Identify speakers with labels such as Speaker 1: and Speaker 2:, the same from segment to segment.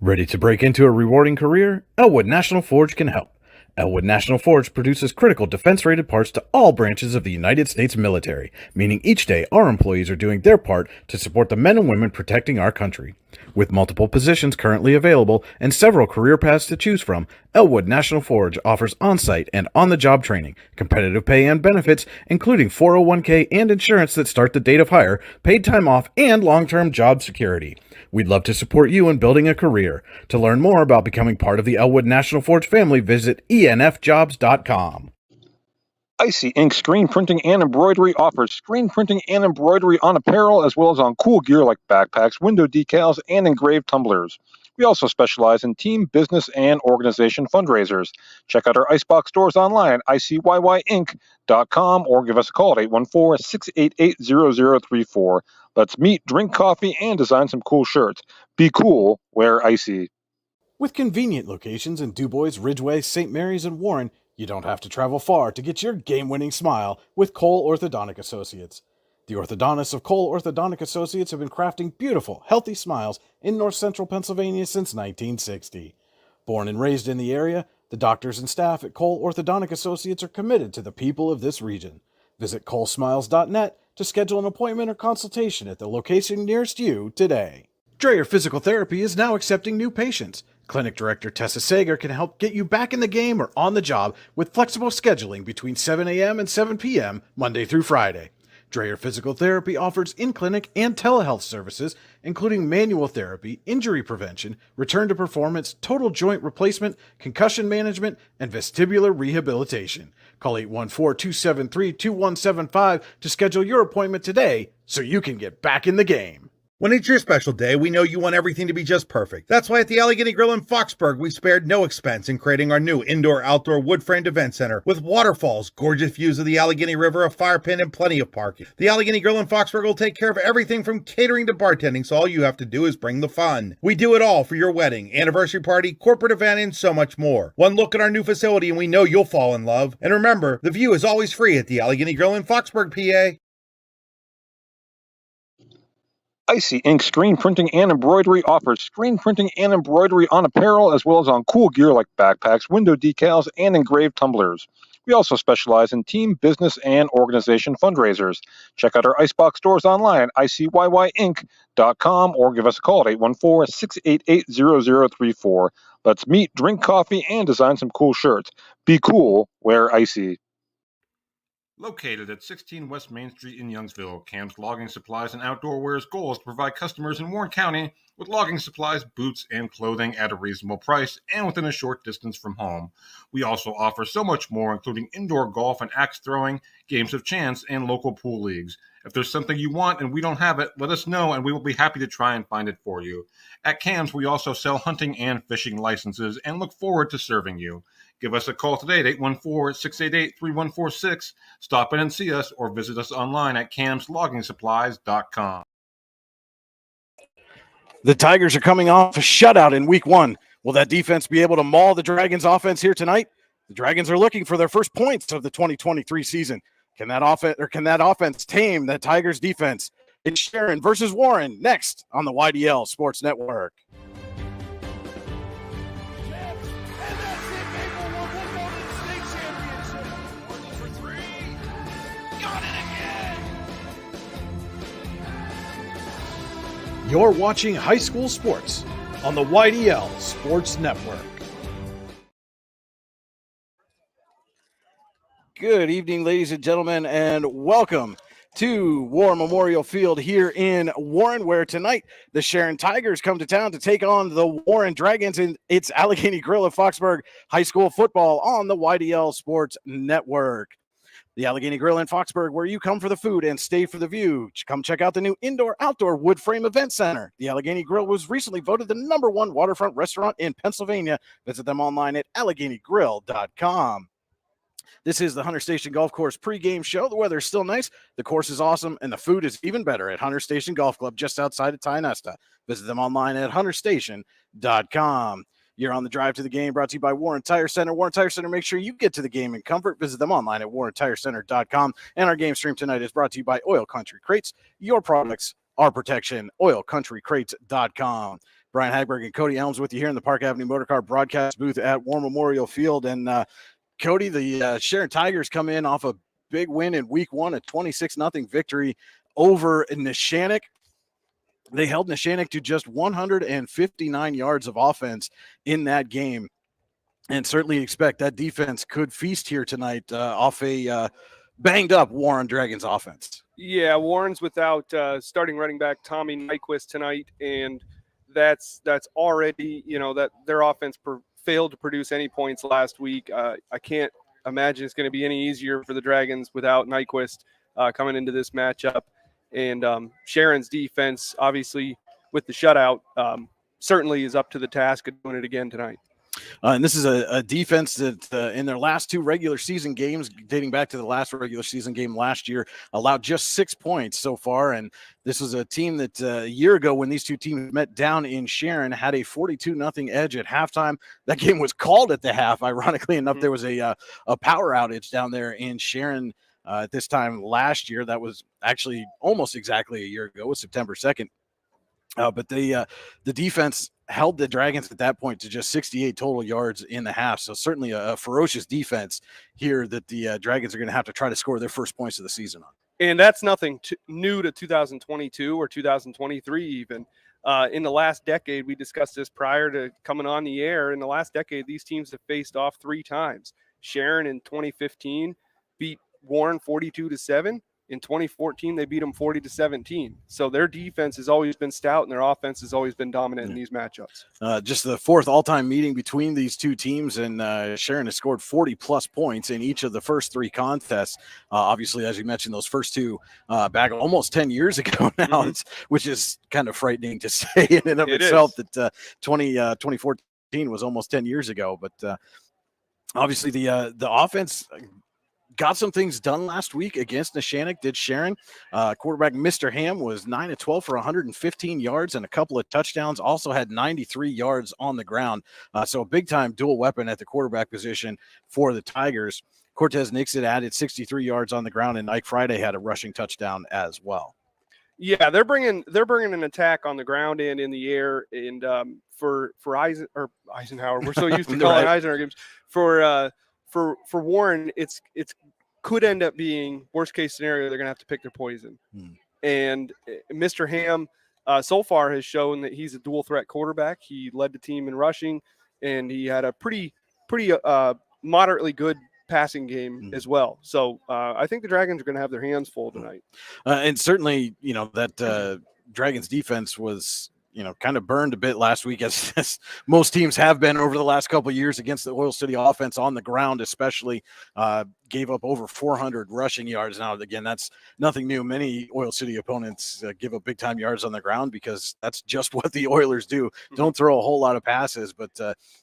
Speaker 1: Ready to break into a rewarding career? Elwood National Forge can help. Elwood National Forge produces critical defense-rated parts to all branches of the United States military, meaning each day our employees are doing their part to support the men and women protecting our country. With multiple positions currently available and several career paths to choose from, Elwood National Forge offers on-site and on-the-job training, competitive pay and benefits, including 401k and insurance that start the date of hire, paid time off, and long-term job security. We'd love to support you in building a career. To learn more about becoming part of the Elwood National Forge family, visit enfjobs.com.
Speaker 2: Icy Ink Screen Printing and Embroidery offers screen printing and embroidery on apparel as well as on cool gear like backpacks, window decals, and engraved tumblers. We also specialize in team, business, and organization fundraisers. Check out our Icebox stores online at icyync.com or give us a call at 814-688-0034. Let's meet, drink coffee, and design some cool shirts. Be cool, wear Icy.
Speaker 1: With convenient locations in DuBois, Ridgeway, St. Mary's, and Warren, you don't have to travel far to get your game-winning smile with Cole Orthodontic Associates. The orthodontists of Cole Orthodontic Associates have been crafting beautiful, healthy smiles in north central Pennsylvania since 1960. Born and raised in the area, the doctors and staff at Cole Orthodontic Associates are committed to the people of this region. Visit colesmiles.net to schedule an appointment or consultation at the location nearest you today. Dreyer Physical Therapy is now accepting new patients. Clinic Director Tessa Sager can help get you back in the game or on the job with flexible scheduling between 7 a.m. and 7 p.m. Monday through Friday. Dreyer Physical Therapy offers in-clinic and telehealth services, including manual therapy, injury prevention, return to performance, total joint replacement, concussion management, and vestibular rehabilitation. Call 814-273-2175 to schedule your appointment today so you can get back in the game.
Speaker 3: When it's your special day, we know you want everything to be just perfect. That's why at the Allegheny Grill in Foxburg, we spared no expense in creating our new indoor-outdoor wood-framed event center with waterfalls, gorgeous views of the Allegheny River, a fire pit, and plenty of parking. The Allegheny Grill in Foxburg will take care of everything from catering to bartending, so all you have to do is bring the fun. We do it all for your wedding, anniversary party, corporate event, and so much more. One look at our new facility and we know you'll fall in love. And remember, the view is always free at the Allegheny Grill in Foxburg, PA.
Speaker 2: Icy Ink Screen Printing and Embroidery offers screen printing and embroidery on apparel as well as on cool gear like backpacks, window decals, and engraved tumblers. We also specialize in team, business, and organization fundraisers. Check out our Icebox stores online at icyync.com or give us a call at 814-688-0034. Let's meet, drink coffee, and design some cool shirts. Be cool, wear Icy.
Speaker 4: Located at 16 West Main Street in Youngsville, Cam's Logging Supplies and Outdoor Wear's goal is to provide customers in Warren County with logging supplies, boots, and clothing at a reasonable price and within a short distance from home. We also offer so much more, including indoor golf and axe throwing, games of chance, and local pool leagues. If there's something you want and we don't have it, let us know and we will be happy to try and find it for you. At Cam's, we also sell hunting and fishing licenses and look forward to serving you. Give us a call today at 814-688-3146. Stop in and see us or visit us online at camsloggingsupplies.com.
Speaker 1: The Tigers are coming off a shutout in Week 1. Will that defense be able to maul the Dragons offense here tonight? The Dragons are looking for their first points of the 2023 season. Can that offense tame that Tigers defense? It's Sharon versus Warren next on the YDL Sports Network. You're watching high school sports on the YDL Sports Network. Good evening, ladies and gentlemen, and welcome to War Memorial Field here in Warren, where tonight the Sharon Tigers come to town to take on the Warren Dragons in its Allegheny Grill of Foxburg High School football on the YDL Sports Network. The Allegheny Grill in Foxburg, where you come for the food and stay for the view. Come check out the new indoor-outdoor wood frame event center. The Allegheny Grill was recently voted the #1 waterfront restaurant in Pennsylvania. Visit them online at AlleghenyGrill.com. This is the Hunter Station Golf Course pregame show. The weather is still nice, the course is awesome, and the food is even better at Hunter Station Golf Club just outside of Tionesta. Visit them online at hunterstation.com. You're on the drive to the game, brought to you by Warren Tire Center. Warren Tire Center, make sure you get to the game in comfort. Visit them online at warrentirecenter.com. And our game stream tonight is brought to you by Oil Country Crates. Your products, our protection, oilcountrycrates.com. Brian Hagberg and Cody Elms with you here in the Park Avenue Motorcar broadcast booth at War Memorial Field. And Cody, the Sharon Tigers come in off a big win in week 1, a 26-0 victory over Neshannock. They held Neshannock to just 159 yards of offense in that game, and certainly expect that defense could feast here tonight off a banged-up Warren Dragons offense.
Speaker 5: Yeah, Warren's without starting running back Tommy Nyquist tonight, and that's already, that their offense failed to produce any points last week. I can't imagine it's going to be any easier for the Dragons without Nyquist coming into this matchup. And Sharon's defense, obviously, with the shutout, certainly is up to the task of doing it again tonight.
Speaker 1: And this is a defense that in their last 2 regular season games, dating back to the last regular season game last year, allowed just 6 points so far. And this was a team that a year ago, when these two teams met down in Sharon, had a 42-0 edge at halftime. That game was called at the half. Ironically enough, there was a power outage down there in Sharon at this time last year. That was actually almost exactly a year ago. It was September 2nd. But the defense held the Dragons at that point to just 68 total yards in the half. So certainly a ferocious defense here that the Dragons are going to have to try to score their first points of the season on.
Speaker 5: And that's nothing new to 2022 or 2023 even. In the last decade, we discussed this prior to coming on the air. In the last decade, these teams have faced off 3 times. Sharon in 2015 beat Warren 42-7. In 2014, they beat them 40-17. So their defense has always been stout, and their offense has always been dominant in these matchups.
Speaker 1: Just the 4th all-time meeting between these two teams, and Sharon has scored 40-plus points in each of the first 3 contests. Obviously, as you mentioned, those first 2 back almost 10 years ago now, which is kind of frightening to say in and of itself that 2014 was almost 10 years ago. But obviously the offense got some things done last week against Neshannock, did Sharon. Quarterback Mr. Ham was 9 of 12 for 115 yards and a couple of touchdowns, also had 93 yards on the ground. So a big-time dual weapon at the quarterback position for the Tigers. Cortez Nixon added 63 yards on the ground, and Ike Friday had a rushing touchdown as well.
Speaker 5: Yeah, they're bringing an attack on the ground and in the air, and for Eisenhower, we're so used to calling Eisenhower games. For Warren, it's could end up being worst case scenario. They're going to have to pick their poison. And Mr. Ham so far has shown that he's a dual threat quarterback. He led the team in rushing, and he had a pretty moderately good passing game as well. So I think the Dragons are going to have their hands full tonight.
Speaker 1: And certainly, that Dragons defense was kind of burned a bit last week, as most teams have been over the last couple of years against the Oil City offense on the ground, especially. Gave up over 400 rushing yards. Now, again, that's nothing new. Many Oil City opponents give up big-time yards on the ground because that's just what the Oilers do. Don't throw a whole lot of passes, but,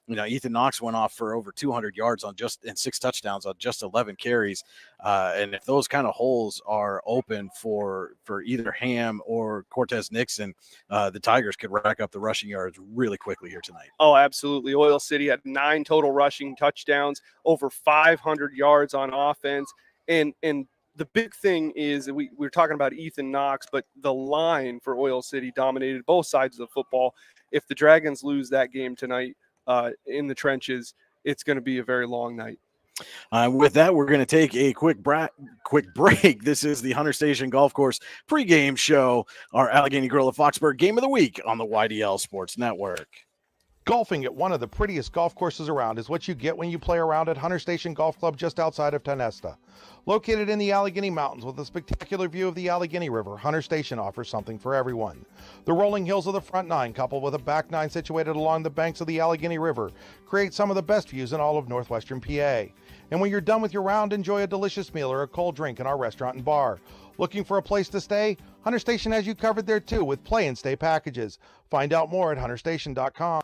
Speaker 1: Ethan Knox went off for over 200 yards and 6 touchdowns on just 11 carries. And if those kind of holes are open for either Ham or Cortez Nixon, the Tigers could rack up the rushing yards really quickly here tonight.
Speaker 5: Oh, absolutely. Oil City had 9 total rushing touchdowns, over 500 yards on offense. And the big thing is that we're talking about Ethan Knox, but the line for Oil City dominated both sides of the football. If the Dragons lose that game tonight in the trenches, it's going to be a very long night.
Speaker 1: With that, we're going to take a quick break. This is the Hunter Station Golf Course pregame show, our Allegheny Grill of Foxburg Game of the Week on the YDL Sports Network.
Speaker 3: Golfing at one of the prettiest golf courses around is what you get when you play around at Hunter Station Golf Club just outside of Tonesta. Located in the Allegheny Mountains with a spectacular view of the Allegheny River, Hunter Station offers something for everyone. The rolling hills of the front 9, coupled with a back 9 situated along the banks of the Allegheny River, create some of the best views in all of northwestern PA. And when you're done with your round, enjoy a delicious meal or a cold drink in our restaurant and bar. Looking for a place to stay? Hunter Station has you covered there too with play and stay packages. Find out more at hunterstation.com.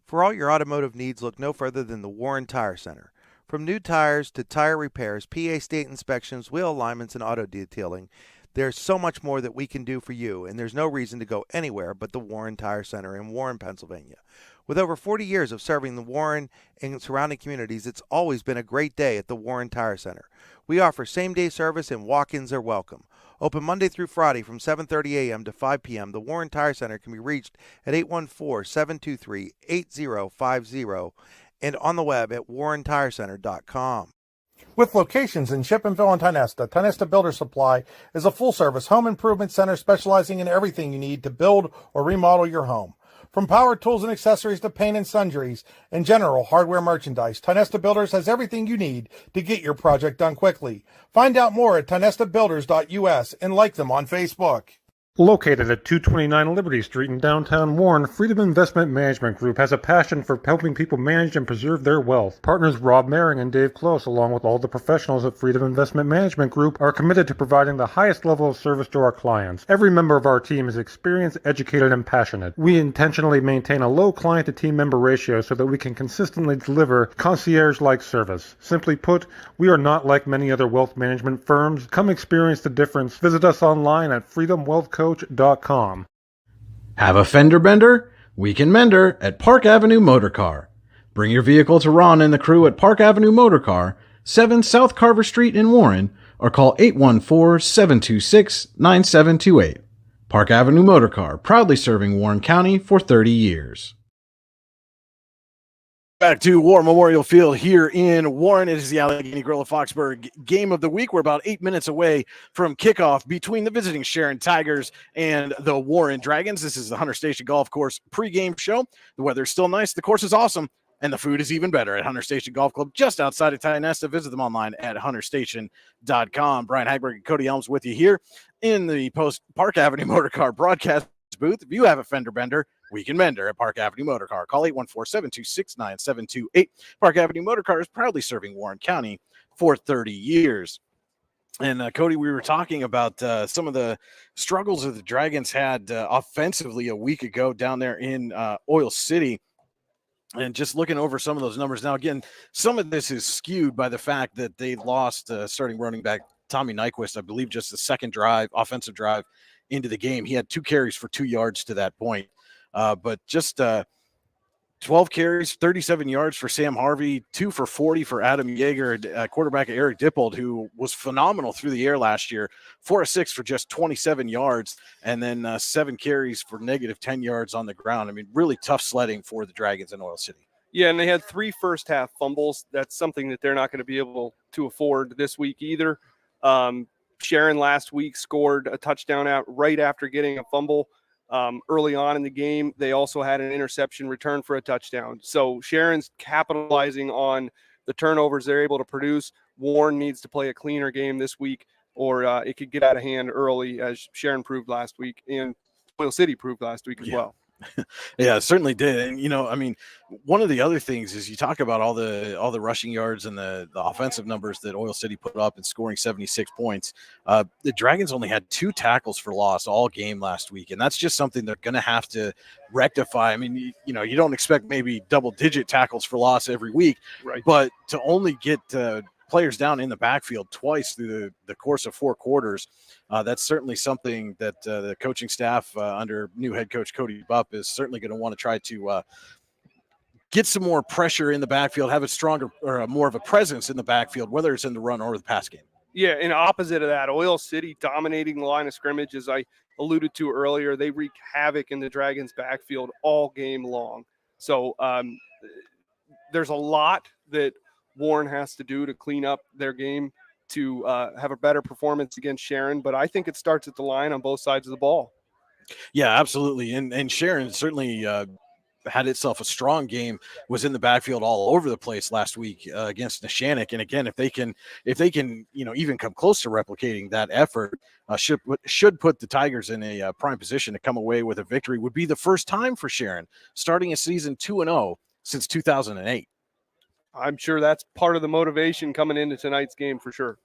Speaker 3: For all your automotive needs, look no further than the Warren Tire Center. From new tires to tire repairs, PA state inspections, wheel alignments, and auto detailing, there's so much more that we can do for you, and there's no reason to go anywhere but the Warren Tire Center in Warren, Pennsylvania. With over 40 years of serving the Warren and surrounding communities, it's always been a great day at the Warren Tire Center. We offer same-day service and walk-ins are welcome.
Speaker 6: Open Monday through Friday from 7:30 a.m. to 5 p.m., the Warren Tire Center can be reached at 814-723-8050 and on the web at warrentirecenter.com.
Speaker 7: With locations in Shippenville and Tionesta, Tionesta Builder Supply is a full-service home improvement center specializing in everything you need to build or remodel your home. From power tools and accessories to paint and sundries and general hardware merchandise, Tionesta Builders has everything you need to get your project done quickly. Find out more at tionestabuilders.us and like them on Facebook.
Speaker 4: Located at 229 Liberty Street in downtown Warren, Freedom Investment Management Group has a passion for helping people manage and preserve their wealth. Partners Rob Maring and Dave Close, along with all the professionals at Freedom Investment Management Group, are committed to providing the highest level of service to our clients. Every member of our team is experienced, educated, and passionate. We intentionally maintain a low client-to-team member ratio so that we can consistently deliver concierge-like service. Simply put, we are not like many other wealth management firms. Come experience the difference. Visit us online at freedomwealthcoach.com.
Speaker 1: Have a fender bender? We can mender at Park Avenue Motor Car. Bring your vehicle to Ron and the crew at Park Avenue Motor Car, 7 South Carver Street in Warren, or call 814-726-9728. Park Avenue Motor Car, proudly serving Warren County for 30 years. Back to War Memorial Field here in Warren. It is the Allegheny Grill of Foxburg game of the week. We're about 8 minutes away from kickoff between the visiting Sharon Tigers and the Warren Dragons. This is the Hunter Station Golf Course pregame show. The weather's still nice. The course is awesome. And the food is even better at Hunter Station Golf Club just outside of Tionesta. Visit them online at hunterstation.com. Brian Hagberg and Cody Elms with you here in the Park Avenue Motor Car broadcast booth. If you have a fender bender, we can mender at Park Avenue Motor Car. Call 814-726-9728. Park Avenue Motor Car is proudly serving Warren County for 30 years. And Cody, we were talking about some of the struggles that the Dragons had offensively a week ago down there in Oil City. And just looking over some of those numbers. Now, again, some of this is skewed by the fact that they lost starting running back Tommy Nyquist, I believe just the second offensive drive into the game. He had 2 carries for 2 yards to that point. But just 12 carries, 37 yards for Sam Harvey, 2 for 40 for Adam Yeager, quarterback Eric Dippold, who was phenomenal through the air last year, 4 of 6 for just 27 yards, and then 7 carries for negative 10 yards on the ground. I mean, really tough sledding for the Dragons in Oil City.
Speaker 5: Yeah, and they had 3 first-half fumbles. That's something that they're not going to be able to afford this week either. Sharon last week scored a touchdown out right after getting a fumble. Early on in the game, they also had an interception return for a touchdown. So Sharon's capitalizing on the turnovers they're able to produce. Warren needs to play a cleaner game this week, or it could get out of hand early, as Sharon proved last week, and Oil City proved last week as well.
Speaker 1: Yeah, it certainly did. And, I mean, one of the other things is you talk about all the rushing yards and the offensive numbers that Oil City put up and scoring 76 points. The Dragons only had 2 tackles for loss all game last week, and that's just something they're going to have to rectify. I mean, you don't expect maybe double-digit tackles for loss every week,
Speaker 5: right?
Speaker 1: But to only get players down in the backfield twice through the course of 4 quarters, that's certainly something that the coaching staff under new head coach Cody Bupp is certainly going to want to try to get some more pressure in the backfield, have a stronger or more of a presence in the backfield, whether it's in the run or the pass game.
Speaker 5: Yeah, and opposite of that, Oil City dominating the line of scrimmage, as I alluded to earlier. They wreak havoc in the Dragons' backfield all game long. So there's a lot that Warren has to do to clean up their game to have a better performance against Sharon, but I think it starts at the line on both sides of the ball.
Speaker 1: Yeah, absolutely. And Sharon certainly had itself a strong game, was in the backfield all over the place last week against Neshannock. And again, if they can, even come close to replicating that effort, should put the Tigers in a prime position to come away with a victory. Would be the first time for Sharon starting a season 2-0 since 2008.
Speaker 5: I'm sure that's part of the motivation coming into tonight's game for sure.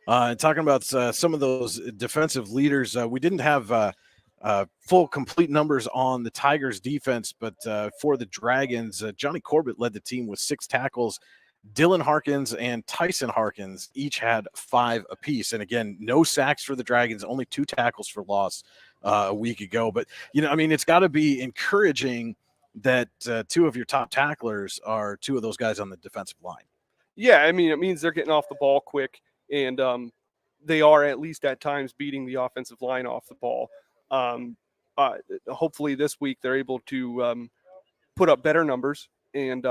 Speaker 1: Talking about some of those defensive leaders, we didn't have full complete numbers on the Tigers defense, but for the Dragons, Johnny Corbett led the team with 6 tackles. Dylan Harkins and Tyson Harkins each had 5 apiece. And again, no sacks for the Dragons, only 2 tackles for loss a week ago. But, it's got to be encouraging that 2 of your top tacklers are 2 of those guys on the defensive line.
Speaker 5: Yeah, it means they're getting off the ball quick. And they are at least at times beating the offensive line off the ball. Hopefully this week they're able to put up better numbers and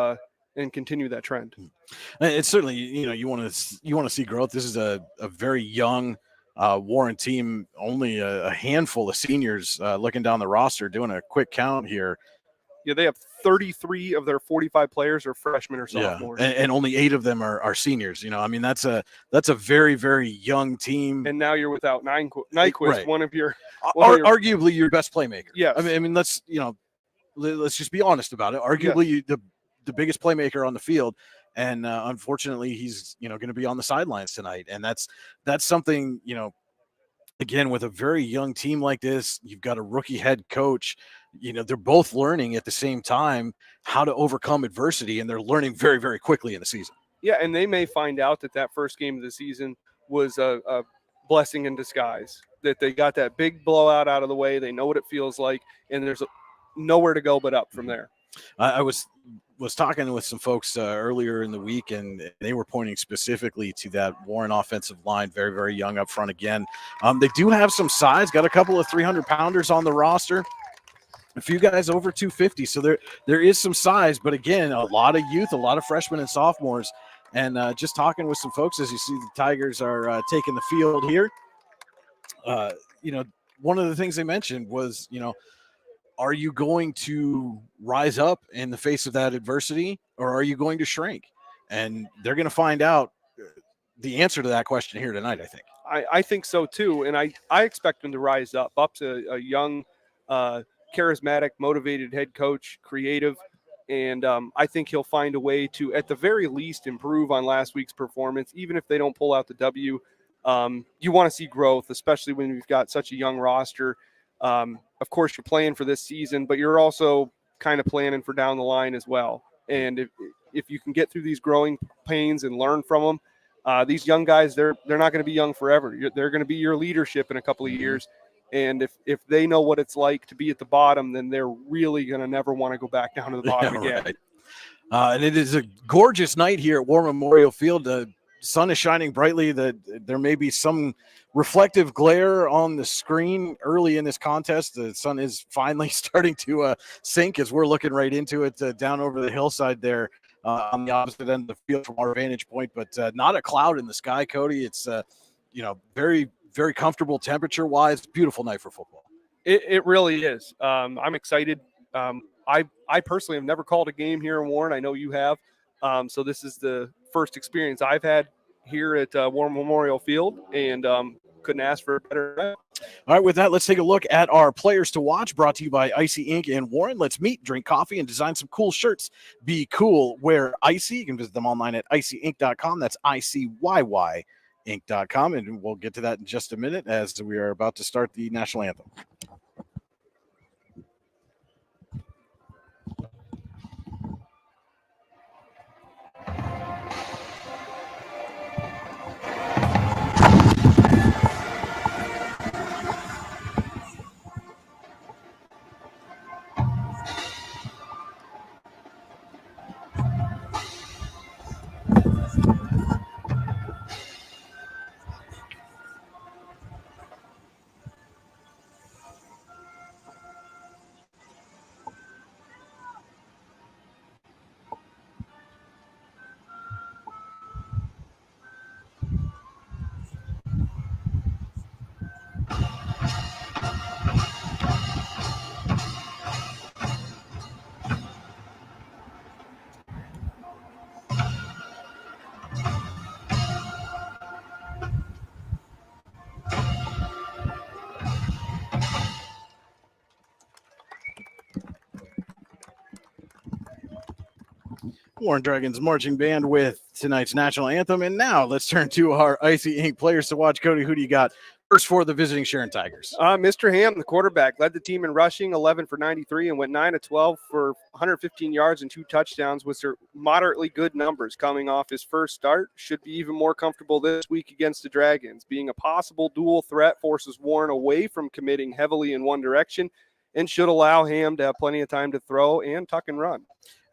Speaker 5: continue that trend.
Speaker 1: It's certainly, you want to see growth. This is a very young Warren team, only a handful of seniors. Looking down the roster, doing a quick count here.
Speaker 5: Yeah, they have 33 of their 45 players are freshmen or sophomores,
Speaker 1: and only 8 of them are seniors. That's a very, very young team.
Speaker 5: And now you're without Nyquist,
Speaker 1: right.
Speaker 5: one of your
Speaker 1: arguably your best playmaker.
Speaker 5: Yes.
Speaker 1: I mean, let's just be honest about it. Arguably the biggest playmaker on the field, and unfortunately he's going to be on the sidelines tonight, and that's something, again, with a very young team like this, you've got a rookie head coach. They're both learning at the same time how to overcome adversity, and they're learning very, very quickly in the season.
Speaker 5: Yeah, and they may find out that first game of the season was a blessing in disguise, that they got that big blowout out of the way. They know what it feels like, and there's nowhere to go but up from there.
Speaker 1: I was talking with some folks earlier in the week, and they were pointing specifically to that Warren offensive line, very, very young up front again. They do have some size, got a couple of 300-pounders on the roster, a few guys over 250, so there is some size, but again, a lot of youth, a lot of freshmen and sophomores. And just talking with some folks, as you see the Tigers are taking the field here, one of the things they mentioned was, are you going to rise up in the face of that adversity, or are you going to shrink? And they're going to find out the answer to that question here tonight, I think.
Speaker 5: I think so too, and I expect them to rise up to a young, charismatic, motivated head coach, creative, and I think he'll find a way to, at the very least, improve on last week's performance. Even if they don't pull out the W, you want to see growth, especially when you've got such a young roster. Of course, you're playing for this season, but you're also kind of planning for down the line as well. And if you can get through these growing pains and learn from them, these young guys, they're not going to be young forever. They're going to be your leadership in a couple of years. And if they know what it's like to be at the bottom, then they're really going to never want to go back down to the bottom again.
Speaker 1: Right. And it is a gorgeous night here at War Memorial Field. The sun is shining brightly. There may be some reflective glare on the screen early in this contest. The sun is finally starting to sink as we're looking right into it down over the hillside there on the opposite end of the field from our vantage point. But not a cloud in the sky, Cody. It's very, very comfortable temperature-wise. Beautiful night for football.
Speaker 5: It really is. I'm excited. I personally have never called a game here in Warren. I know you have. So this is the first experience I've had here at War Memorial Field, and couldn't ask for a better.
Speaker 1: All right, with that, let's take a look at our players to watch, brought to you by Icy Ink in Warren. Let's meet, drink coffee, and design some cool shirts. Be cool, wear Icy. You can visit them online at icyink.com. That's ICYY. Inc.com, and we'll get to that in just a minute as we are about to start the national anthem. Warren Dragons marching band with tonight's national anthem. And now let's turn to our Icy Ink players to watch. Cody, who do you got first for the visiting Sharon Tigers?
Speaker 5: Mr. Ham, the quarterback, led the team in rushing, 11 for 93, and went 9 of 12 for 115 yards and 2 touchdowns, which are moderately good numbers coming off his first start. Should be even more comfortable this week against the Dragons. Being a possible dual threat forces Warren away from committing heavily in one direction and should allow Ham to have plenty of time to throw and tuck and run.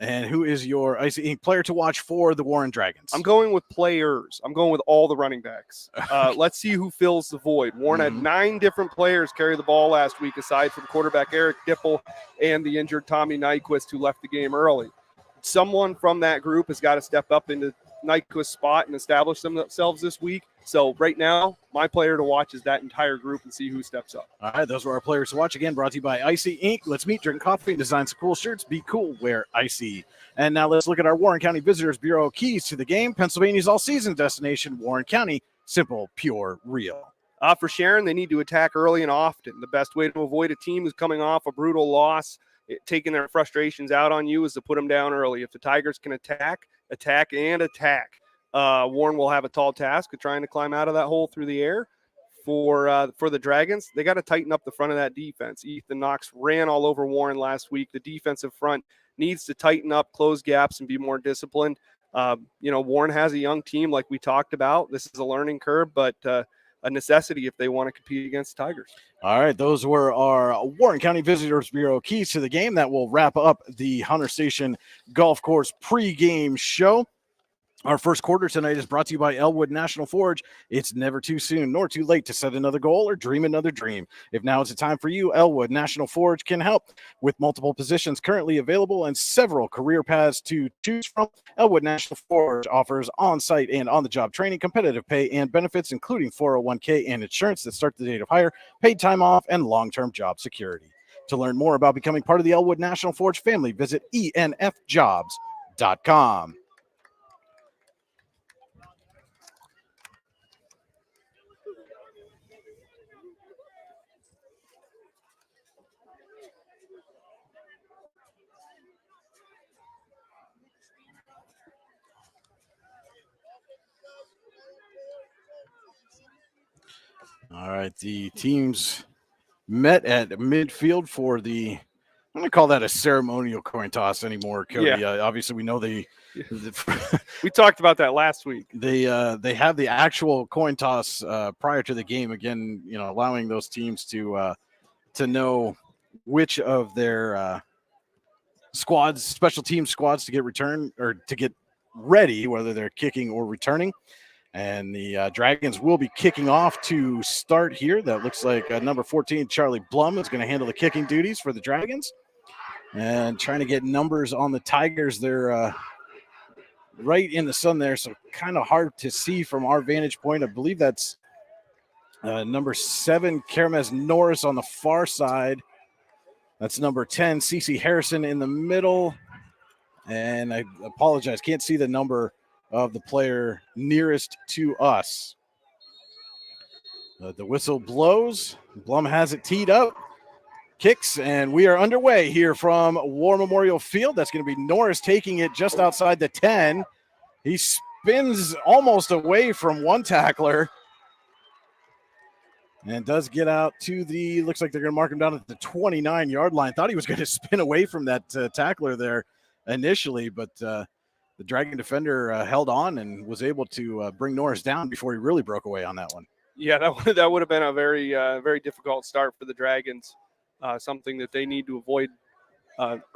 Speaker 1: And who is your Icy Ink player to watch for the Warren Dragons?
Speaker 5: I'm going with players. I'm going with all the running backs. Let's see who fills the void. Warren had 9 different players carry the ball last week, aside from quarterback Eric Dipple and the injured Tommy Nyquist, who left the game early. Someone from that group has got to step up into Nyquist's spot and establish themselves this week. So right now, my player to watch is that entire group and see who steps up.
Speaker 1: All right, those were our players to watch. Again, brought to you by Icy Ink. Let's meet, drink coffee, and design some cool shirts. Be cool, wear Icy. And now let's look at our Warren County Visitors Bureau keys to the game. Pennsylvania's all-season destination, Warren County. Simple, pure, real.
Speaker 5: For Sharon, they need to attack early and often. The best way to avoid a team who's coming off a brutal loss, taking their frustrations out on you, is to put them down early. If the Tigers can attack, Warren will have a tall task of trying to climb out of that hole through the air. For the Dragons, they got to tighten up the front of that defense. Ethan Knox ran all over Warren last week. The defensive front needs to tighten up, close gaps, and be more disciplined. Warren has a young team like we talked about. This is a learning curve, but a necessity if they want to compete against Tigers.
Speaker 1: All right, those were our Warren County Visitors Bureau keys to the game. That will wrap up the Hunter Station Golf Course pregame show. Our first quarter tonight is brought to you by Elwood National Forge. It's never too soon nor too late to set another goal or dream another dream. If now is the time for you, Elwood National Forge can help. With multiple positions currently available and several career paths to choose from, Elwood National Forge offers on-site and on-the-job training, competitive pay, and benefits, including 401k and insurance that start the date of hire, paid time off, and long-term job security. To learn more about becoming part of the Elwood National Forge family, visit enfjobs.com. All right, the teams met at midfield for the, I'm going to call that a ceremonial coin toss anymore, Cody.
Speaker 5: Yeah.
Speaker 1: Obviously, we know
Speaker 5: we talked about that last week.
Speaker 1: They have the actual coin toss prior to the game, again, allowing those teams to know which of their squads, special team squads, to get return or to get ready, whether they're kicking or returning. And the Dragons will be kicking off to start here. That looks like number 14, Charlie Blum, is going to handle the kicking duties for the Dragons. And trying to get numbers on the Tigers. They're right in the sun there, so kind of hard to see from our vantage point. I believe that's number 7, Karamez Norris on the far side. That's number 10, Cece Harrison in the middle. And I apologize, can't see the number of the player nearest to us. The whistle blows. Blum has it teed up. Kicks, and we are underway here from War Memorial Field. That's going to be Norris taking it just outside the 10. He spins almost away from one tackler and does get out to the, looks like they're going to mark him down at the 29-yard line. Thought he was going to spin away from that tackler there initially, but the Dragon defender held on and was able to bring Norris down before he really broke away on that one.
Speaker 5: Yeah, that would have been a very, very difficult start for the Dragons. Something that they need to avoid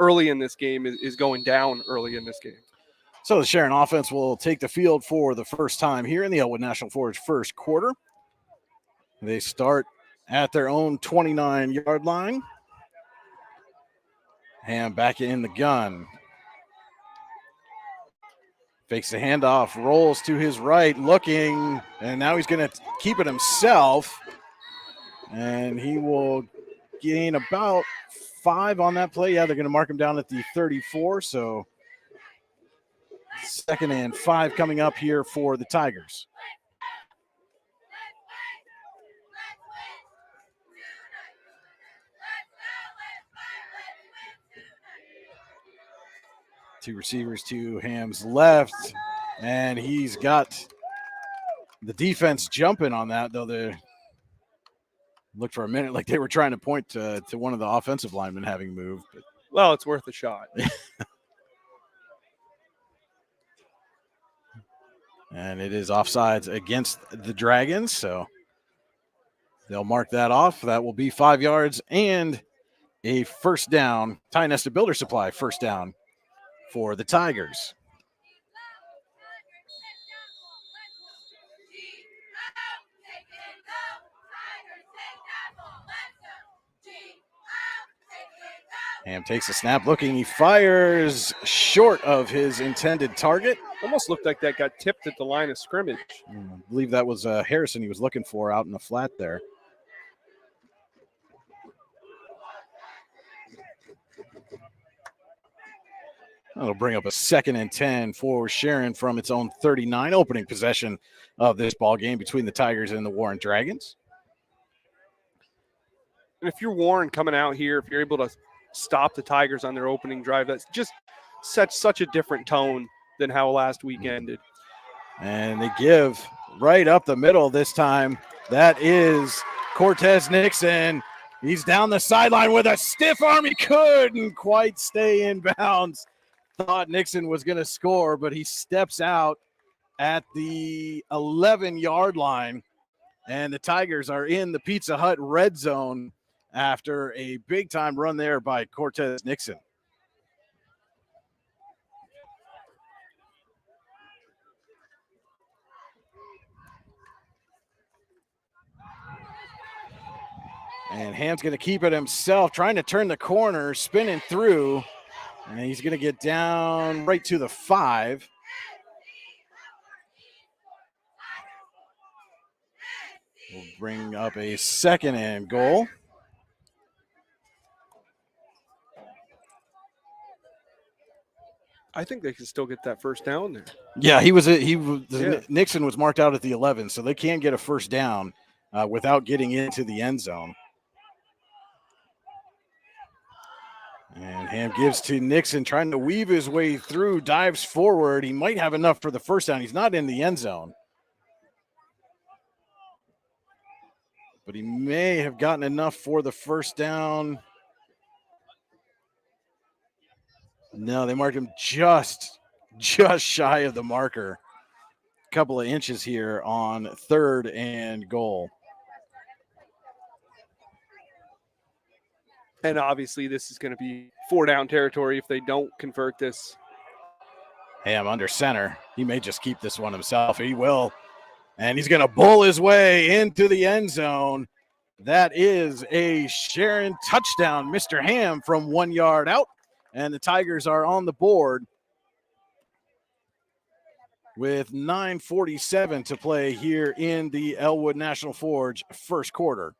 Speaker 5: early in this game is going down early in this game.
Speaker 1: So the Sharon offense will take the field for the first time here in the Elwood National Forge first quarter. They start at their own 29-yard line. Ham back in the gun. Fakes the handoff, rolls to his right, looking, and now he's going to keep it himself. And he will gain about 5 on that play. Yeah, they're going to mark him down at the 34. So 2nd and 5 coming up here for the Tigers. Two receivers to Ham's left, and he's got the defense jumping on that, though they looked for a minute like they were trying to point to one of the offensive linemen having moved. But.
Speaker 5: Well, it's worth a shot.
Speaker 1: And it is offsides against the Dragons, so they'll mark that off. That will be 5 yards and a first down. Ty Nesta Builder Supply first down for the Tigers. Ham takes a snap looking. He fires short of his intended target.
Speaker 5: Almost looked like that got tipped at the line of scrimmage.
Speaker 1: I believe that was Harrison he was looking for out in the flat there. That'll bring up a 2nd and 10 for Sharon from its own 39, opening possession of this ball game between the Tigers and the Warren Dragons.
Speaker 5: And if you're Warren coming out here, if you're able to stop the Tigers on their opening drive, that's just such a different tone than how last week ended.
Speaker 1: And they give right up the middle this time. That is Cortez Nixon. He's down the sideline with a stiff arm. He couldn't quite stay in bounds. Thought Nixon was going to score, but he steps out at the 11-yard line. And the Tigers are in the Pizza Hut red zone after a big-time run there by Cortez Nixon. And Ham's going to keep it himself, trying to turn the corner, spinning through. And he's going to get down right to the 5. We'll bring up a 2nd and goal.
Speaker 5: I think they can still get that first down there.
Speaker 1: Yeah, Nixon was marked out at the 11, so they can get a first down without getting into the end zone. And Ham gives to Nixon, trying to weave his way through, dives forward. He might have enough for the first down. He's not in the end zone. But he may have gotten enough for the first down. No, they marked him just shy of the marker. A couple of inches here on 3rd and goal.
Speaker 5: And obviously this is going to be 4-down territory if they don't convert this.
Speaker 1: Ham under center. He may just keep this one himself. He will. And he's going to bull his way into the end zone. That is a Sharon touchdown. Mr. Ham from 1 yard out. And the Tigers are on the board with 9:47 to play here in the Elwood National Forge first quarter.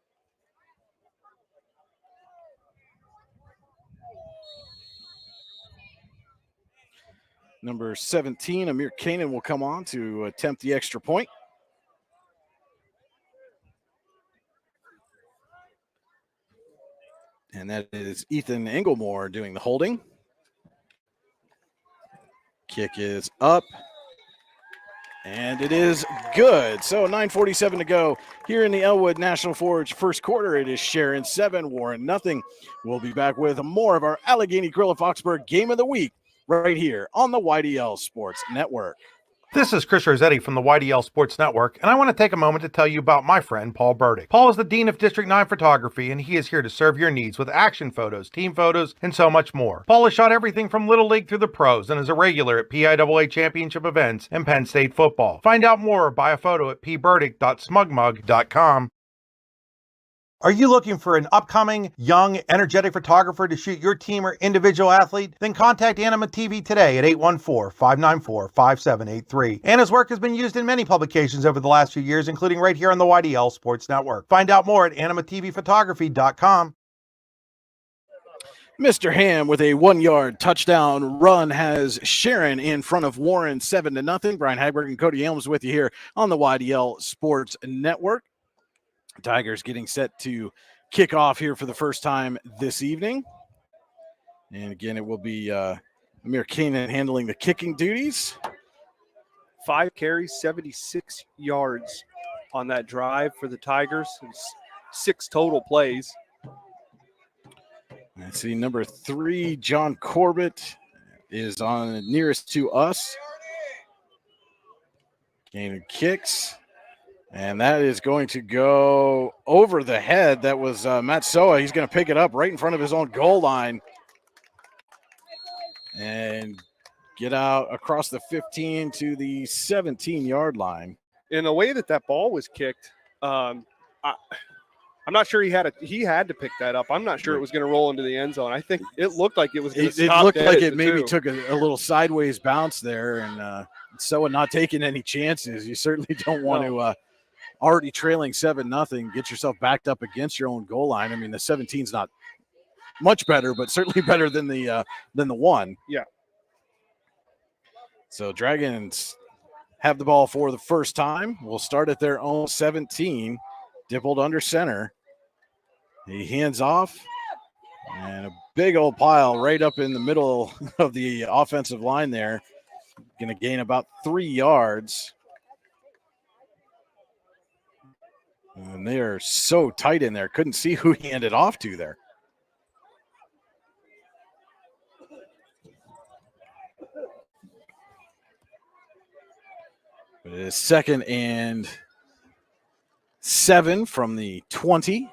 Speaker 1: Number 17, Amir Kanan, will come on to attempt the extra point. And that is Ethan Englemore doing the holding. Kick is up. And it is good. So 9:47 to go here in the Elwood National Forge first quarter. It is Sharon 7, Warren nothing. We'll be back with more of our Allegheny Grill of Foxburg Game of the Week right here on the YDL Sports Network.
Speaker 7: This is Chris Rossetti from the YDL Sports Network, and I want to take a moment to tell you about my friend Paul Burdick. Paul is the Dean of District 9 Photography, and he is here to serve your needs with action photos, team photos, and so much more. Paul has shot everything from Little League through the pros and is a regular at PIAA championship events and Penn State football. Find out more or buy a photo at pburdick.smugmug.com. Are you looking for an upcoming, young, energetic photographer to shoot your team or individual athlete? Then contact Anima TV today at 814-594-5783. Anna's work has been used in many publications over the last few years, including right here on the YDL Sports Network. Find out more at animatvphotography.com.
Speaker 1: Mr. Ham with a 1 yard touchdown run has Sharon in front of Warren 7-0. Brian Hagberg and Cody Elms with you here on the YDL Sports Network. Tigers getting set to kick off here for the first time this evening. And again, it will be Amir Kanan handling the kicking duties.
Speaker 5: 5 carries, 76 yards on that drive for the Tigers. 6 total plays.
Speaker 1: Let's see, number 3, John Corbett, is on nearest to us. Kanan kicks. And that is going to go over the head. That was Matt Soa. He's going to pick it up right in front of his own goal line and get out across the 15 to the 17-yard line.
Speaker 5: In the way that ball was kicked, I'm not sure he had to pick that up. I'm not sure it was going to roll into the end zone. I think it looked like it was going to stop.
Speaker 1: It looked like it maybe
Speaker 5: 2.
Speaker 1: took a little sideways bounce there, and Soa not taking any chances. You certainly don't want to already trailing 7-0, get yourself backed up against your own goal line. I mean, the 17's not much better, but certainly better than the 1.
Speaker 5: Yeah.
Speaker 1: So Dragons have the ball for the first time. We'll start at their own 17. Dippled under center. He hands off, and a big old pile right up in the middle of the offensive line there. Going to gain about 3 yards. And they are so tight in there. Couldn't see who he handed off to there. But it is 2nd and 7 from the 20.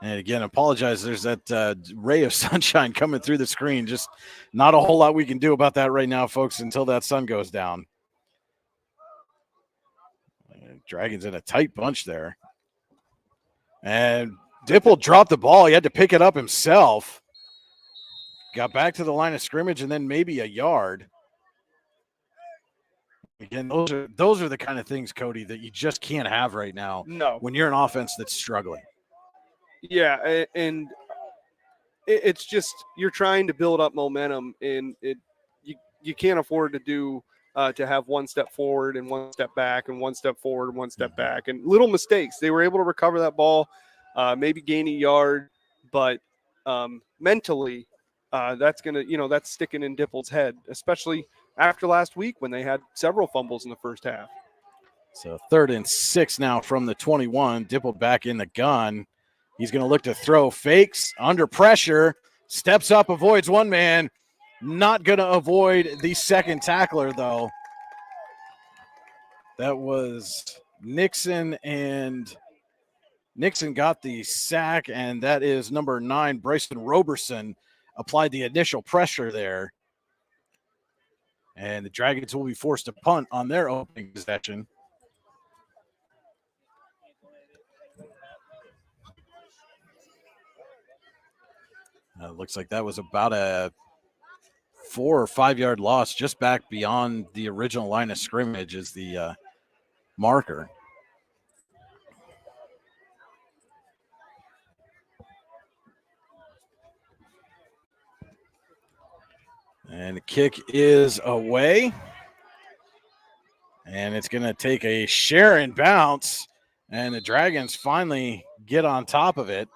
Speaker 1: And again, apologize. There's that ray of sunshine coming through the screen. Just not a whole lot we can do about that right now, folks, until that sun goes down. Dragons in a tight bunch there. And Dipple dropped the ball. He had to pick it up himself. Got back to the line of scrimmage and then maybe a yard. Again, those are the kind of things, Cody, that you just can't have right now.
Speaker 5: No.
Speaker 1: When you're an offense that's struggling.
Speaker 5: Yeah, and it's just you're trying to build up momentum, and you can't afford to have one step forward and one step back and one step forward and one step back and little mistakes. They were able to recover that ball, maybe gain a yard, but mentally, that's that's sticking in Dipple's head, especially after last week when they had several fumbles in the first half.
Speaker 1: So 3rd and 6 now from the 21. Dipple back in the gun. He's going to look to throw, fakes, under pressure, steps up, avoids one man. Not going to avoid the second tackler, though. That was Nixon, and Nixon got the sack, and that is number 9, Bryson Roberson, applied the initial pressure there. And the Dragons will be forced to punt on their opening possession. Looks like that was about a 4 or 5 yard loss, just back beyond the original line of scrimmage is the marker. And the kick is away. And it's going to take a Sharon bounce. And the Dragons finally get on top of it.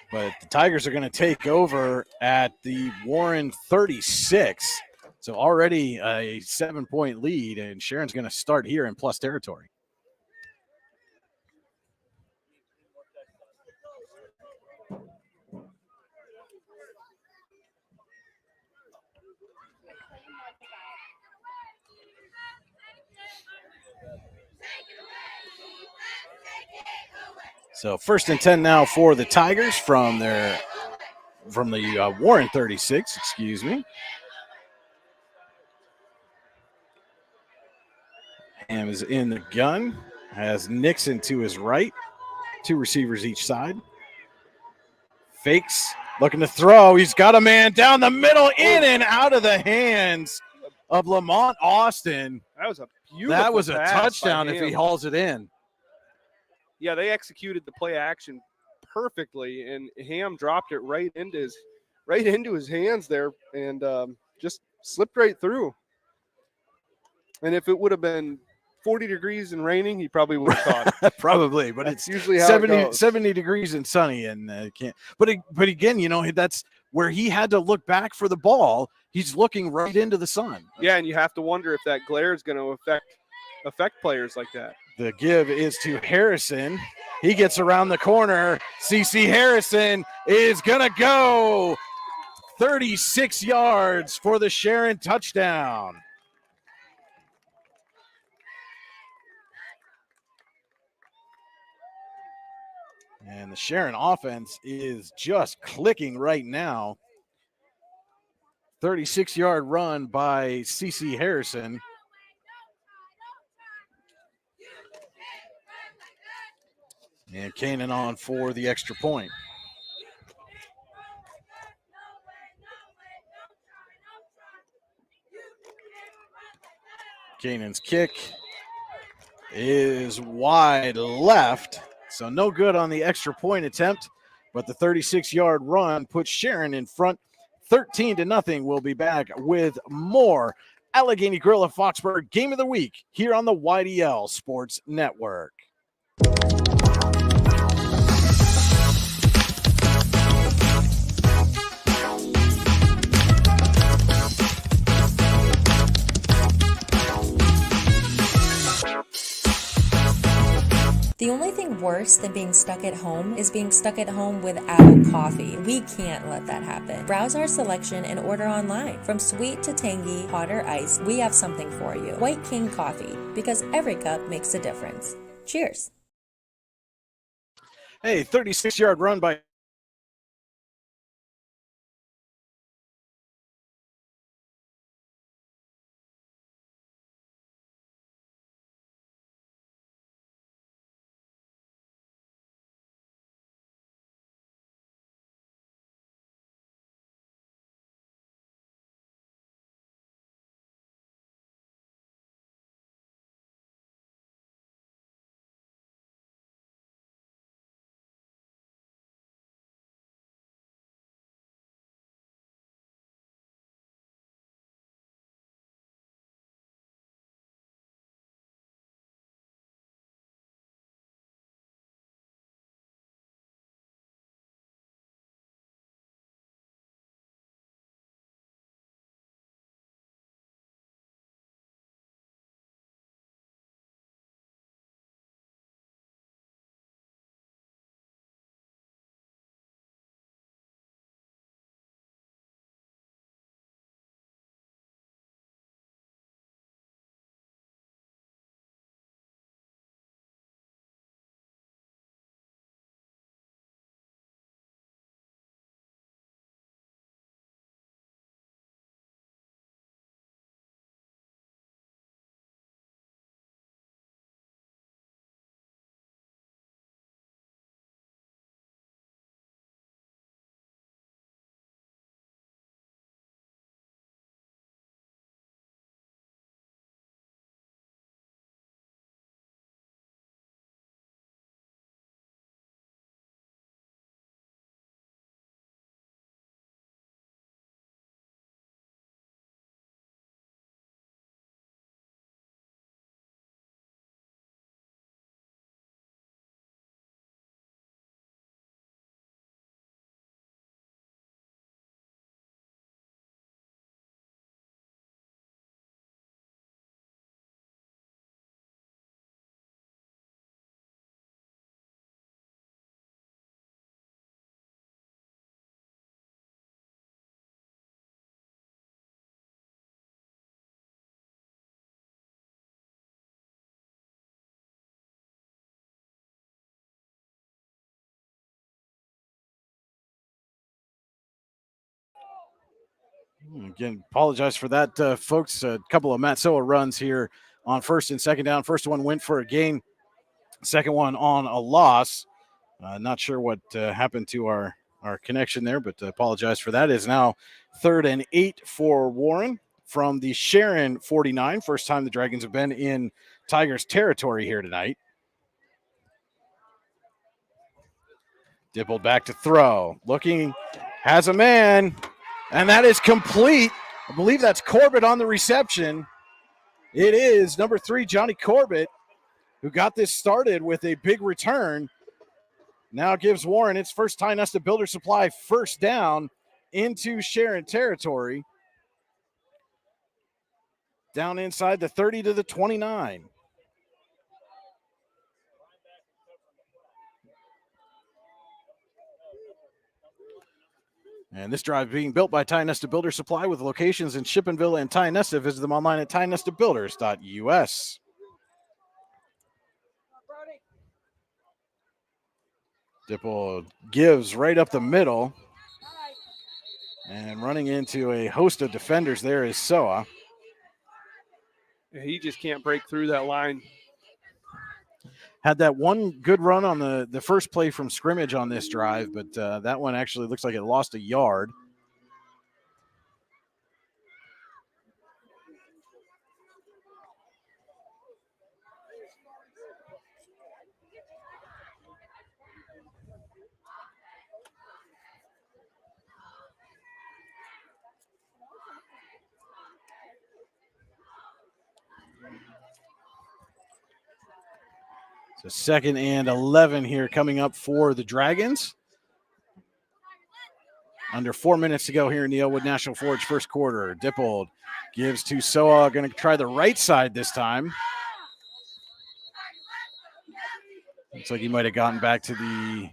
Speaker 1: But the Tigers are going to take over at the Warren 36. So already a 7-point lead, and Sharon's going to start here in plus territory. So 1st and 10 now for the Tigers from the Warren 36, excuse me. Ham is in the gun, has Nixon to his right, 2 receivers each side. Fakes, looking to throw. He's got a man down the middle, in and out of the hands of Lamont Austin.
Speaker 5: That was a beautiful
Speaker 1: That was a
Speaker 5: pass
Speaker 1: touchdown
Speaker 5: by
Speaker 1: if
Speaker 5: him.
Speaker 1: he hauls it in.
Speaker 5: Yeah, they executed the play action perfectly, and Ham dropped it right into his hands there, and just slipped right through. And if it would have been 40 degrees and raining, he probably would have caught it.
Speaker 1: Probably, but
Speaker 5: That's
Speaker 1: it's
Speaker 5: usually how
Speaker 1: 70 degrees and sunny, and can't. But again, that's where he had to look back for the ball. He's looking right into the sun.
Speaker 5: Yeah, and you have to wonder if that glare is going to affect players like that.
Speaker 1: The give is to Harrison. He gets around the corner. CeCe Harrison is going to go 36 yards for the Sharon touchdown. And the Sharon offense is just clicking right now. 36-yard run by CeCe Harrison. And Canaan on for the extra point. Canaan's kick is wide left, so no good on the extra point attempt, but the 36-yard run puts Sharon in front 13-0. We'll be back with more Allegheny Grill of Foxburg Game of the Week here on the YDL Sports Network.
Speaker 8: The only thing worse than being stuck at home is being stuck at home without coffee. We can't let that happen. Browse our selection and order online. From sweet to tangy, hot or iced, we have something for you. White King Coffee, because every cup makes a difference. Cheers.
Speaker 1: Hey, 36-yard run by Again, apologize for that, folks. A couple of Matsoa runs here on first and second down. First one went for a gain. Second one on a loss. Not sure what happened to our connection there, but apologize for that. It is now 3rd and 8 for Warren from the Sharon 49. First time the Dragons have been in Tigers territory here tonight. Dibbled back to throw. Looking, has a man, and that is complete. I believe that's Corbett on the reception. It is number 3, Johnny Corbett, who got this started with a big return. Now gives Warren its first time Nesta Builder Supply first down into Sharon territory. Down inside the 30 to the 29. And this drive being built by Ty Nesta Builder Supply with locations in Shippenville and Ty Nesta. Visit them online at tynestabuilders.us. Dipple gives right up the middle. And running into a host of defenders there is Soa.
Speaker 5: He just can't break through that line.
Speaker 1: Had that one good run on the first play from scrimmage on this drive, but that one actually looks like it lost a yard. So 2nd and 11 here coming up for the Dragons. Under 4 minutes to go here in the Elwood National Forge first quarter. Dippold gives to Soa, going to try the right side this time. Looks like he might have gotten back to the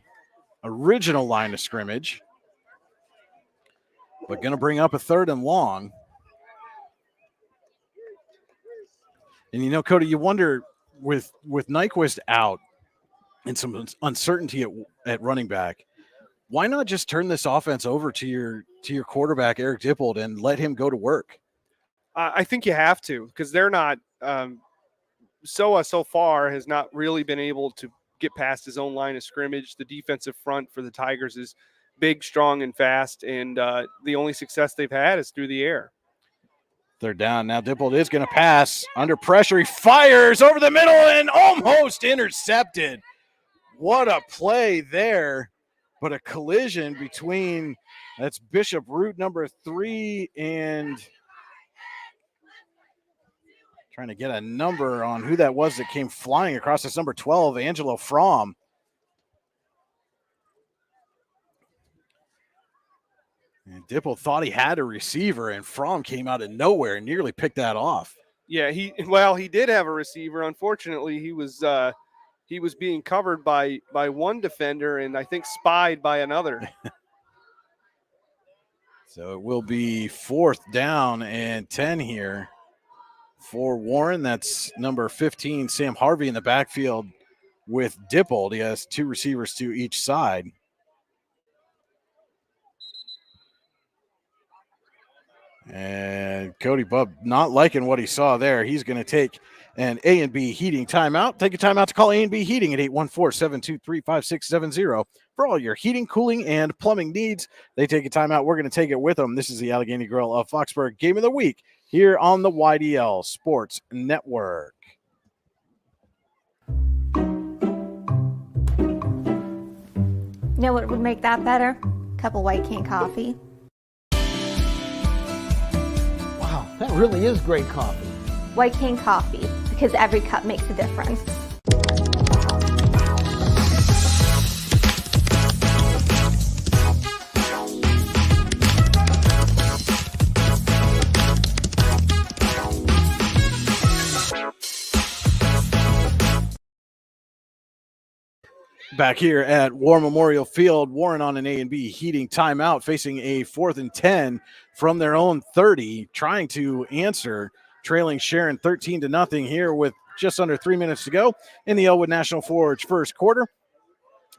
Speaker 1: original line of scrimmage. But going to bring up a 3rd and long. And, you know, Cody, you wonder with Nyquist out and some uncertainty at running back, why not just turn this offense over to your quarterback, Eric Dippold, and let him go to work?
Speaker 5: I think you have to, because they're not Soa so far has not really been able to get past his own line of scrimmage. The defensive front for the Tigers is big, strong, and fast, and the only success they've had is through the air.
Speaker 1: 3rd down. Now Dippold is going to pass. Under pressure, he fires over the middle and almost intercepted. What a play there. But a collision between, that's Bishop Root number 3 and trying to get a number on who that was that came flying across this number 12, Angelo Fromm. And Dippold thought he had a receiver, and Fromm came out of nowhere and nearly picked that off.
Speaker 5: Yeah, he did have a receiver. Unfortunately, he was being covered by one defender and I think spied by another.
Speaker 1: So it will be 4th down and 10 here for Warren. That's number 15, Sam Harvey, in the backfield with Dippold. He has 2 receivers to each side. And Cody Bubb not liking what he saw there. He's going to take an A&B Heating timeout. Take a timeout to call A&B Heating at 814-723-5670 for all your heating, cooling, and plumbing needs. They take a timeout. We're going to take it with them. This is the Allegheny Grill of Foxburg Game of the Week here on the YDL Sports Network.
Speaker 9: You know what would make that better? A cup of white cane coffee.
Speaker 10: Wow, that really is great coffee.
Speaker 9: White cane coffee, because every cup makes a difference.
Speaker 1: Back here at War Memorial Field, Warren on an A&B Heating timeout, facing a 4th and 10 from their own 30, trying to answer, trailing Sharon 13-0 here with just under 3 minutes to go in the Elwood National Forge first quarter.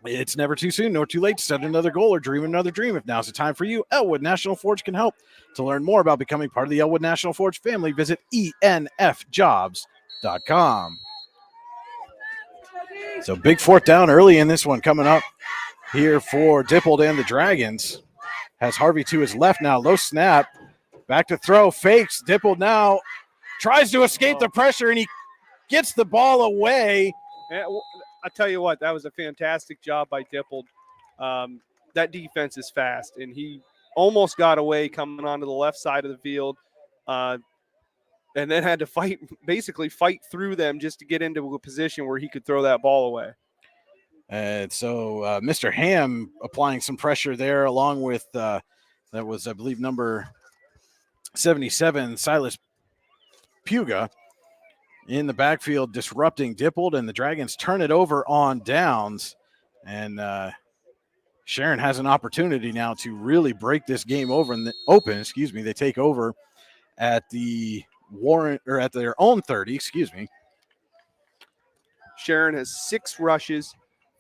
Speaker 1: It's never too soon nor too late to set another goal or dream another dream. If now's the time for you, Elwood National Forge can help. To learn more about becoming part of the Elwood National Forge family, visit enfjobs.com. So big 4th down early in this one coming up here for Dippold and the Dragons. Has Harvey to his left now. Low snap. Back to throw. Fakes. Dippold now tries to escape the pressure, and he gets the ball away.
Speaker 5: I tell you what, that was a fantastic job by Dippold. That defense is fast, and he almost got away coming onto the left side of the field. And then had to basically fight through them just to get into a position where he could throw that ball away.
Speaker 1: And so Mr. Ham applying some pressure there, along with that was, I believe, number 77, Silas Puga, in the backfield disrupting Dippold, and the Dragons turn it over on downs. And Sharon has an opportunity now to really break this game open. They take over at the Warren, or at their own 30,
Speaker 5: Sharon has 6 rushes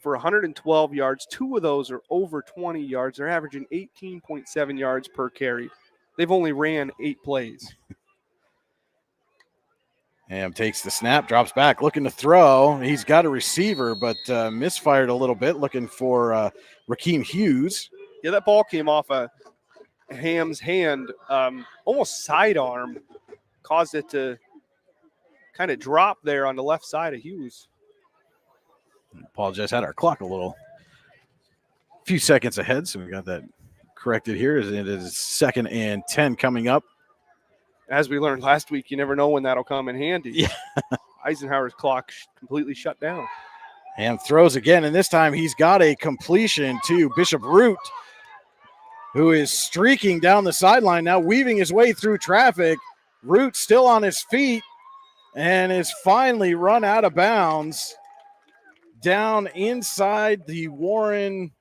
Speaker 5: for 112 yards. 2 of those are over 20 yards. They're averaging 18.7 yards per carry. They've only ran 8 plays.
Speaker 1: Ham takes the snap, drops back, looking to throw. He's got a receiver, but misfired a little bit, looking for Rakeem Hughes.
Speaker 5: Yeah, that ball came off of Ham's hand, almost sidearm, caused it to kind of drop there on the left side of Hughes.
Speaker 1: Apologize, had our clock a few seconds ahead, so we got that corrected here. It is 2nd and 10 coming up.
Speaker 5: As we learned last week, you never know when that'll come in handy.
Speaker 1: Yeah.
Speaker 5: Eisenhower's clock completely shut down.
Speaker 1: Ham throws again, and this time he's got a completion to Bishop Root, who is streaking down the sideline now, weaving his way through traffic. Root still on his feet and is finally run out of bounds down inside the Warren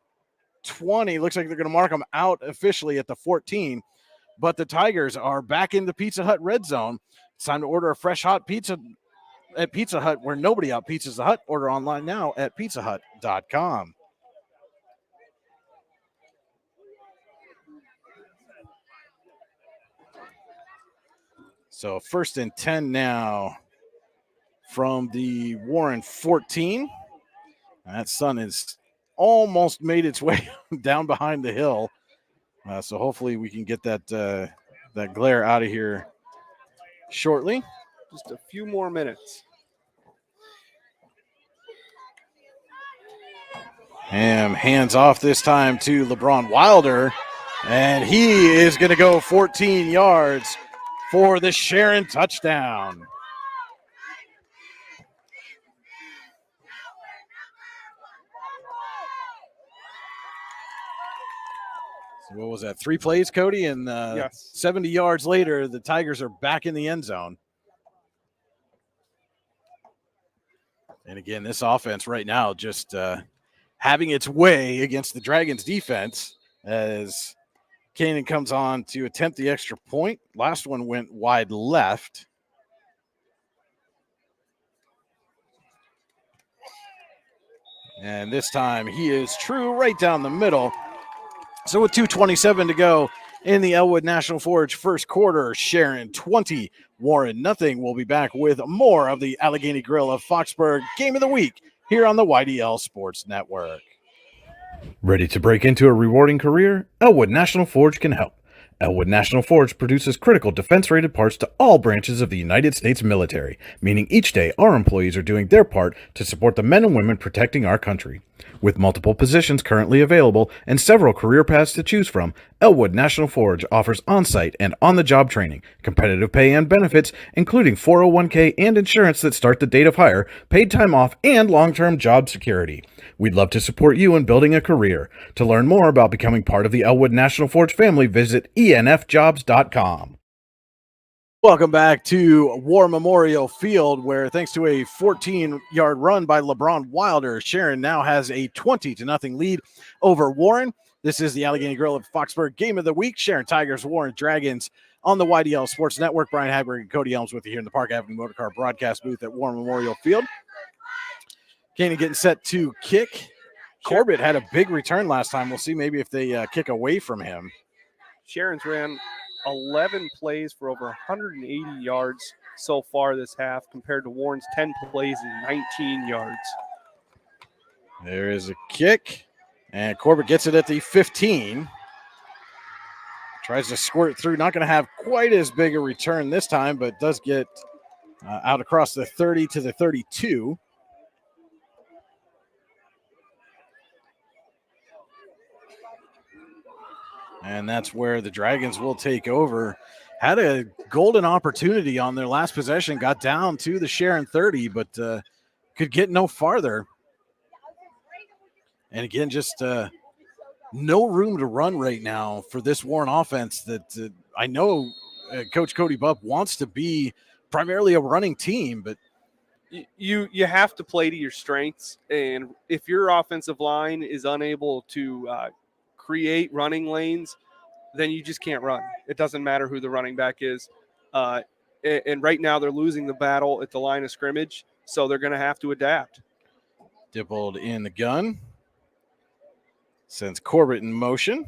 Speaker 1: 20. Looks like they're going to mark him out officially at the 14. But the Tigers are back in the Pizza Hut red zone. It's time to order a fresh hot pizza at Pizza Hut, where nobody out pizzas the Hut. Order online now at pizzahut.com. So 1st and 10 now from the Warren 14. That sun has almost made its way down behind the hill. So hopefully we can get that glare out of here shortly.
Speaker 5: Just a few more minutes.
Speaker 1: Ham hands off this time to LeBron Wilder, and he is going to go 14 yards for the Sharon touchdown. So what was that, 3 plays, Cody? And
Speaker 5: yes.
Speaker 1: 70 yards later, the Tigers are back in the end zone. And again, this offense right now just having its way against the Dragons defense as Kanan comes on to attempt the extra point. Last one went wide left. And this time he is true right down the middle. So with 2:27 to go in the Elwood National Forge first quarter, Sharon 20, Warren nothing. We'll be back with more of the Allegheny Grill of Foxburg Game of the Week here on the YDL Sports Network. Ready to break into a rewarding career? Elwood National Forge can help. Elwood National Forge produces critical defense-rated parts to all branches of the United States military, meaning each day our employees are doing their part to support the men and women protecting our country. With multiple positions currently available and several career paths to choose from, Elwood National Forge offers on-site and on-the-job training, competitive pay and benefits, including 401k and insurance that start the date of hire, paid time off, and long-term job security. We'd love to support you in building a career. To learn more about becoming part of the Elwood National Forge family, visit enfjobs.com. Welcome back to War Memorial Field, where thanks to a 14-yard run by LeBron Wilder, Sharon now has a 20-0 lead over Warren. This is the Allegheny Grill of Foxburg Game of the Week. Sharon Tigers, Warren Dragons on the YDL Sports Network. Brian Hagberg and Cody Elms with you here in the Park Avenue Motorcar broadcast booth at War Memorial Field. Caney getting set to kick. Corbett had a big return last time. We'll see maybe if they kick away from him.
Speaker 5: Sharon's ran 11 plays for over 180 yards so far this half compared to Warren's 10 plays and 19 yards.
Speaker 1: There is a kick, and Corbett gets it at the 15. Tries to squirt through. Not going to have quite as big a return this time, but does get out across the 30 to the 32. And that's where the Dragons will take over. Had a golden opportunity on their last possession, got down to the Sharon 30, but could get no farther. And again, just no room to run right now for this Warren offense that I know Coach Cody Bupp wants to be primarily a running team, but
Speaker 5: you have to play to your strengths. And if your offensive line is unable to create running lanes, then you just can't run. It doesn't matter who the running back is. And right now they're losing the battle at the line of scrimmage, so they're going to have to adapt.
Speaker 1: Dippled in the gun. Sends Corbett in motion.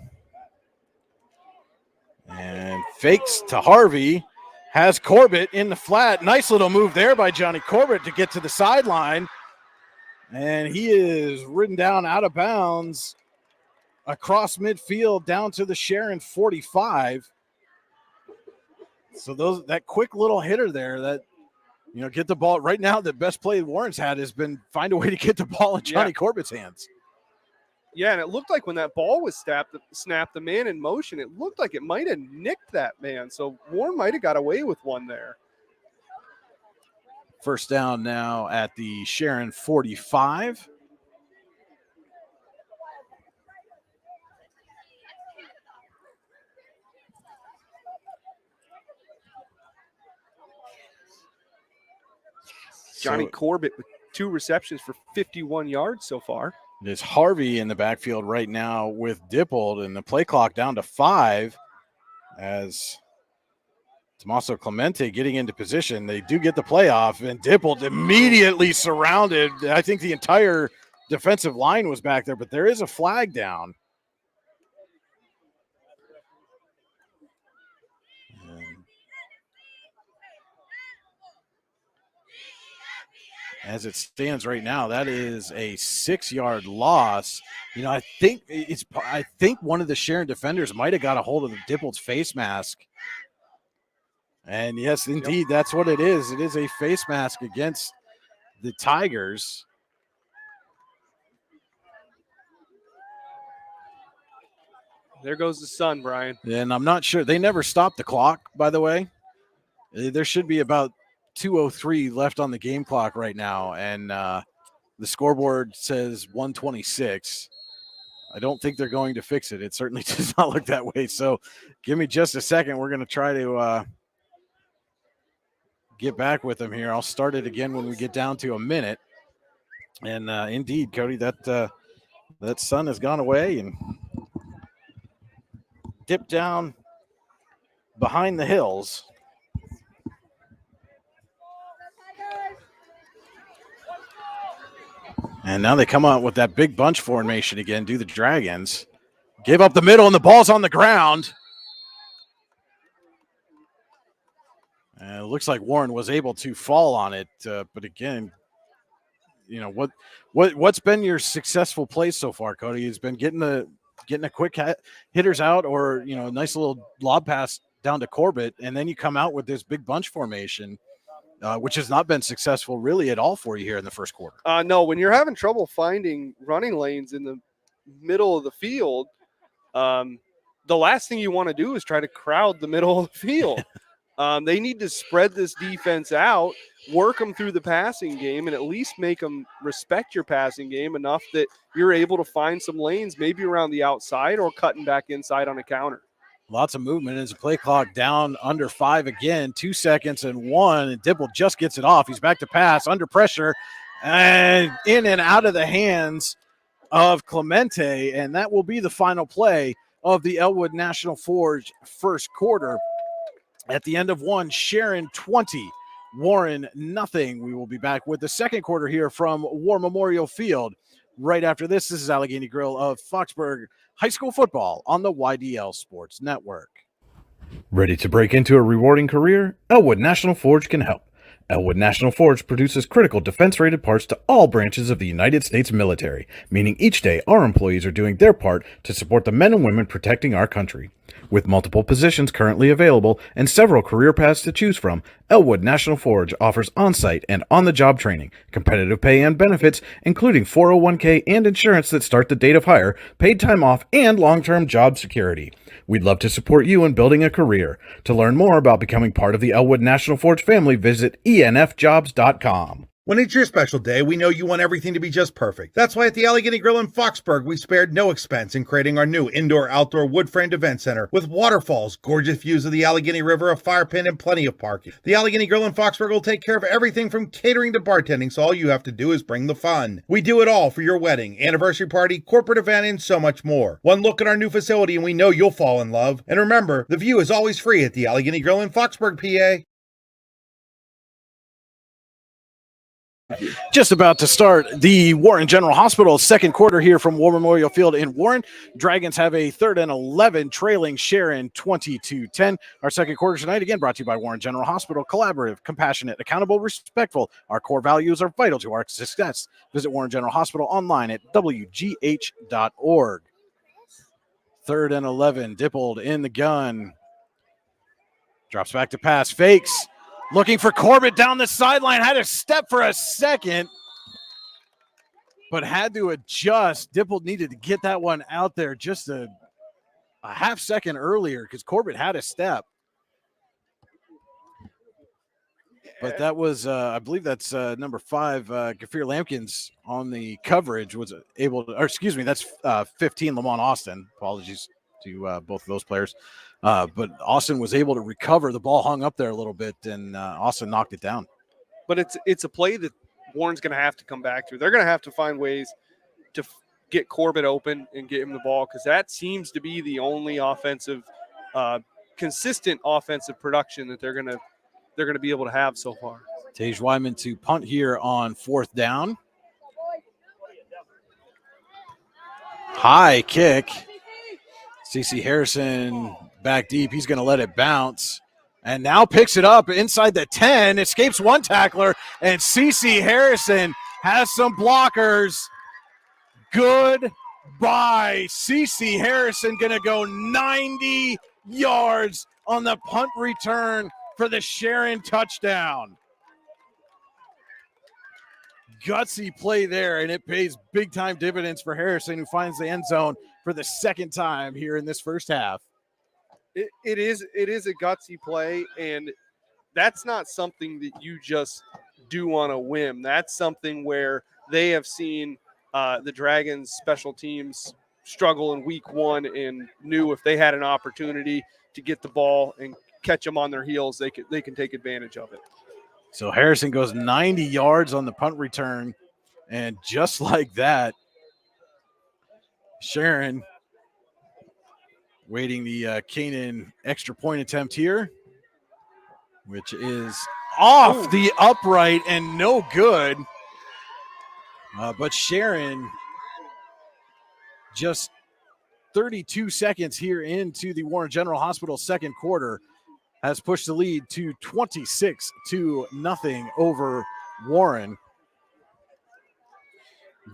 Speaker 1: And fakes to Harvey. Has Corbett in the flat. Nice little move there by Johnny Corbett to get to the sideline. And he is ridden down out of bounds across midfield down to the Sharon 45. So that quick little hitter there that, get the ball. Right now, the best play Warren's had has been find a way to get the ball in Johnny Corbett's hands.
Speaker 5: Yeah, and it looked like when that ball was snapped, the man in motion, it looked like it might have nicked that man. So Warren might have got away with one there.
Speaker 1: First down now at the Sharon 45.
Speaker 5: Johnny Corbett with 2 receptions for 51 yards so far.
Speaker 1: There's Harvey in the backfield right now with Dippold, and the play clock down to 5 as Tommaso Clemente getting into position. They do get the playoff, and Dippold immediately surrounded. I think the entire defensive line was back there, but there is a flag down. As it stands right now, that is a 6-yard loss. I think one of the Sharon defenders might have got a hold of the Dippold's face mask. And yes, indeed, that's what it is. It is a face mask against the Tigers.
Speaker 5: There goes the sun, Brian.
Speaker 1: And I'm not sure. They never stopped the clock, by the way. There should be about 2:03 left on the game clock right now, and the scoreboard says 1:26. I don't think they're going to fix it. It certainly does not look that way. So give me just a second. We're going to try to get back with them here. I'll start it again when we get down to a minute. And indeed, Cody, that sun has gone away and dipped down behind the hills. And now they come out with that big bunch formation again, do the Dragons. Give up the middle, and the ball's on the ground. And it looks like Warren was able to fall on it. But again, what's been your successful play so far, Cody? Has been getting a quick hitters out, or a nice little lob pass down to Corbett, and then you come out with this big bunch formation. Which has not been successful really at all for you here in the first quarter.
Speaker 5: No, when you're having trouble finding running lanes in the middle of the field, the last thing you want to do is try to crowd the middle of the field. They need to spread this defense out, work them through the passing game, and at least make them respect your passing game enough that you're able to find some lanes, maybe around the outside or cutting back inside on a counter.
Speaker 1: Lots of movement as the play clock down under 5 again, 2 seconds and 1, and Dipple just gets it off. He's back to pass under pressure and in and out of the hands of Clemente, and that will be the final play of the Elwood National Forge first quarter. At the end of 1, Sharon 20, Warren nothing. We will be back with the second quarter here from War Memorial Field. Right after this is Allegheny Grill of Foxburg High School football on the YDL Sports Network. Ready to break into a rewarding career? Elwood National Forge can help. Elwood National Forge produces critical defense-rated parts to all branches of the United States military, meaning each day our employees are doing their part to support the men and women protecting our country. With multiple positions currently available and several career paths to choose from, Elwood National Forge offers on-site and on-the-job training, competitive pay and benefits, including 401k and insurance that start the date of hire, paid time off, and long-term job security. We'd love to support you in building a career. To learn more about becoming part of the Elwood National Forge family, visit enfjobs.com.
Speaker 3: When it's your special day, we know you want everything to be just perfect. That's why at the Allegheny Grill in Foxburg, we spared no expense in creating our new indoor-outdoor wood-framed event center with waterfalls, gorgeous views of the Allegheny River, a fire pit, and plenty of parking. The Allegheny Grill in Foxburg will take care of everything from catering to bartending, so all you have to do is bring the fun. We do it all for your wedding, anniversary party, corporate event, and so much more. One look at our new facility and we know you'll fall in love. And remember, the view is always free at the Allegheny Grill in Foxburg, PA.
Speaker 1: Just about to start the Warren General Hospital second quarter here from War Memorial Field in Warren. Dragons have a 3rd and 11 trailing Sharon 22-10. Our second quarter tonight, again, brought to you by Warren General Hospital. Collaborative, compassionate, accountable, respectful. Our core values are vital to our success. Visit Warren General Hospital online at wgh.org. 3rd and 11, Dippled in the gun. Drops back to pass, fakes. Looking for Corbett down the sideline. Had to step for a second, but had to adjust. Dippled needed to get that one out there just a half second earlier because Corbett had a step. But that was, I believe that's number 5, Gafir Lampkins on the coverage was able to, or excuse me, that's 15, Lamont Austin. Apologies to both of those players. But Austin was able to recover. The ball hung up there a little bit, and Austin knocked it down.
Speaker 5: But it's a play that Warren's going to have to come back to. They're going to have to find ways to get Corbett open and get him the ball because that seems to be the only offensive, consistent offensive production that they're going to be able to have so far.
Speaker 1: Tage Wyman to punt here on 4th down. High kick. CeCe Harrison back deep. He's going to let it bounce. And now picks it up inside the 10. Escapes one tackler. And CeCe Harrison has some blockers. Goodbye. CeCe Harrison going to go 90 yards on the punt return for the Sharon touchdown. Gutsy play there, and it pays big-time dividends for Harrison, who finds the end zone for the second time here in this first half.
Speaker 5: It is a gutsy play, and that's not something that you just do on a whim. That's something where they have seen the Dragons special teams struggle in week 1 and knew if they had an opportunity to get the ball and catch them on their heels, they can take advantage of it.
Speaker 1: So Harrison goes 90 yards on the punt return, and just like that, Sharon waiting the Kanan extra point attempt here, which is off the upright and no good. But Sharon just 32 seconds here into the Warren General Hospital second quarter has pushed the lead to 26-0 over Warren.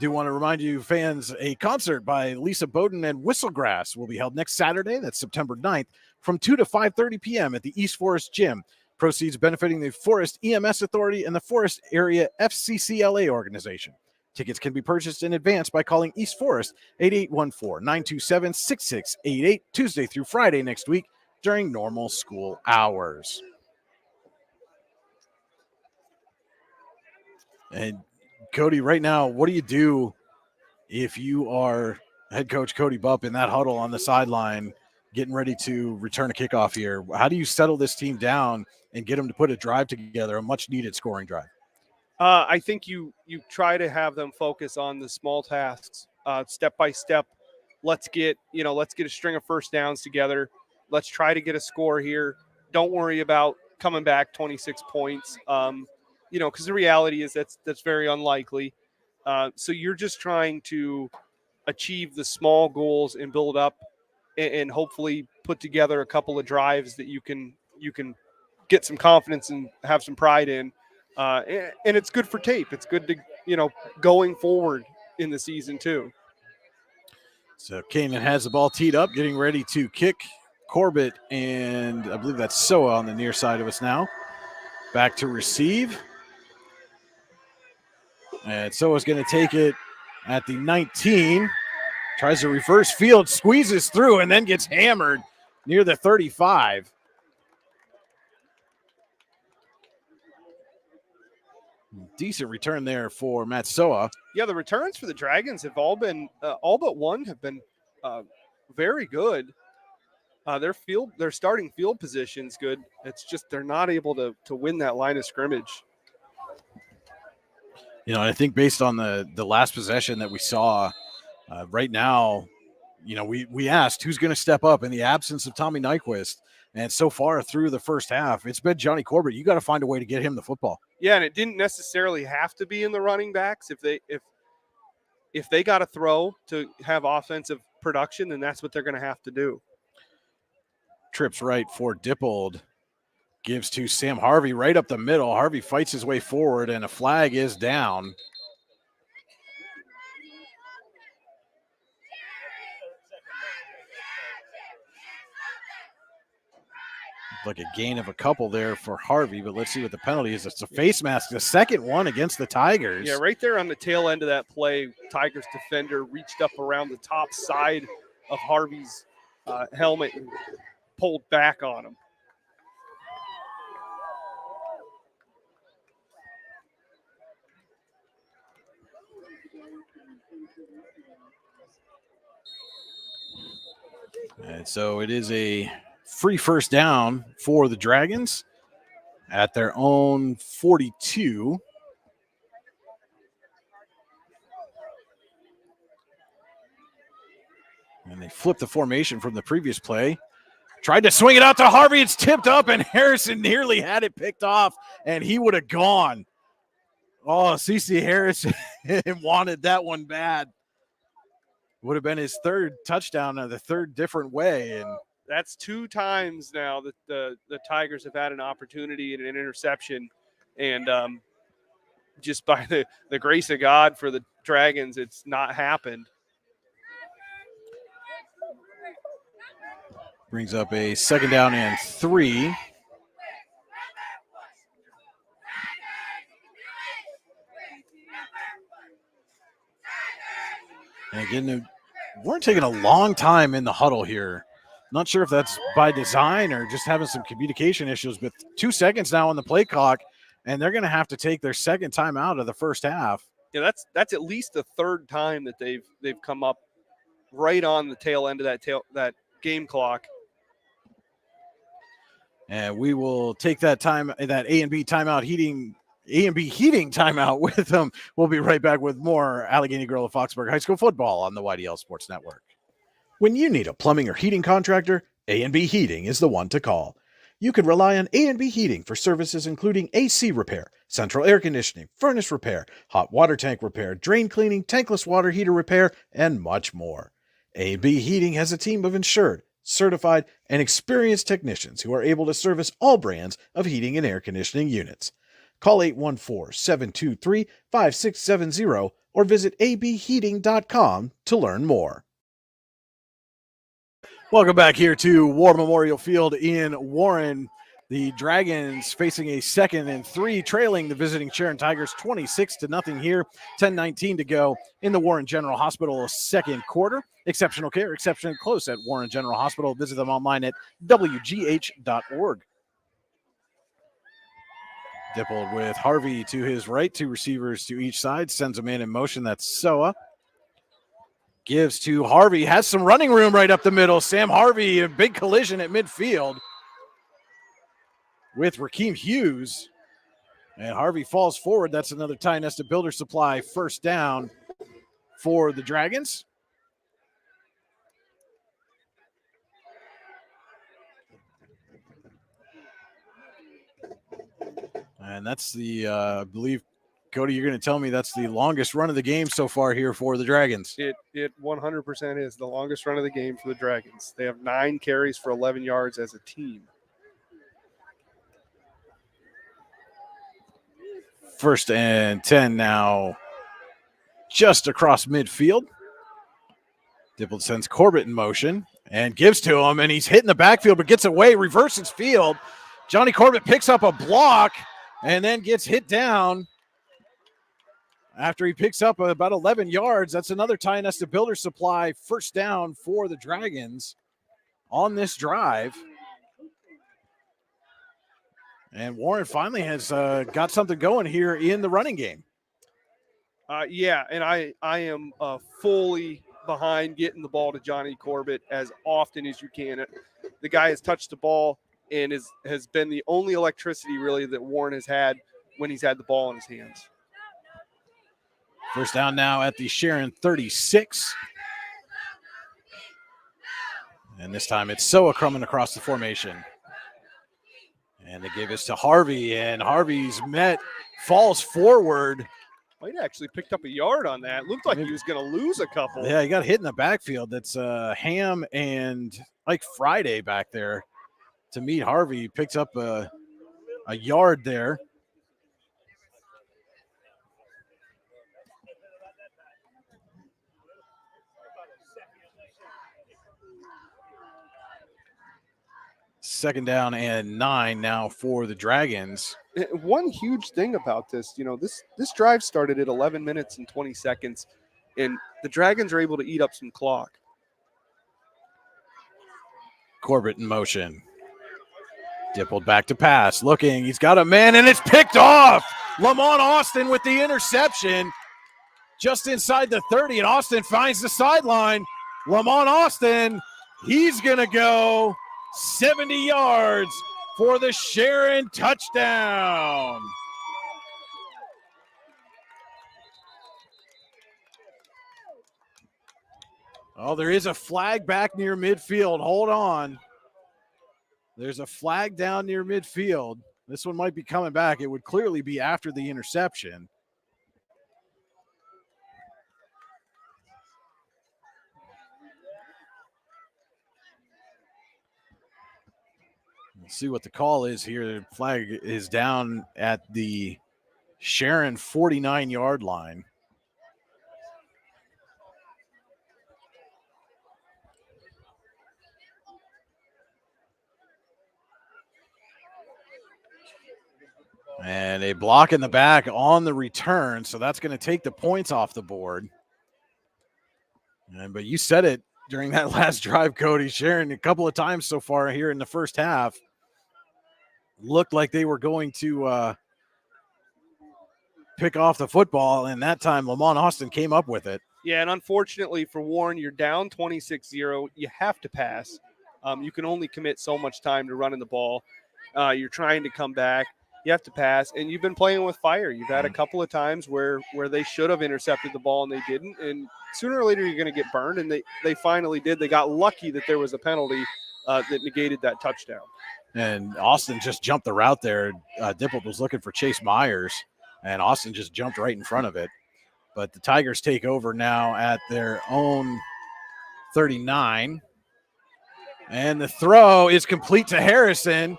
Speaker 1: Do want to remind you, fans, a concert by Lisa Bowden and Whistlegrass will be held next Saturday, that's September 9th, from 2 to 5:30 p.m. at the East Forest Gym. Proceeds benefiting the Forest EMS Authority and the Forest Area FCCLA organization. Tickets can be purchased in advance by calling East Forest 8814-927-6688 Tuesday through Friday next week during normal school hours. And Cody, right now, what do you do if you are head coach Cody Bupp in that huddle on the sideline getting ready to return a kickoff here? How do you settle this team down and get them to put a drive together, a much-needed scoring drive?
Speaker 5: I think you try to have them focus on the small tasks, step by step. Let's get a string of first downs together. Let's try to get a score here. Don't worry about coming back 26 points. Because the reality is that's very unlikely. So you're just trying to achieve the small goals and build up, and hopefully put together a couple of drives that you can get some confidence and have some pride in. And it's good for tape. It's good to, going forward in the season too.
Speaker 1: So Kanan has the ball teed up, getting ready to kick. Corbett and I believe that's Soa on the near side of us now. Back to receive. And Soa's going to take it at the 19. Tries to reverse field, squeezes through, and then gets hammered near the 35. Decent return there for Matt Soa.
Speaker 5: Yeah, the returns for the Dragons have all been, all but one have been very good. Their starting field position's good. It's just they're not able to win that line of scrimmage.
Speaker 1: I think based on the last possession that we saw right now, we asked who's going to step up in the absence of Tommy Nyquist. And so far through the first half, it's been Johnny Corbett. You got to find a way to get him the football.
Speaker 5: Yeah, and it didn't necessarily have to be in the running backs. If they got to throw to have offensive production, then that's what they're going to have to do.
Speaker 1: Trips right for Dippold. Gives to Sam Harvey right up the middle. Harvey fights his way forward, and a flag is down. Like a gain of a couple there for Harvey, but let's see what the penalty is. It's a face mask, the second one against the Tigers.
Speaker 5: Yeah, right there on the tail end of that play, Tigers defender reached up around the top side of Harvey's helmet and pulled back on him.
Speaker 1: And so it is a free first down for the Dragons at their own 42. And they flipped the formation from the previous play. Tried to swing it out to Harvey. It's tipped up, and Harrison nearly had it picked off, and he would have gone. Oh, CeCe Harrison wanted that one bad. Would have been his third touchdown, the third different way. And
Speaker 5: that's 2 times now that the Tigers have had an opportunity and an interception. And just by the grace of God for the Dragons, it's not happened.
Speaker 1: Brings up a second down and 3. And again, we're taking a long time in the huddle here. Not sure if that's by design or just having some communication issues, but 2 seconds now on the play clock, and they're going to have to take their second time out of the first half.
Speaker 5: Yeah, that's at least the third time that they've come up right on the tail end of that game clock.
Speaker 1: And we will take that time, that A&B timeout heating timeout with them. We'll be right back with more Allegheny Grill of Foxburg High School football on the YDL Sports Network. When you need a plumbing or heating contractor, A&B Heating is the one to call. You can rely on A&B Heating for services including AC repair, central air conditioning, furnace repair, hot water tank repair, drain cleaning, tankless water heater repair, and much more. A&B Heating has a team of insured, certified, and experienced technicians who are able to service all brands of heating and air conditioning units. Call 814-723-5670 or visit abheating.com to learn more. Welcome back here to War Memorial Field in Warren. The Dragons facing a 2nd and 3, trailing the visiting Sharon Tigers 26-0 here. 10:19 to go in the Warren General Hospital second quarter. Exceptional care, exceptionally close at Warren General Hospital. Visit them online at wgh.org. Dippled with Harvey to his right, 2 receivers to each side, sends a man in motion. That's Soa. Gives to Harvey, has some running room right up the middle. Sam Harvey, a big collision at midfield with Rakeem Hughes. And Harvey falls forward. That's another Ty Nesta Builder Supply first down for the Dragons. And that's the, I believe, Cody, you're going to tell me that's the longest run of the game so far here for the Dragons.
Speaker 5: It 100% is the longest run of the game for the Dragons. They have 9 carries for 11 yards as a team.
Speaker 1: First and 10 now, just across midfield. Dippled sends Corbett in motion and gives to him, and he's hitting the backfield but gets away, reverses field. Johnny Corbett picks up a block and then gets hit down after he picks up about 11 yards. That's another Ty Nesta Builder Supply first down for the Dragons on this drive. And Warren finally has got something going here in the running game.
Speaker 5: Yeah, and I am fully behind getting the ball to Johnny Corbett as often as you can. The guy has touched the ball and has been the only electricity really that Warren has had when he's had the ball in his hands.
Speaker 1: First down now at the Sharon 36. And this time it's Soa coming across the formation. And they give this to Harvey, and Harvey's met falls forward.
Speaker 5: Might actually picked up a yard on that. Looked like he was going to lose a couple.
Speaker 1: Yeah, he got hit in the backfield. That's Ham and Mike Friday back there to meet Harvey. Picks up a yard there. Second down and 9 now for the Dragons.
Speaker 5: One huge thing about this, this drive started at 11 minutes and 20 seconds, and the Dragons are able to eat up some clock.
Speaker 1: Corbett in motion. Dippled back to pass. Looking. He's got a man, and it's picked off. Lamont Austin with the interception just inside the 30, and Austin finds the sideline. Lamont Austin, he's going to go 70 yards for the Sharon touchdown. Oh, there is a flag back near midfield. Hold on. There's a flag down near midfield. This one might be coming back. It would clearly be after the interception. We'll see what the call is here. The flag is down at the Sharon 49-yard line. And a block in the back on the return, so that's going to take the points off the board. But you said it during that last drive, Cody. Sharon, a couple of times so far here in the first half, looked like they were going to pick off the football, and that time Lamont Austin came up with it.
Speaker 5: Yeah, and unfortunately for Warren, you're down 26-0. You have to pass. You can only commit so much time to running the ball. You're trying to come back. You have to pass, and you've been playing with fire. You've had a couple of times where they should have intercepted the ball, and they didn't, and sooner or later you're going to get burned, and they finally did. They got lucky that there was a penalty that negated that touchdown.
Speaker 1: And Austin just jumped the route there. Dipple was looking for Chase Myers, and Austin just jumped right in front of it. But the Tigers take over now at their own 39. And the throw is complete to Harrison.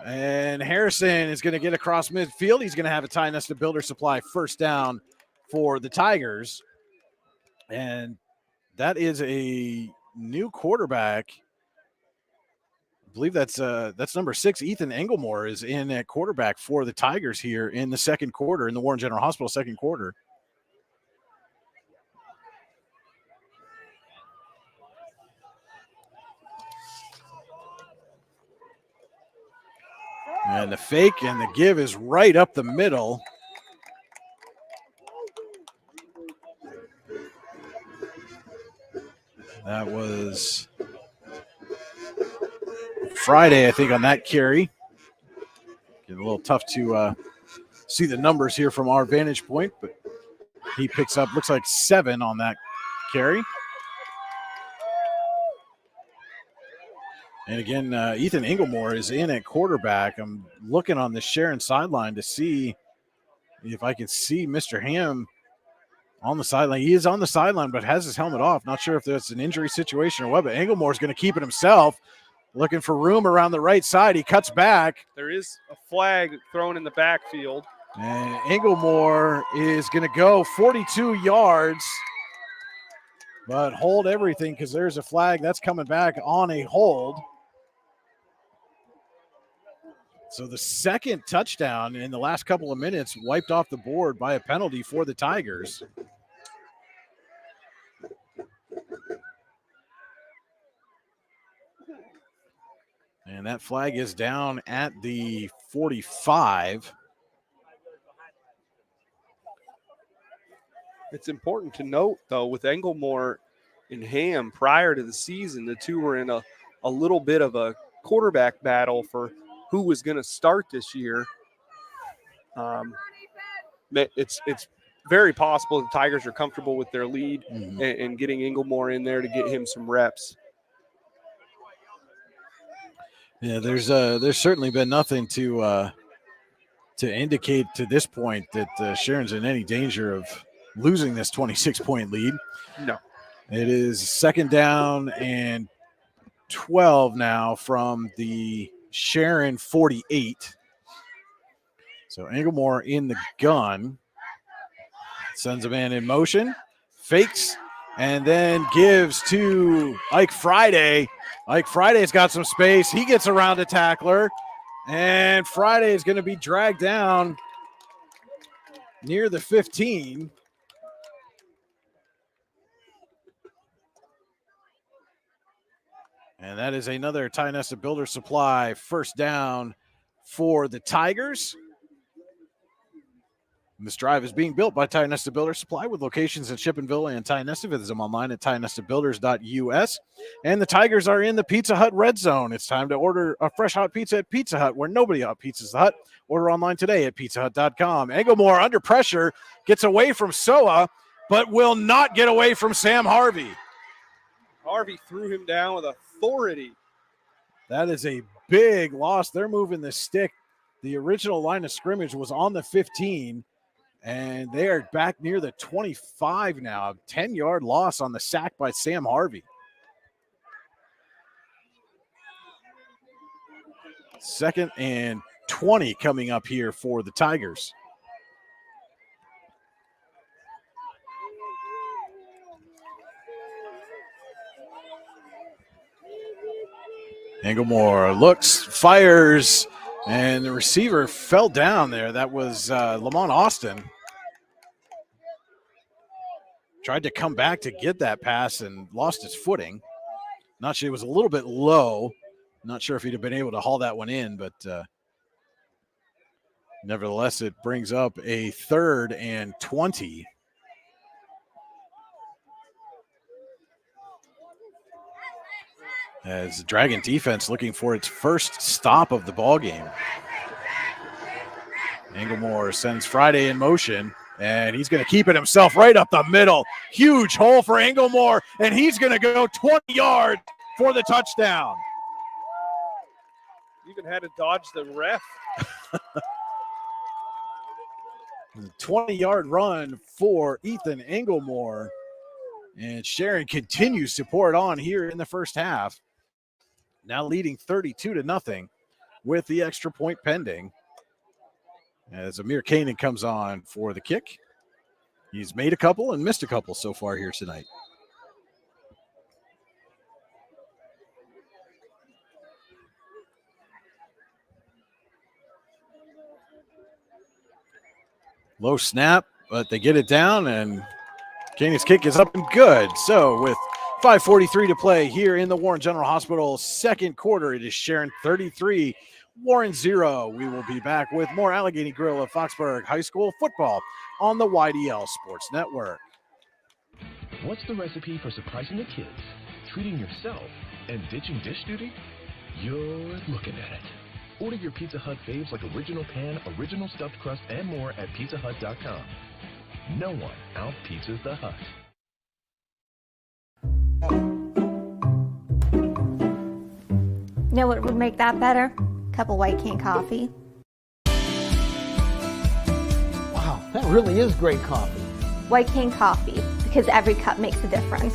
Speaker 1: And Harrison is going to get across midfield. He's going to have a tie nest to Builder Supply first down for the Tigers. And that is a new quarterback. I believe that's number 6. Ethan Englemore is in at quarterback for the Tigers here in the second quarter, in the Warren General Hospital second quarter. And the fake and the give is right up the middle. That was Friday, I think, on that carry. Getting a little tough to see the numbers here from our vantage point, but he picks up, looks like 7 on that carry. And again, Ethan Englemore is in at quarterback. I'm looking on the Sharon sideline to see if I can see Mr. Ham on the sideline. He is on the sideline, but has his helmet off. Not sure if that's an injury situation or what, but Englemore's going to keep it himself. Looking for room around the right side. He cuts back.
Speaker 5: There is a flag thrown in the backfield.
Speaker 1: And Englemore is going to go 42 yards. But hold everything because there's a flag that's coming back on a hold. So the second touchdown in the last couple of minutes wiped off the board by a penalty for the Tigers. And that flag is down at the 45.
Speaker 5: It's important to note, though, with Englemore and Ham prior to the season, the two were in a little bit of a quarterback battle for who was going to start this year. It's very possible the Tigers are comfortable with their lead and getting Englemore in there to get him some reps.
Speaker 1: Yeah, there's certainly been nothing to to indicate to this point that Sharon's in any danger of losing this 26-point lead.
Speaker 5: No.
Speaker 1: It is second down and 12 now from the Sharon 48. So Englemore in the gun. Sends a man in motion, fakes, and then gives to Ike Friday. Ike Friday's got some space. He gets around a tackler, and Friday is going to be dragged down near the 15. And that is another Ty Nesta Builder Supply first down for the Tigers. This drive is being built by Ty Nesta Builder Supply with locations in Shippenville and Ty Nesta. Visit them online at tynestabuilders.us. And the Tigers are in the Pizza Hut red zone. It's time to order a fresh hot pizza at Pizza Hut, where nobody out pizzas the hut. Order online today at pizzahut.com. Englemore under pressure, gets away from Soa, but will not get away from Sam Harvey.
Speaker 5: Harvey threw him down with authority.
Speaker 1: That is a big loss. They're moving the stick. The original line of scrimmage was on the 15. And they are back near the 25 now. 10-yard loss on the sack by Sam Harvey. Second and 20 coming up here for the Tigers. Englemore looks, fires, and the receiver fell down there. That was Lamont Austin. Tried to come back to get that pass and lost his footing. Not sure, it was a little bit low. Not sure if he'd have been able to haul that one in, but nevertheless, it brings up a 3rd and 20. As the Dragon defense looking for its first stop of the ball game. Englemore sends Friday in motion, and he's going to keep it himself right up the middle. Huge hole for Englemore, and he's going to go 20 yards for the touchdown.
Speaker 5: Even had to dodge the ref.
Speaker 1: 20-yard run for Ethan Englemore. And Sharon continues to pour it on here in the first half. Now leading 32-0 with the extra point pending. As Amir Kanan comes on for the kick. He's made a couple and missed a couple so far here tonight. Low snap, but they get it down, and Kanan's kick is up and good. So with 5:43 to play here in the Warren General Hospital second quarter, it is Sharon 33, Warren 0. We will be back with more Allegheny Grill of Foxburg High School football on the YDL Sports Network.
Speaker 11: What's the recipe for surprising the kids, treating yourself, and ditching dish duty? You're looking at it. Order your Pizza Hut faves like original pan, original stuffed crust, and more at pizzahut.com. No one out-pizzas the Hut.
Speaker 9: Know what would make that better? Cup of White King coffee.
Speaker 10: Wow, that really is great coffee.
Speaker 9: White King coffee, because every cup makes a difference.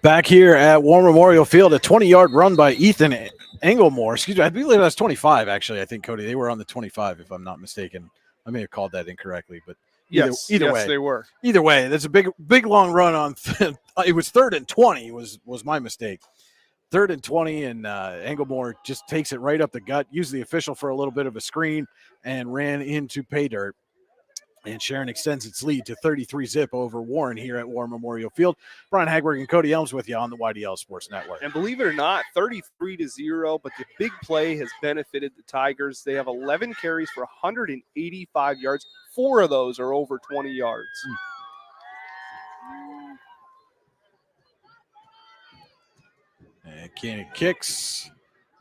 Speaker 1: Back here at War Memorial Field, a 20-yard run by Ethan Englemore. Excuse me, I believe that's 25, actually. I think, Cody, they were on the 25, if I'm not mistaken. I may have called that incorrectly, but either way.
Speaker 5: They were.
Speaker 1: Either way, that's a big long run on. It was 3rd and 20 was my mistake. 3rd and 20, and Englemore just takes it right up the gut, used the official for a little bit of a screen, and ran into pay dirt. And Sharon extends its lead to 33-0 over Warren here at War Memorial Field. Brian Hagberg and Cody Elms with you on the YDL Sports Network.
Speaker 5: And believe it or not, 33-0, but the big play has benefited the Tigers. They have 11 carries for 185 yards. 4 of those are over 20 yards.
Speaker 1: And Kanan kicks.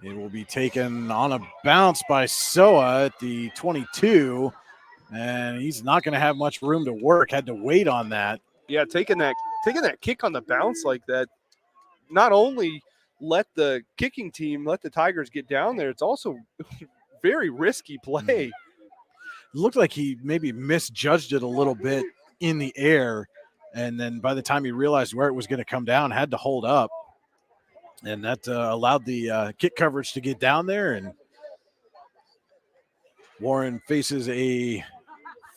Speaker 1: It will be taken on a bounce by Soa at the 22, and he's not going to have much room to work. Had to wait on that.
Speaker 5: Yeah, taking that kick on the bounce like that, not only let the kicking team, let the Tigers get down there, it's also very risky play.
Speaker 1: It looked like he maybe misjudged it a little bit in the air, and then by the time he realized where it was going to come down, had to hold up. And that allowed the kick coverage to get down there, and Warren faces a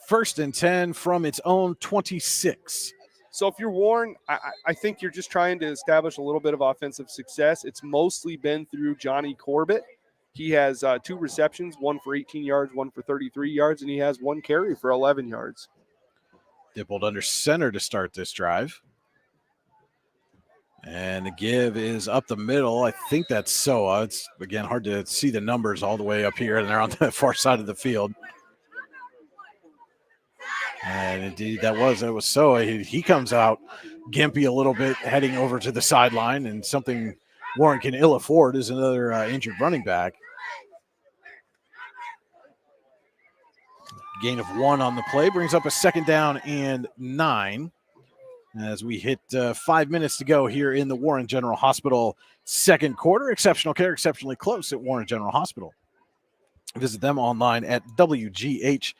Speaker 1: 1st and 10 from its own 26.
Speaker 5: So if you're Warren, I think you're just trying to establish a little bit of offensive success. It's mostly been through Johnny Corbett. He has 2 receptions, 1 for 18 yards, 1 for 33 yards, and he has 1 carry for 11 yards.
Speaker 1: Dippled under center to start this drive. And the give is up the middle. I think that's Soa. It's, again, hard to see the numbers all the way up here, and they're on the far side of the field. And indeed, that was Soa. He comes out gimpy a little bit, heading over to the sideline, and something Warren can ill afford is another injured running back. Gain of 1 on the play brings up a 2nd down and 9. As we hit 5 minutes to go here in the Warren General Hospital second quarter. Exceptional care, exceptionally close at Warren General Hospital. Visit them online at wgh.org.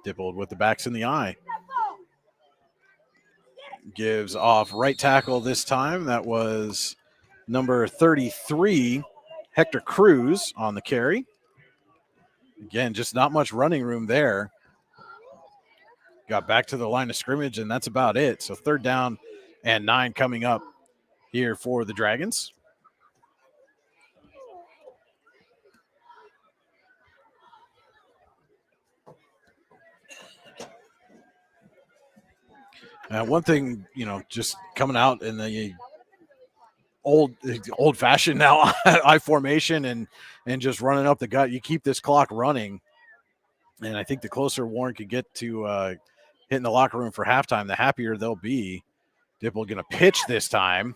Speaker 1: Dippled with the backs in the eye. Gives off right tackle this time. That was number 33, Hector Cruz, on the carry. Again, just not much running room there. Got back to the line of scrimmage, and that's about it. So 3rd down and 9 coming up here for the Dragons. One thing, just coming out in the old-fashioned now I formation and just running up the gut, you keep this clock running. And I think the closer Warren could get to hitting the locker room for halftime, the happier they'll be. Dipple going to pitch this time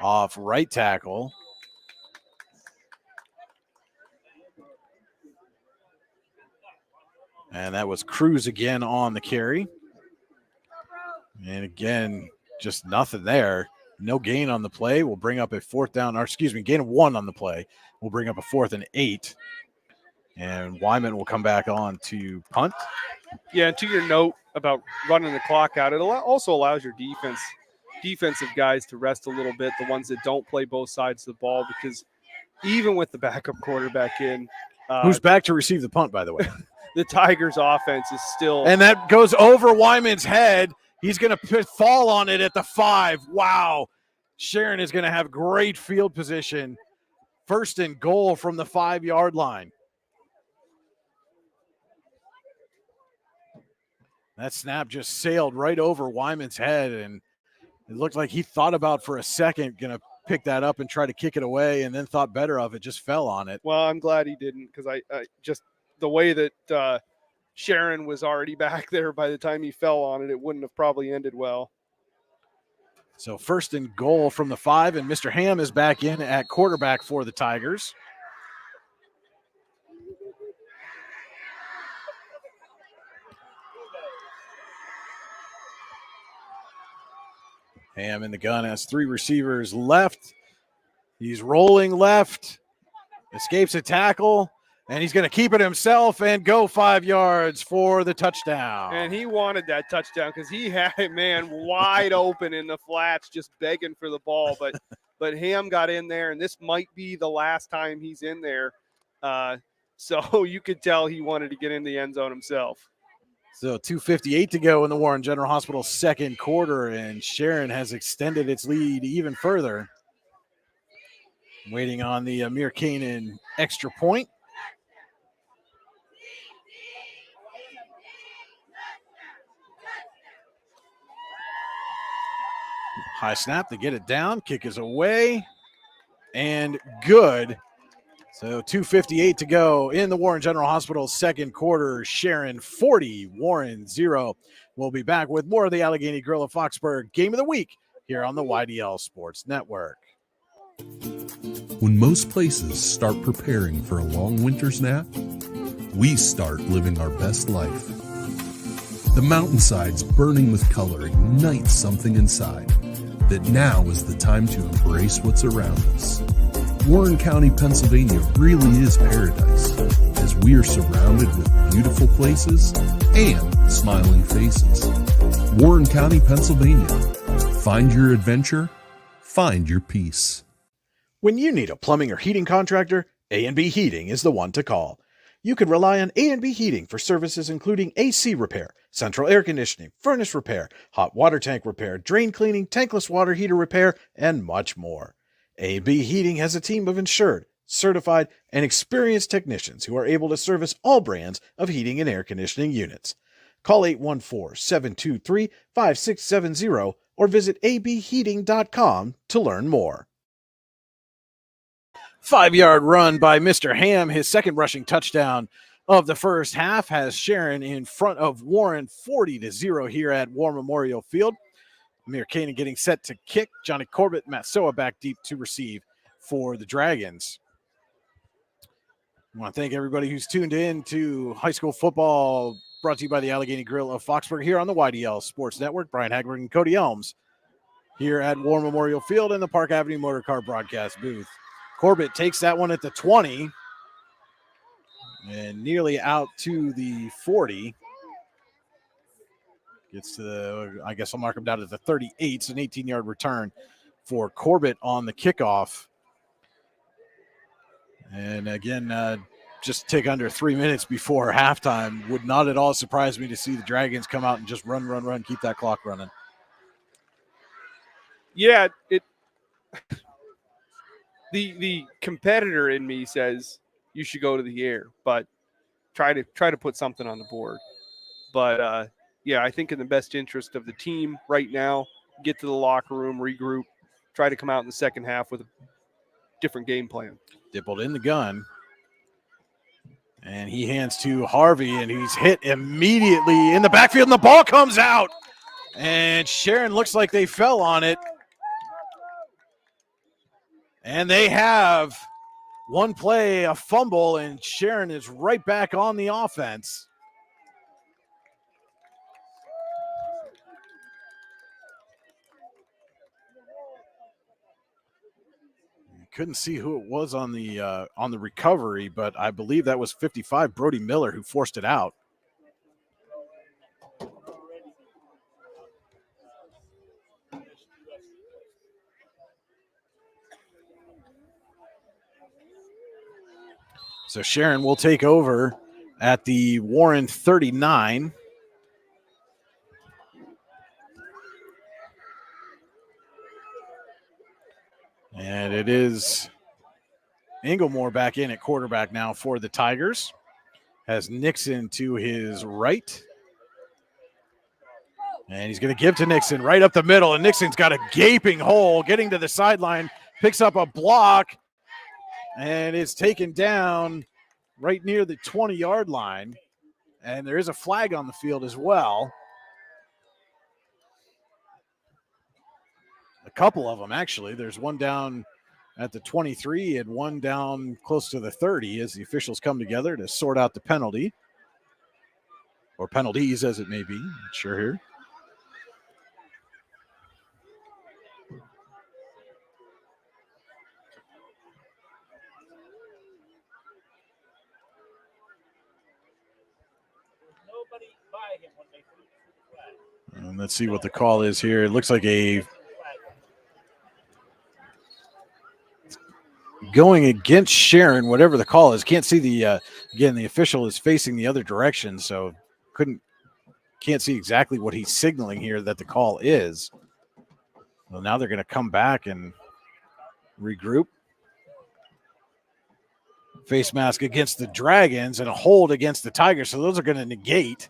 Speaker 1: off right tackle. And that was Cruz again on the carry. And again, just nothing there. No gain on the play. We'll bring up a 4th down, gain of 1 on the play. We'll bring up a 4th and 8. And Wyman will come back on to punt.
Speaker 5: Yeah, and to your note about running the clock out, it also allows your defensive guys to rest a little bit, the ones that don't play both sides of the ball, because even with the backup quarterback in.
Speaker 1: Who's back to receive the punt, by the way?
Speaker 5: The Tigers' offense is still.
Speaker 1: And that goes over Wyman's head. He's going to fall on it at the 5. Wow. Sharon is going to have great field position. 1st and goal from the 5-yard line. That snap just sailed right over Wyman's head, and it looked like he thought about for a second going to pick that up and try to kick it away, and then thought better of it, just fell on it.
Speaker 5: Well, I'm glad he didn't, because I just the way that Sharon was already back there by the time he fell on it, it wouldn't have probably ended well.
Speaker 1: So 1st and goal from the 5, and Mr. Ham is back in at quarterback for the Tigers. Ham in the gun has 3 receivers left. He's rolling left, escapes a tackle, and he's going to keep it himself and go 5 yards for the touchdown.
Speaker 5: And he wanted that touchdown because he had it, man, wide open in the flats, just begging for the ball. But Ham got in there, and this might be the last time he's in there. So you could tell he wanted to get in the end zone himself.
Speaker 1: So 2:58 to go in the Warren General Hospital second quarter, and Sharon has extended its lead even further. Waiting on the Amir Kanan extra point. High snap to get it down. Kick is away. And good. So 2:58 to go in the Warren General Hospital second quarter. Sharon 40, Warren 0. We'll be back with more of the Allegheny Grill of Foxburg Game of the Week here on the YDL Sports Network.
Speaker 12: When most places start preparing for a long winter's nap, we start living our best life. The mountainsides burning with color ignite something inside that now is the time to embrace what's around us. Warren County, Pennsylvania really is paradise, as we are surrounded with beautiful places and smiling faces. Warren County, Pennsylvania. Find your adventure, find your peace.
Speaker 1: When you need a plumbing or heating contractor, A&B Heating is the one to call. You can rely on A&B Heating for services including AC repair, central air conditioning, furnace repair, hot water tank repair, drain cleaning, tankless water heater repair, and much more. A&B Heating has a team of insured, certified, and experienced technicians who are able to service all brands of heating and air conditioning units. Call 814-723-5670 or visit abheating.com to learn more. 5-yard run by Mr. Ham, his second rushing touchdown of the first half, has Sharon in front of Warren 40-0 here at War Memorial Field. Amir Kanan getting set to kick. Johnny Corbett, Matsoa back deep to receive for the Dragons. I want to thank everybody who's tuned in to high school football, brought to you by the Allegheny Grill of Foxburg here on the YDL Sports Network. Brian Hagberg and Cody Elms here at War Memorial Field in the Park Avenue Motor Car broadcast booth. Corbett takes that one at the 20 and nearly out to the 40. Gets to the, I guess I'll mark him down to the 38. It's an 18-yard return for Corbett on the kickoff. And again, just take under 3 minutes before halftime. Would not at all surprise me to see the Dragons come out and just run, keep that clock running.
Speaker 5: Yeah, the competitor in me says you should go to the air, but try to put something on the board. But yeah, I think in the best interest of the team right now, get to the locker room, regroup, try to come out in the second half with a different game plan.
Speaker 1: Dippled in the gun. And he hands to Harvey, and he's hit immediately in the backfield, and the ball comes out. And Sharon looks like they fell on it. And they have one play, a fumble, and Sharon is right back on the offense. Couldn't see who it was on the recovery, but I believe that was 55, Brody Miller, who forced it out. So Sharon will take over at the Warren 39. And it is Inglemore back in at quarterback now for the Tigers. Has Nixon to his right. And he's going to give to Nixon right up the middle. And Nixon's got a gaping hole, getting to the sideline, picks up a block, and is taken down right near the 20-yard line. And there is a flag on the field as well. A couple of them, actually. There's one down at the 23 and one down close to the 30 as the officials come together to sort out the penalty. Or penalties, as it may be. Not sure here. And let's see what the call is here. It looks like going against Sharon, whatever the call is. Can't see the again, the official is facing the other direction, so can't see exactly what he's signaling here that the call is. Well, now they're going to come back and regroup. Face mask against the Dragons and a hold against the Tigers, so those are going to negate.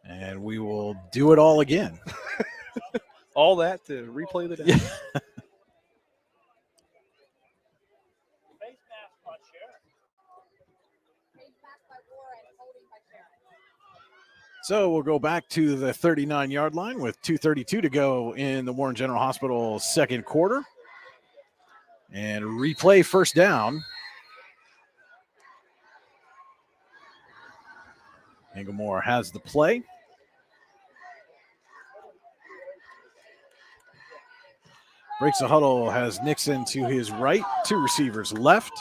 Speaker 1: And we will do it all again.
Speaker 5: All that to replay the day.
Speaker 1: So we'll go back to the 39-yard line with 2:32 to go in the Warren General Hospital second quarter. And replay first down. Inglemore has the play. Breaks the huddle, has Nixon to his right, two receivers left.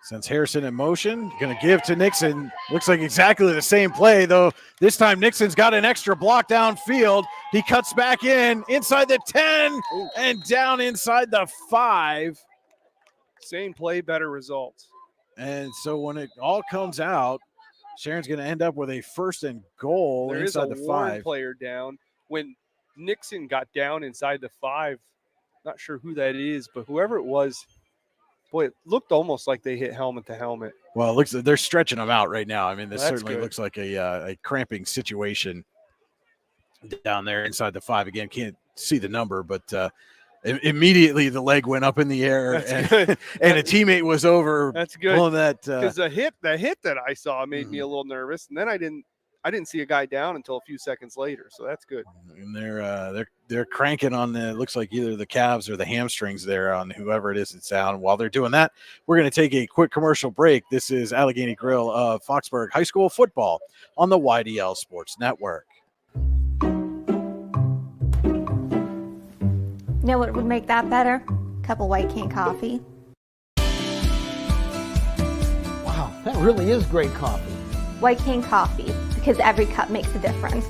Speaker 1: Sends Harrison in motion, going to give to Nixon. Looks like exactly the same play, though this time Nixon's got an extra block downfield. He cuts back in, inside the 10, and down inside the 5.
Speaker 5: Same play, better results.
Speaker 1: And so when it all comes out, Sharon's going to end up with a 1st and goal
Speaker 5: there
Speaker 1: inside
Speaker 5: is a
Speaker 1: the
Speaker 5: Warren
Speaker 1: 5.
Speaker 5: Player down. When Nixon got down inside the 5, not sure who that is, but whoever it was, boy, it looked almost like they hit helmet to helmet.
Speaker 1: Well, it looks like they're stretching them out right now. I mean, this
Speaker 5: That's
Speaker 1: certainly
Speaker 5: good.
Speaker 1: looks like a cramping situation down there inside the 5. Again, can't see the number, but immediately the leg went up in the air, and a teammate was over.
Speaker 5: That's good.
Speaker 1: Pulling that
Speaker 5: because the hit that I saw made me a little nervous, and then I didn't see a guy down until a few seconds later, so that's good.
Speaker 1: And they're cranking on the, looks like either the calves or the hamstrings there on whoever it is that's down. While they're doing that, we're going to take a quick commercial break. This is Allegheny Grill of Foxburg High School football on the YDL Sports Network.
Speaker 9: Know what would make that better? Couple White King coffee.
Speaker 10: Wow, that really is great coffee.
Speaker 9: White King coffee, because every cup makes a difference.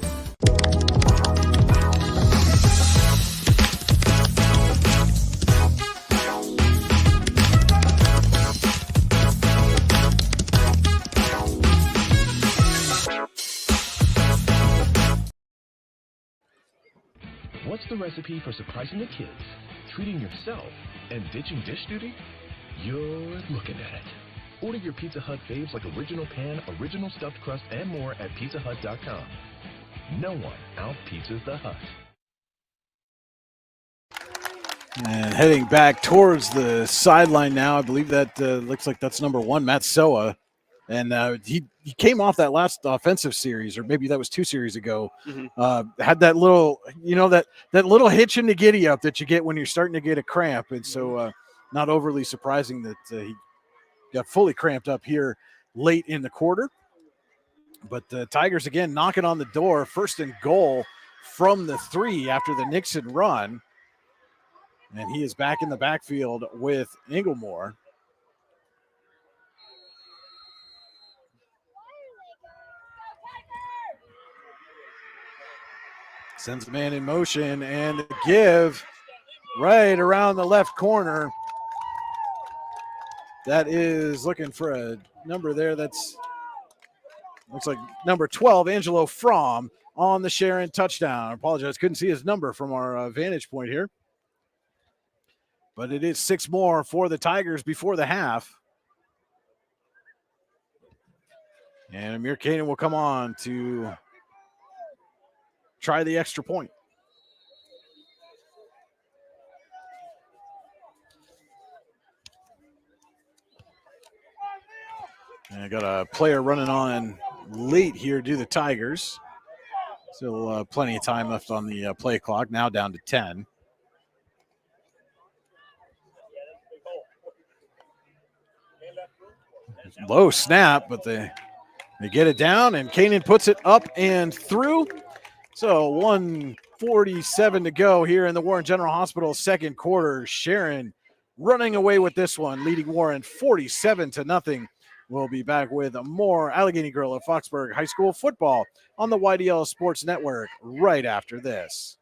Speaker 11: What's the recipe for surprising the kids, treating yourself, and ditching dish duty? You're looking at it. Order your Pizza Hut faves like original pan, original stuffed crust, and more at pizzahut.com. No one out-pizzas the Hut.
Speaker 1: And heading back towards the sideline now, I believe that looks like that's number 1, Matt Soa. And he came off that last offensive series, or maybe that was 2 series ago. Had that little, that little hitch in the giddy up that you get when you're starting to get a cramp. And so not overly surprising that he got fully cramped up here late in the quarter. But the Tigers, again, knocking on the door, 1st and goal from the 3 after the Nixon run. And he is back in the backfield with Inglemore. Sends the man in motion, and the give right around the left corner. That is looking for a number there. That's looks like number 12, Angelo Fromm, on the Sharon touchdown. I apologize, couldn't see his number from our vantage point here. But it is 6 more for the Tigers before the half. And Amir Kanan will come on to try the extra point. And I got a player running on late here due to the Tigers. Still plenty of time left on the play clock. Now down to 10. Low snap, but they get it down, and Kanan puts it up and through. So 1:47 to go here in the Warren General Hospital second quarter. Sharon running away with this one, leading Warren 47-0. We'll be back with more Allegheny Grill of Foxburg High School football on the YDL Sports Network right after this.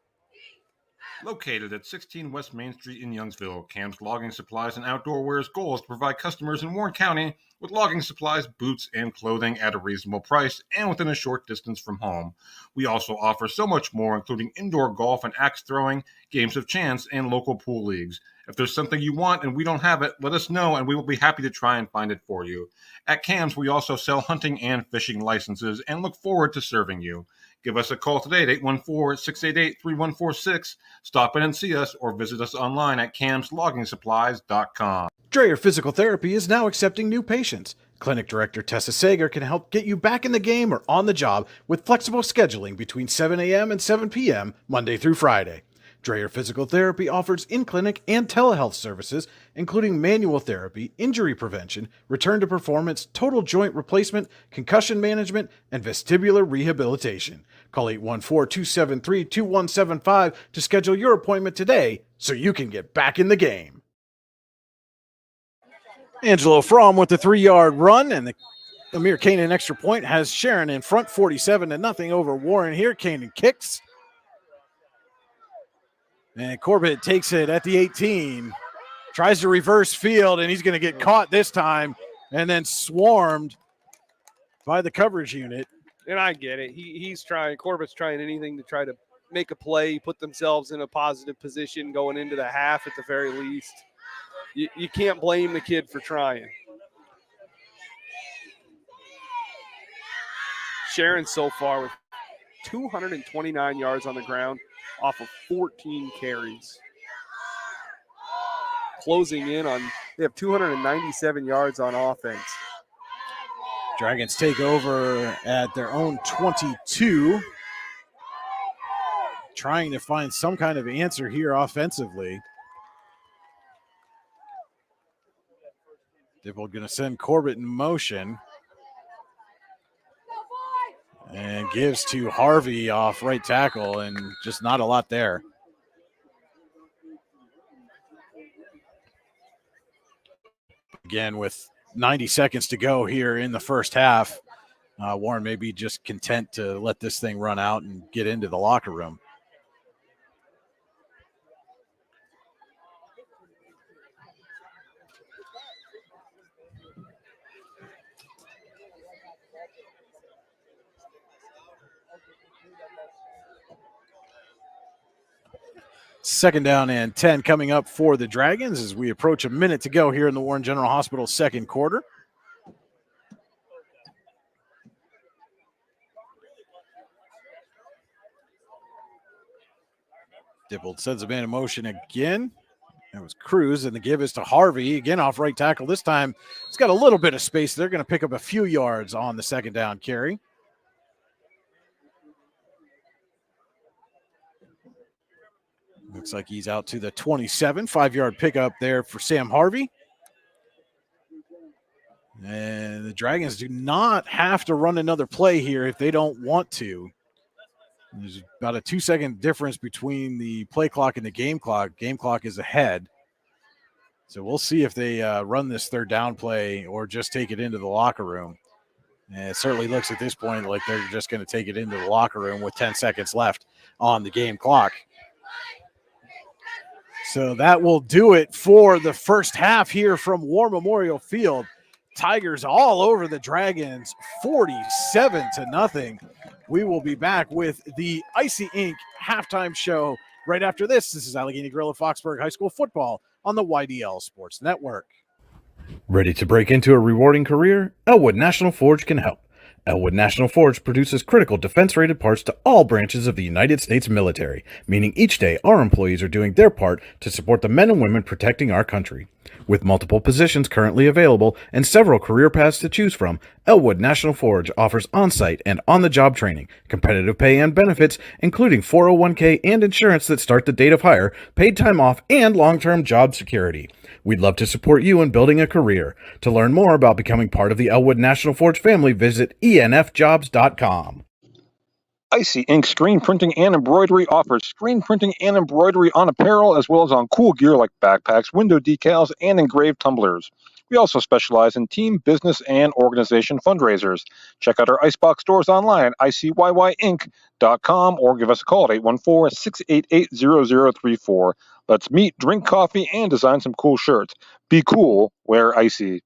Speaker 4: Located at 16 West Main Street in Youngsville, Cam's Logging Supplies and Outdoor Wear's goal is to provide customers in Warren County with logging supplies, boots, and clothing at a reasonable price and within a short distance from home. We also offer so much more, including indoor golf and axe throwing, games of chance, and local pool leagues. If there's something you want and we don't have it, let us know and we will be happy to try and find it for you. At Cam's, we also sell hunting and fishing licenses and look forward to serving you. Give us a call today at 814-688-3146. Stop in and see us or visit us online at camsloggingsupplies.com.
Speaker 1: Dreyer Physical Therapy is now accepting new patients. Clinic Director Tessa Sager can help get you back in the game or on the job with flexible scheduling between 7 a.m. and 7 p.m. Monday through Friday. Dreyer Physical Therapy offers in-clinic and telehealth services, including manual therapy, injury prevention, return to performance, total joint replacement, concussion management, and vestibular rehabilitation. Call 814-273-2175 to schedule your appointment today so you can get back in the game. Angelo Fromm with the 3-yard run, and the Amir Kanan extra point has Sharon in front 47-0 over Warren here. Kanan kicks. And Corbett takes it at the 18, tries to reverse field, and he's going to get caught this time and then swarmed by the coverage unit.
Speaker 5: And I get it. He's trying, Corbett's trying anything to try to make a play, put themselves in a positive position going into the half at the very least. You can't blame the kid for trying. Sharon so far with 229 yards on the ground off of 14 carries. Closing in on, they have 297 yards on offense.
Speaker 1: Dragons take over at their own 22, trying to find some kind of answer here offensively. Dibble going to send Corbett in motion. And gives to Harvey off right tackle, and just not a lot there. Again, with 90 seconds to go here in the first half, Warren may be just content to let this thing run out and get into the locker room. Second down and 10 coming up for the Dragons as we approach a minute to go here in the Warren General Hospital second quarter. Dippled sends a man in motion again. That was Cruz, and the give is to Harvey, again off right tackle. This time he's got a little bit of space. They're going to pick up a few yards on the second down carry. Looks like he's out to the 27, 5-yard pickup there for Sam Harvey. And the Dragons do not have to run another play here if they don't want to. There's about a 2-second difference between the play clock and the game clock. Game clock is ahead. So we'll see if they run this third down play or just take it into the locker room. And it certainly looks at this point like they're just going to take it into the locker room with 10 seconds left on the game clock. So that will do it for the first half here from War Memorial Field. Tigers all over the Dragons, 47-0. We will be back with the Icy Ink halftime show right after this. This is Allegheny Grill at Foxburg High School football on the YDL Sports Network. Ready to break into a rewarding career? Elwood National Forge can help. Elwood National Forge produces critical defense-rated parts to all branches of the United States military, meaning each day our employees are doing their part to support the men and women protecting our country. With multiple positions currently available and several career paths to choose from, Elwood National Forge offers on-site and on-the-job training, competitive pay and benefits, including 401k and insurance that start the date of hire, paid time off, and long-term job security. We'd love to support you in building a career. To learn more about becoming part of the Elwood National Forge family, visit enfjobs.com.
Speaker 2: Icy Ink Screen Printing and Embroidery offers screen printing and embroidery on apparel as well as on cool gear like backpacks, window decals, and engraved tumblers. We also specialize in team, business, and organization fundraisers. Check out our Icebox stores online at icyyyinc.com or give us a call at 814-688-0034. Let's meet, drink coffee, and design some cool shirts. Be cool, wear Icy.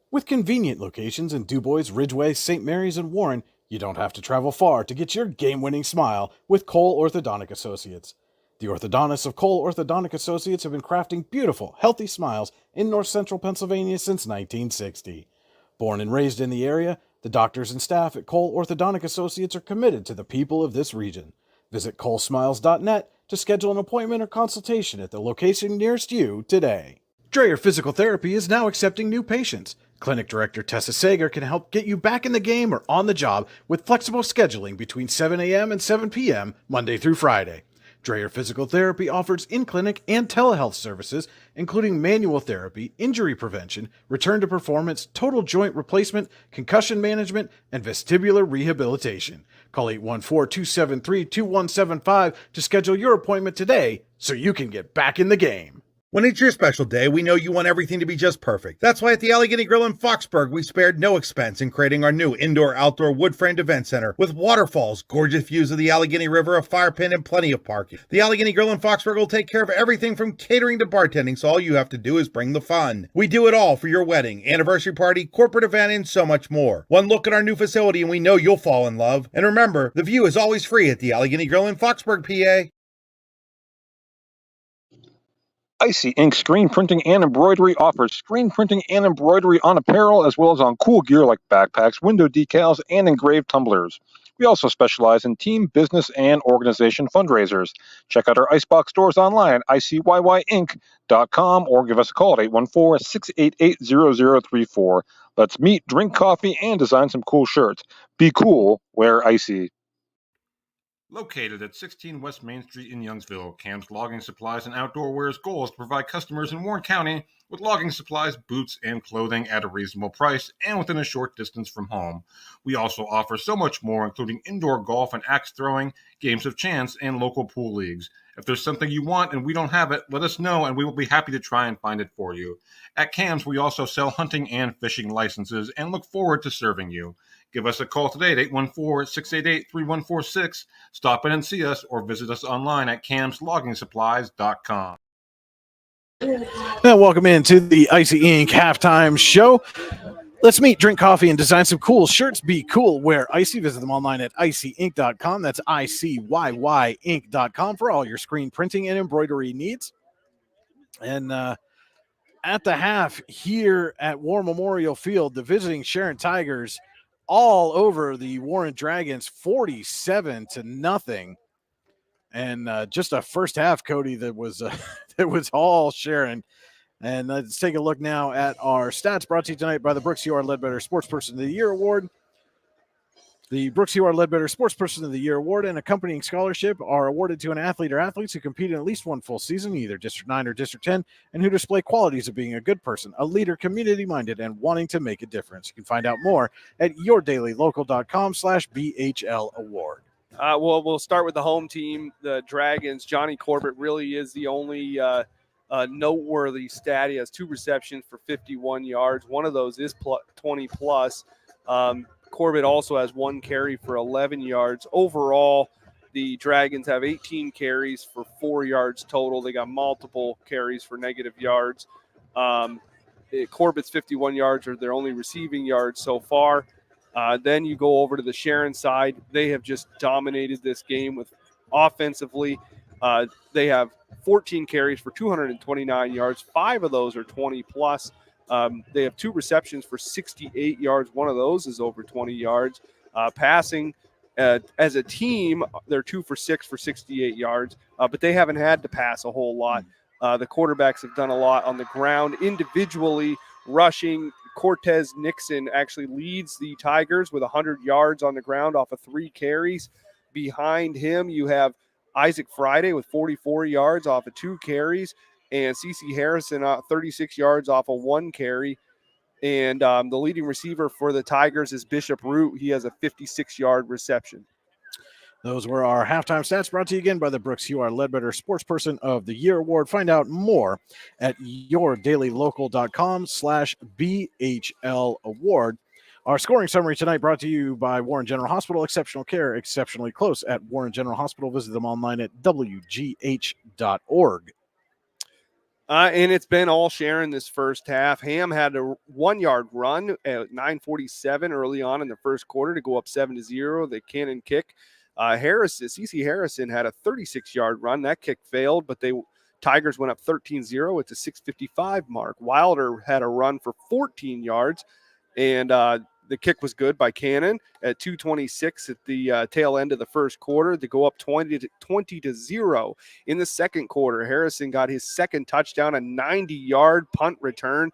Speaker 1: With convenient locations in DuBois, Ridgeway, St. Mary's, and Warren, you don't have to travel far to get your game-winning smile with Cole Orthodontic Associates. The orthodontists of Cole Orthodontic Associates have been crafting beautiful, healthy smiles in north central Pennsylvania since 1960. Born and raised in the area, the doctors and staff at Cole Orthodontic Associates are committed to the people of this region. Visit colesmiles.net to schedule an appointment or consultation at the location nearest you today. Dreyer Physical Therapy is now accepting new patients. Clinic Director Tessa Sager can help get you back in the game or on the job with flexible scheduling between 7 a.m. and 7 p.m. Monday through Friday. Dreyer Physical Therapy offers in-clinic and telehealth services, including manual therapy, injury prevention, return to performance, total joint replacement, concussion management, and vestibular rehabilitation. Call 814-273-2175 to schedule your appointment today so you can get back in the game.
Speaker 3: When it's your special day, we know you want everything to be just perfect. That's why at the Allegheny Grill in Foxburg, we spared no expense in creating our new indoor-outdoor wood-framed event center with waterfalls, gorgeous views of the Allegheny River, a fire pit, and plenty of parking. The Allegheny Grill in Foxburg will take care of everything from catering to bartending, so all you have to do is bring the fun. We do it all for your wedding, anniversary party, corporate event, and so much more. One look at our new facility and we know you'll fall in love. And remember, the view is always free at the Allegheny Grill in Foxburg, PA.
Speaker 2: Icy Ink Screen Printing and Embroidery offers screen printing and embroidery on apparel as well as on cool gear like backpacks, window decals, and engraved tumblers. We also specialize in team, business, and organization fundraisers. Check out our Icebox stores online at icyinc.com or give us a call at 814-688-0034. Let's meet, drink coffee, and design some cool shirts. Be cool, wear Icy.
Speaker 4: Located at 16 West Main Street in Youngsville, Cam's Logging Supplies and Outdoor Wear's goal is to provide customers in Warren County with logging supplies, boots, and clothing at a reasonable price and within a short distance from home. We also offer so much more, including indoor golf and axe throwing, games of chance, and local pool leagues. If there's something you want and we don't have it, let us know and we will be happy to try and find it for you. At Cam's, we also sell hunting and fishing licenses and look forward to serving you. Give us a call today at 814-688-3146. Stop in and see us or visit us online at camsloggingsupplies.com.
Speaker 1: Now, welcome into the Icy Ink halftime show. Let's meet, drink coffee, and design some cool shirts. Be cool, wear Icy. Visit them online at icyink.com. That's ICYYink.com for all your screen printing and embroidery needs. And at the half here at War Memorial Field, the visiting Sharon Tigers all over the Warren Dragons, 47-0. And just a first half, Cody, that was all Sharon. And let's take a look now at our stats brought to you tonight by the Brooks U.R. Ledbetter Sportsperson of the Year Award. The Brooks U.R. Ledbetter Sportsperson of the Year Award and accompanying scholarship are awarded to an athlete or athletes who compete in at least one full season, either District 9 or District 10, and who display qualities of being a good person, a leader, community-minded, and wanting to make a difference. You can find out more at yourdailylocal.com/BHL Award.
Speaker 5: Well, we'll start with the home team, the Dragons. Johnny Corbett really is the only noteworthy stat. He has 2 receptions for 51 yards. One of those is 20-plus. Corbett also has 1 carry for 11 yards. Overall, the Dragons have 18 carries for 4 yards total. They got multiple carries for negative yards. Corbett's 51 yards are their only receiving yards so far. Then you go over to the Sharon side. They have just dominated this game with offensively. They have 14 carries for 229 yards. 5 of those are 20-plus. They have 2 receptions for 68 yards. One of those is over 20 yards. Passing, as a team, they're 2 for 6 for 68 yards, but they haven't had to pass a whole lot. The quarterbacks have done a lot on the ground. Individually, rushing, Cortez Nixon actually leads the Tigers with 100 yards on the ground off of 3 carries. Behind him, you have Isaac Friday with 44 yards off of 2 carries. And C.C. Harrison 36 yards off of 1 carry. And the leading receiver for the Tigers is Bishop Root. He has a 56-yard reception.
Speaker 1: Those were our halftime stats brought to you again by the Brooks U.R. Ledbetter Sportsperson of the Year Award. Find out more at yourdailylocal.com/BHL Award. Our scoring summary tonight brought to you by Warren General Hospital. Exceptional care, exceptionally close at Warren General Hospital. Visit them online at wgh.org.
Speaker 5: And it's been all Sharon this first half. Ham had a 1-yard run at 9:47 early on in the first quarter to go up 7-0. The cannon kick. C.C. Harrison had a 36-yard run. That kick failed, but Tigers went up 13-0 at the 6:55 mark. Wilder had a run for 14 yards, and the kick was good by Cannon at 2:26 at the tail end of the first quarter to go up 20-0 in the second quarter. Harrison got his second touchdown, a 90-yard punt return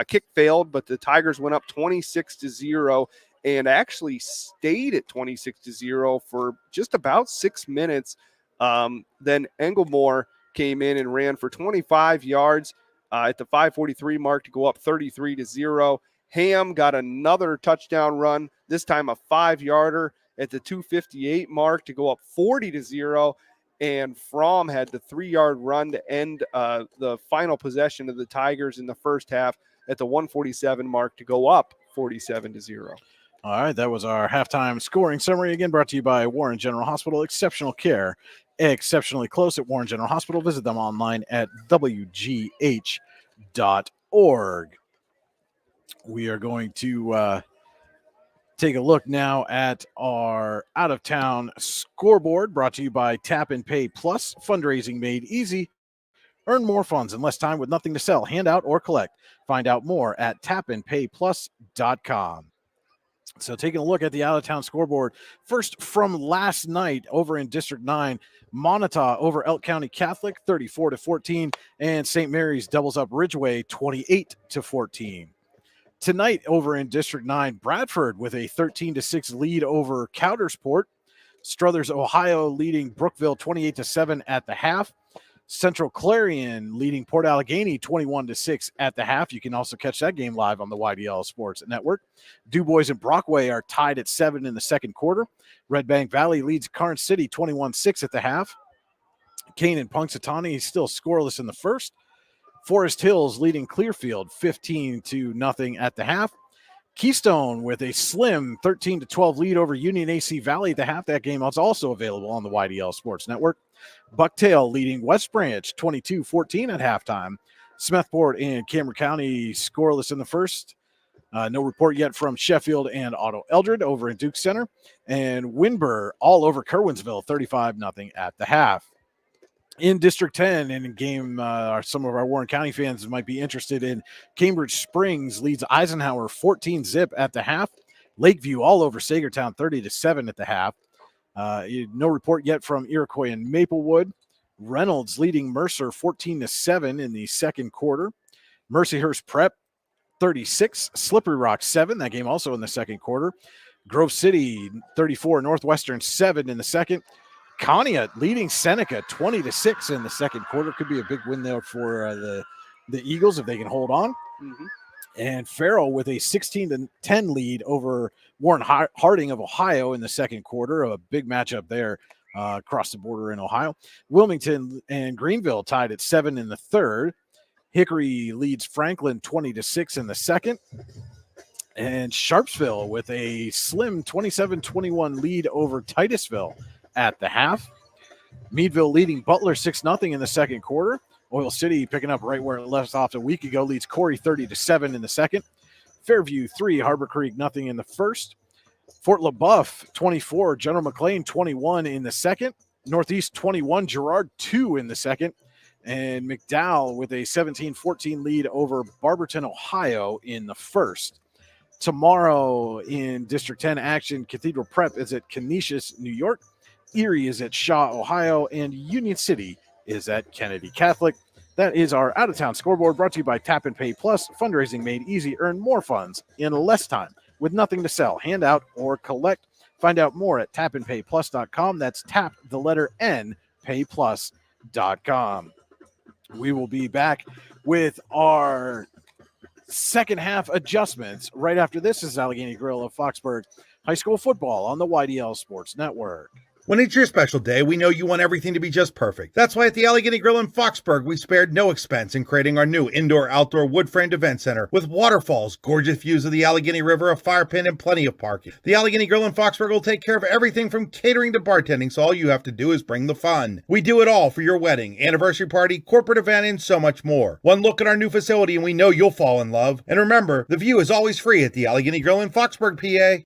Speaker 5: Kick failed, but the Tigers went up 26-0 and actually stayed at 26-0 for just about 6 minutes. Then Engelmore came in and ran for 25 yards at the 5:43 mark to go up 33-0. Ham got another touchdown run, this time a 5-yarder at the 2:58 mark to go up 40-0. And Fromm had the 3-yard run to end the final possession of the Tigers in the first half at the 1:47 mark to go up 47-0.
Speaker 1: All right, that was our halftime scoring summary. Again, brought to you by Warren General Hospital. Exceptional care, exceptionally close at Warren General Hospital. Visit them online at wgh.org. We are going to take a look now at our out-of-town scoreboard, brought to you by Tap and Pay Plus, fundraising made easy. Earn more funds in less time with nothing to sell, hand out, or collect. Find out more at tapandpayplus.com. So taking a look at the out-of-town scoreboard, first from last night over in District 9, Montauk over Elk County Catholic, 34-14, and St. Mary's doubles up Ridgeway, 28-14. Tonight over in District 9, Bradford with a 13-6 lead over Coudersport. Struthers, Ohio leading Brookville 28-7 at the half. Central Clarion leading Port Allegheny 21-6 at the half. You can also catch that game live on the YDL Sports Network. DuBois and Brockway are tied at 7 in the second quarter. Red Bank Valley leads Karnes City 21-6 at the half. Kane and Punxsutawney still scoreless in the first. Forest Hills leading Clearfield 15-0 at the half. Keystone with a slim 13-12 lead over Union AC Valley at the half. That game is also available on the YDL Sports Network. Bucktail leading West Branch 22-14 at halftime. Smethport and Cameron County scoreless in the first. No report yet from Sheffield and Otto Eldred over in Duke Center. And Winburn all over Kerwinsville 35-0 at the half. In District 10, in a game some of our Warren County fans might be interested in, Cambridge Springs leads Eisenhower 14-0 at the half. Lakeview all over Sagertown 30-7 at the half. No report yet from Iroquois and Maplewood. Reynolds leading Mercer 14-7 in the second quarter. Mercyhurst Prep 36, Slippery Rock 7. That game also in the second quarter. Grove City 34, Northwestern 7 in the second. Conneaut leading Seneca 20-6 in the second quarter. Could be a big win there for the Eagles if they can hold on.
Speaker 5: Mm-hmm.
Speaker 1: And Farrell with a 16-10 lead over Warren Harding of Ohio in the second quarter. A big matchup there across the border in Ohio. Wilmington and Greenville tied at 7 in the third. Hickory leads Franklin 20-6 in the second. And Sharpsville with a slim 27-21 lead over Titusville at the half. Meadville leading Butler 6-0 in the second quarter. Oil City picking up right where it left off a week ago, leads Corey 30-7 in the second. Fairview 3, Harbor Creek nothing in the first. Fort LaBeouf 24, General McLean 21 in the second. Northeast 21, Girard 2 in the second. And McDowell with a 17-14 lead over Barberton, Ohio in the first. Tomorrow in District 10 action, Cathedral Prep is at Canisius, New York. Erie is at Shaw, Ohio, and Union City is at Kennedy Catholic. That is our out-of-town scoreboard brought to you by Tap and Pay Plus. Fundraising made easy. Earn more funds in less time with nothing to sell, hand out, or collect. Find out more at tapandpayplus.com. That's tap, the letter N, payplus.com. We will be back with our second half adjustments right after this. Is Allegheny Grill of Foxburg High School football on the YDL Sports Network.
Speaker 3: When it's your special day, we know you want everything to be just perfect. That's why at the Allegheny Grill in Foxburg, we spared no expense in creating our new indoor-outdoor wood-framed event center with waterfalls, gorgeous views of the Allegheny River, a fire pit, and plenty of parking. The Allegheny Grill in Foxburg will take care of everything from catering to bartending, so all you have to do is bring the fun. We do it all for your wedding, anniversary party, corporate event, and so much more. One look at our new facility and we know you'll fall in love. And remember, the view is always free at the Allegheny Grill in Foxburg, PA.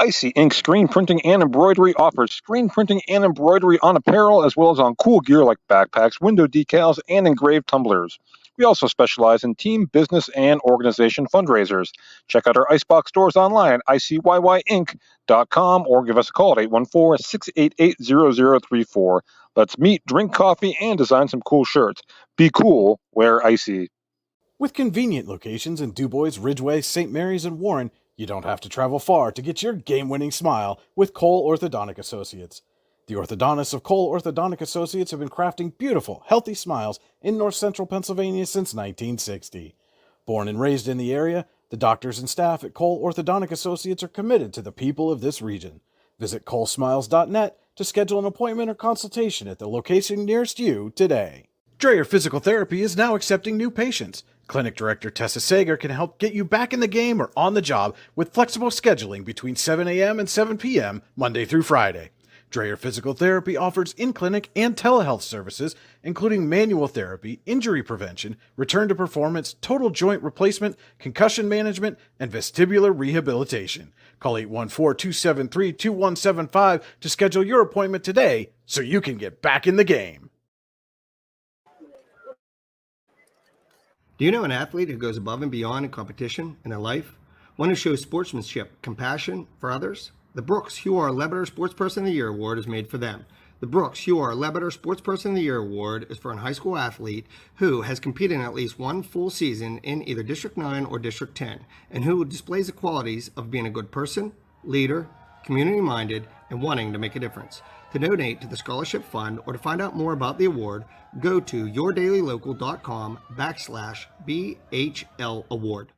Speaker 2: Icy Ink Screen Printing and Embroidery offers screen printing and embroidery on apparel as well as on cool gear like backpacks, window decals, and engraved tumblers. We also specialize in team, business, and organization fundraisers. Check out our Icebox stores online at icyyyinc.com or give us a call at 814-688-0034. Let's meet, drink coffee, and design some cool shirts. Be cool, wear icy.
Speaker 1: With convenient locations in DuBois, Ridgeway, St. Mary's, and Warren, you don't have to travel far to get your game-winning smile with Cole Orthodontic Associates. The orthodontists of Cole Orthodontic Associates have been crafting beautiful, healthy smiles in north central Pennsylvania since 1960. Born and raised in the area, the doctors and staff at Cole Orthodontic Associates are committed to the people of this region. Visit colesmiles.net to schedule an appointment or consultation at the location nearest you today. Dreyer Physical Therapy is now accepting new patients. Clinic Director Tessa Sager can help get you back in the game or on the job with flexible scheduling between 7 a.m. and 7 p.m. Monday through Friday. Dreyer Physical Therapy offers in-clinic and telehealth services, including manual therapy, injury prevention, return to performance, total joint replacement, concussion management, and vestibular rehabilitation. Call 814-273-2175 to schedule your appointment today so you can get back in the game.
Speaker 13: Do you know an athlete who goes above and beyond in competition in their life? One who shows sportsmanship, compassion for others? The Brooks Huar Lebeter Sportsperson of the Year Award is made for them. The Brooks Huar Lebeter Sportsperson of the Year Award is for a high school athlete who has competed in at least one full season in either District 9 or District 10, and who displays the qualities of being a good person, leader, community-minded, and wanting to make a difference. To donate to the Scholarship Fund or to find out more about the award, go to yourdailylocal.com/BHL Award.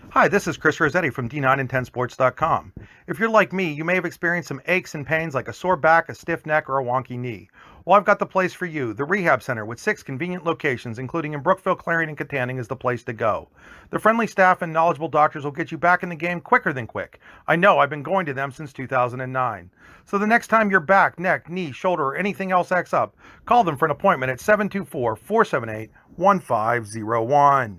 Speaker 6: Hi, this is Chris Rossetti from D9and10sports.com. If you're like me, you may have experienced some aches and pains like a sore back, a stiff neck, or a wonky knee. Well, I've got the place for you. The Rehab Center with 6 convenient locations, including in Brookville, Clarion, and Katanning, is the place to go. The friendly staff and knowledgeable doctors will get you back in the game quicker than quick. I know, I've been going to them since 2009. So the next time your back, neck, knee, shoulder, or anything else acts up, call them for an appointment at 724-478-1501.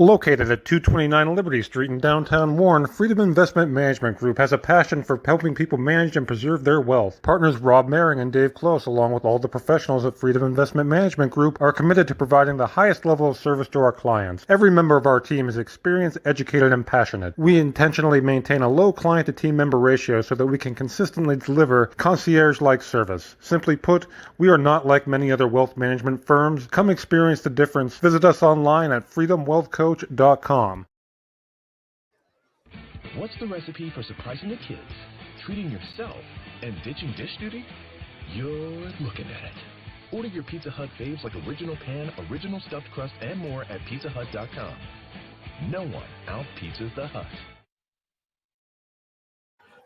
Speaker 14: Located at 229 Liberty Street in downtown Warren, Freedom Investment Management Group has a passion for helping people manage and preserve their wealth. Partners Rob Maring and Dave Close, along with all the professionals at Freedom Investment Management Group, are committed to providing the highest level of service to our clients. Every member of our team is experienced, educated, and passionate. We intentionally maintain a low client-to-team member ratio so that we can consistently deliver concierge-like service. Simply put, we are not like many other wealth management firms. Come experience the difference. Visit us online at freedomwealthcoach.com.
Speaker 11: What's the recipe for surprising the kids, treating yourself, and ditching dish duty? You're looking at it. Order your Pizza Hut faves like original pan, original stuffed crust, and more at pizzahut.com. No one out-pizzas the Hut.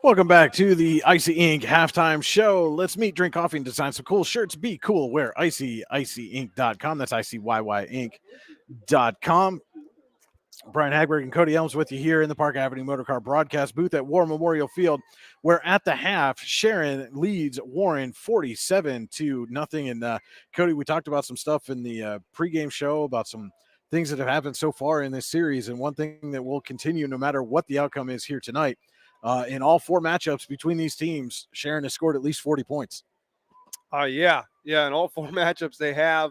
Speaker 1: Welcome back to the Icy Inc. halftime show. Let's meet, drink coffee, and design some cool shirts. Be cool. Wear icyinc.com. That's icyyyinc.com. Brian Hagberg and Cody Elms with you here in the Park Avenue Motorcar broadcast booth at War Memorial Field, where at the half, Sharon leads Warren 47-0. And Cody, we talked about some stuff in the pregame show about some things that have happened so far in this series. And one thing that will continue no matter what the outcome is here tonight, in all 4 matchups between these teams, Sharon has scored at least 40 points.
Speaker 5: Yeah. In all 4 matchups they have.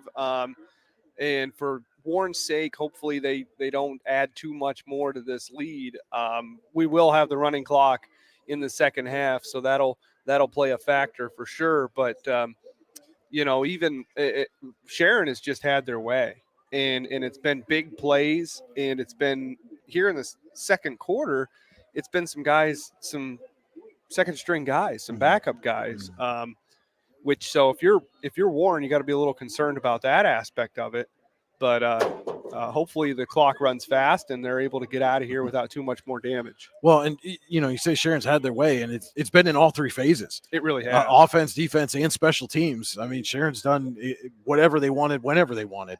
Speaker 5: And for Warren's sake, hopefully they don't add too much more to this lead. We will have the running clock in the second half, so that'll play a factor for sure. But Sharon has just had their way, and it's been big plays, and it's been here in the second quarter. It's been some guys, some second string guys, some backup guys. So if you're Warren, you got to be a little concerned about that aspect of it. But hopefully the clock runs fast and they're able to get out of here without too much more damage.
Speaker 1: Well, and you say Sharon's had their way, and it's been in all 3 phases.
Speaker 5: It really has.
Speaker 1: Offense, defense, and special teams. I mean, Sharon's done whatever they wanted, whenever they wanted.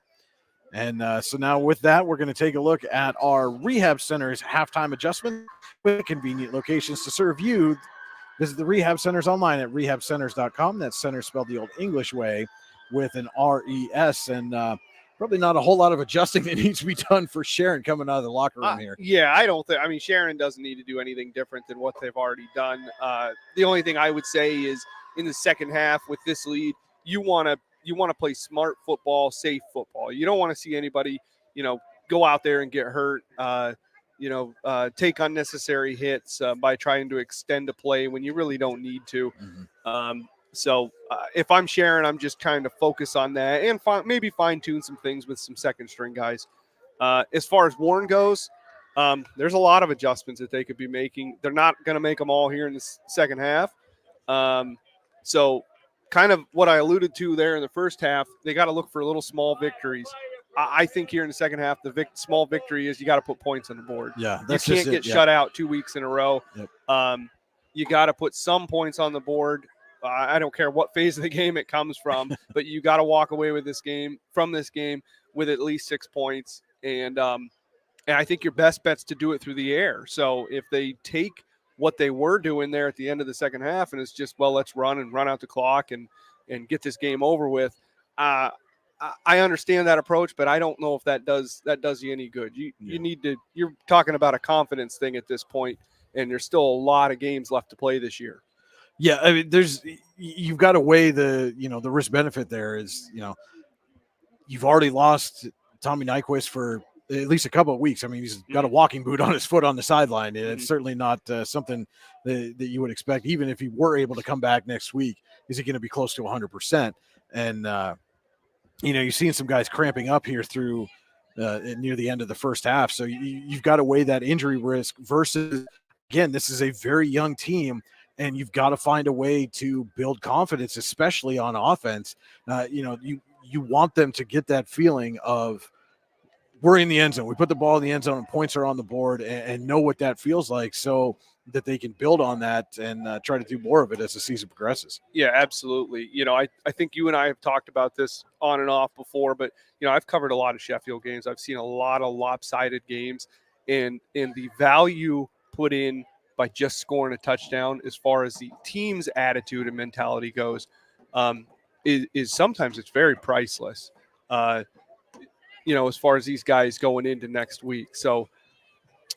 Speaker 1: And so now with that, we're going to take a look at our Rehab Center's halftime adjustment with convenient locations to serve you. Visit the Rehab Centers online at rehabcenters.com. That's center spelled the old English way with an R-E-S. And probably not a whole lot of adjusting that needs to be done for Sharon coming out of the locker room here.
Speaker 5: Yeah, I don't think – I mean, Sharon doesn't need to do anything different than what they've already done. The only thing I would say is in the second half with this lead, you want to you want to play smart football, safe football. You don't want to see anybody, go out there and get hurt, take unnecessary hits by trying to extend a play when you really don't need to. So if I'm Sharon, I'm just kind of focus on that and maybe fine-tune some things with some second-string guys. As far as Warren goes, there's a lot of adjustments that they could be making. They're not going to make them all here in the second half. So kind of what I alluded to there in the first half, they got to look for little small victories. I think here in the second half, the small victory is you got to put points on the board.
Speaker 1: Yeah,
Speaker 5: you can't get shut out 2 weeks in a row.
Speaker 1: Yep.
Speaker 5: You got to put some points on the board. I don't care what phase of the game it comes from, but you got to walk away with this game with at least 6 points. And I think your best bet's to do it through the air. So if they take what they were doing there at the end of the second half and it's just, well, let's run out the clock and get this game over with. I understand that approach, but I don't know if that does you any good. You need to. You're talking about a confidence thing at this point, and there's still a lot of games left to play this year.
Speaker 1: Yeah, I mean, you've got to weigh the risk benefit. There is, you've already lost Tommy Nyquist for at least a couple of weeks. I mean, he's got a walking boot on his foot on the sideline, and it's certainly not something that you would expect. Even if he were able to come back next week, is he going to be close to 100%? And you're seeing some guys cramping up here through near the end of the first half. So you've got to weigh that injury risk versus, again, this is a very young team, and you've got to find a way to build confidence, especially on offense. You want them to get that feeling of, we're in the end zone. We put the ball in the end zone and points are on the board, and know what that feels like so that they can build on that and try to do more of it as the season progresses.
Speaker 5: Yeah, absolutely. I think you and I have talked about this on and off before, but, I've covered a lot of Sheffield games. I've seen a lot of lopsided games, and the value put in by just scoring a touchdown as far as the team's attitude and mentality goes is sometimes it's very priceless. As far as these guys going into next week. So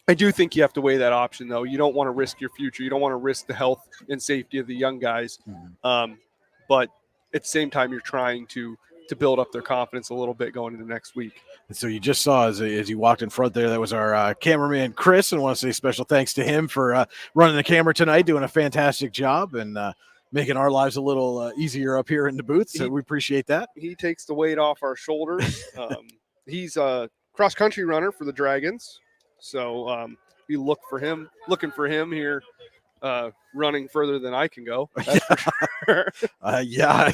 Speaker 5: I do think you have to weigh that option, though. You don't want to risk your future. You don't want to risk the health and safety of the young guys. But at the same time, you're trying to build up their confidence a little bit going into next week.
Speaker 1: And so you just saw as you walked in front there, that was our cameraman, Chris. And I want to say special thanks to him for running the camera tonight, doing a fantastic job and making our lives a little easier up here in the booth. So we appreciate that.
Speaker 5: He takes the weight off our shoulders. He's a cross-country runner for the Dragons. So we looking for him here, running further than I can go. That's for sure.
Speaker 1: Yeah.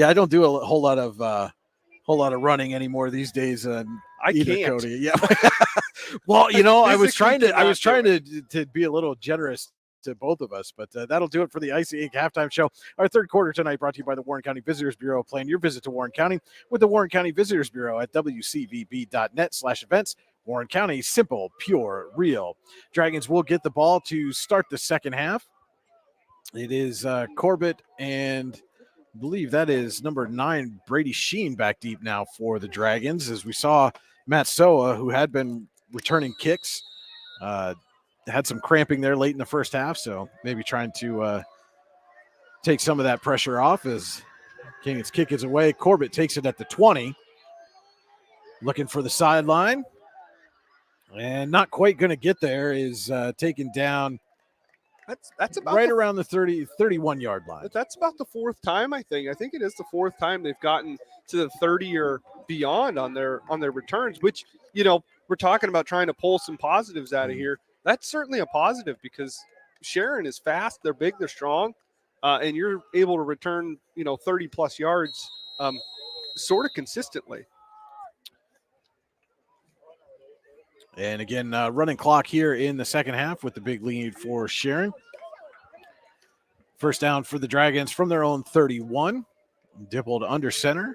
Speaker 1: I don't do a whole lot of running anymore these days. I
Speaker 5: can't.
Speaker 1: Cody. Yeah. Well, I was trying to be a little generous to both of us, but that'll do it for the Icy Inc. halftime show. Our third quarter tonight brought to you by the Warren County Visitors Bureau. Plan your visit to Warren County with the Warren County Visitors Bureau at wcvb.net/events. Warren County, simple, pure, real. Dragons will get the ball to start the second half. It is Corbett and I believe that is number 9, Brady Sheen, back deep now for the Dragons. As we saw Matt Soa, who had been returning kicks, had some cramping there late in the first half, so maybe trying to take some of that pressure off as King's kick is away. Corbett takes it at the 20, looking for the sideline, and not quite going to get there. Is taken down.
Speaker 5: That's about
Speaker 1: right around the 31-yard line.
Speaker 5: That's about the fourth time, I think. I think it is the fourth time they've gotten to the 30 or beyond on their returns, which, we're talking about trying to pull some positives out of here. That's certainly a positive because Sharon is fast, they're big, they're strong, and you're able to return, 30-plus yards sort of consistently.
Speaker 1: And again, running clock here in the second half with the big lead for Sharon. First down for the Dragons from their own 31. Dippled under center.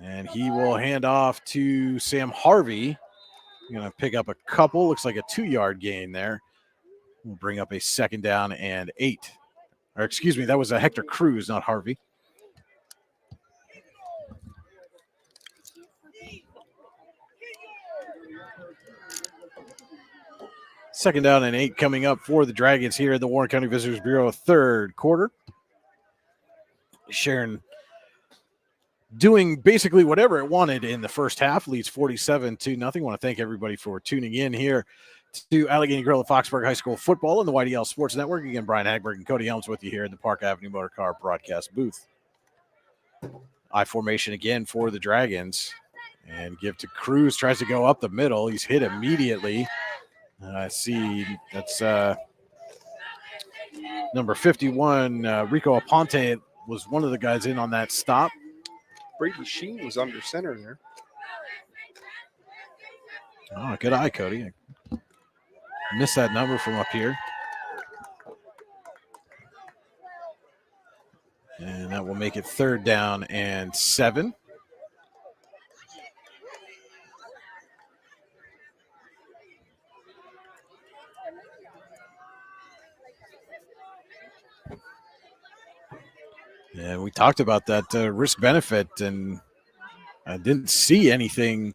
Speaker 1: And he will hand off to Sam Harvey. Going to pick up a couple. Looks like a 2-yard gain there. We'll bring up a second down and 8. Or excuse me, that was a Hector Cruz, not Harvey. Second down and 8 coming up for the Dragons here at the Warren County Visitors Bureau, third quarter. Sharon doing basically whatever it wanted in the first half, leads 47-0. I want to thank everybody for tuning in here to Allegheny Grill at Foxburg High School football and the YDL Sports Network. Again, Brian Hagberg and Cody Helms with you here in the Park Avenue Motor Car broadcast booth. I formation again for the Dragons, and give to Cruz. Tries to go up the middle. He's hit immediately. I see that's number 51, Rico Aponte was one of the guys in on that stop.
Speaker 5: Brady Sheen was under center there.
Speaker 1: Oh, good eye, Cody. I missed that number from up here. And that will make it 3rd down and 7. And we talked about that risk benefit, and I didn't see anything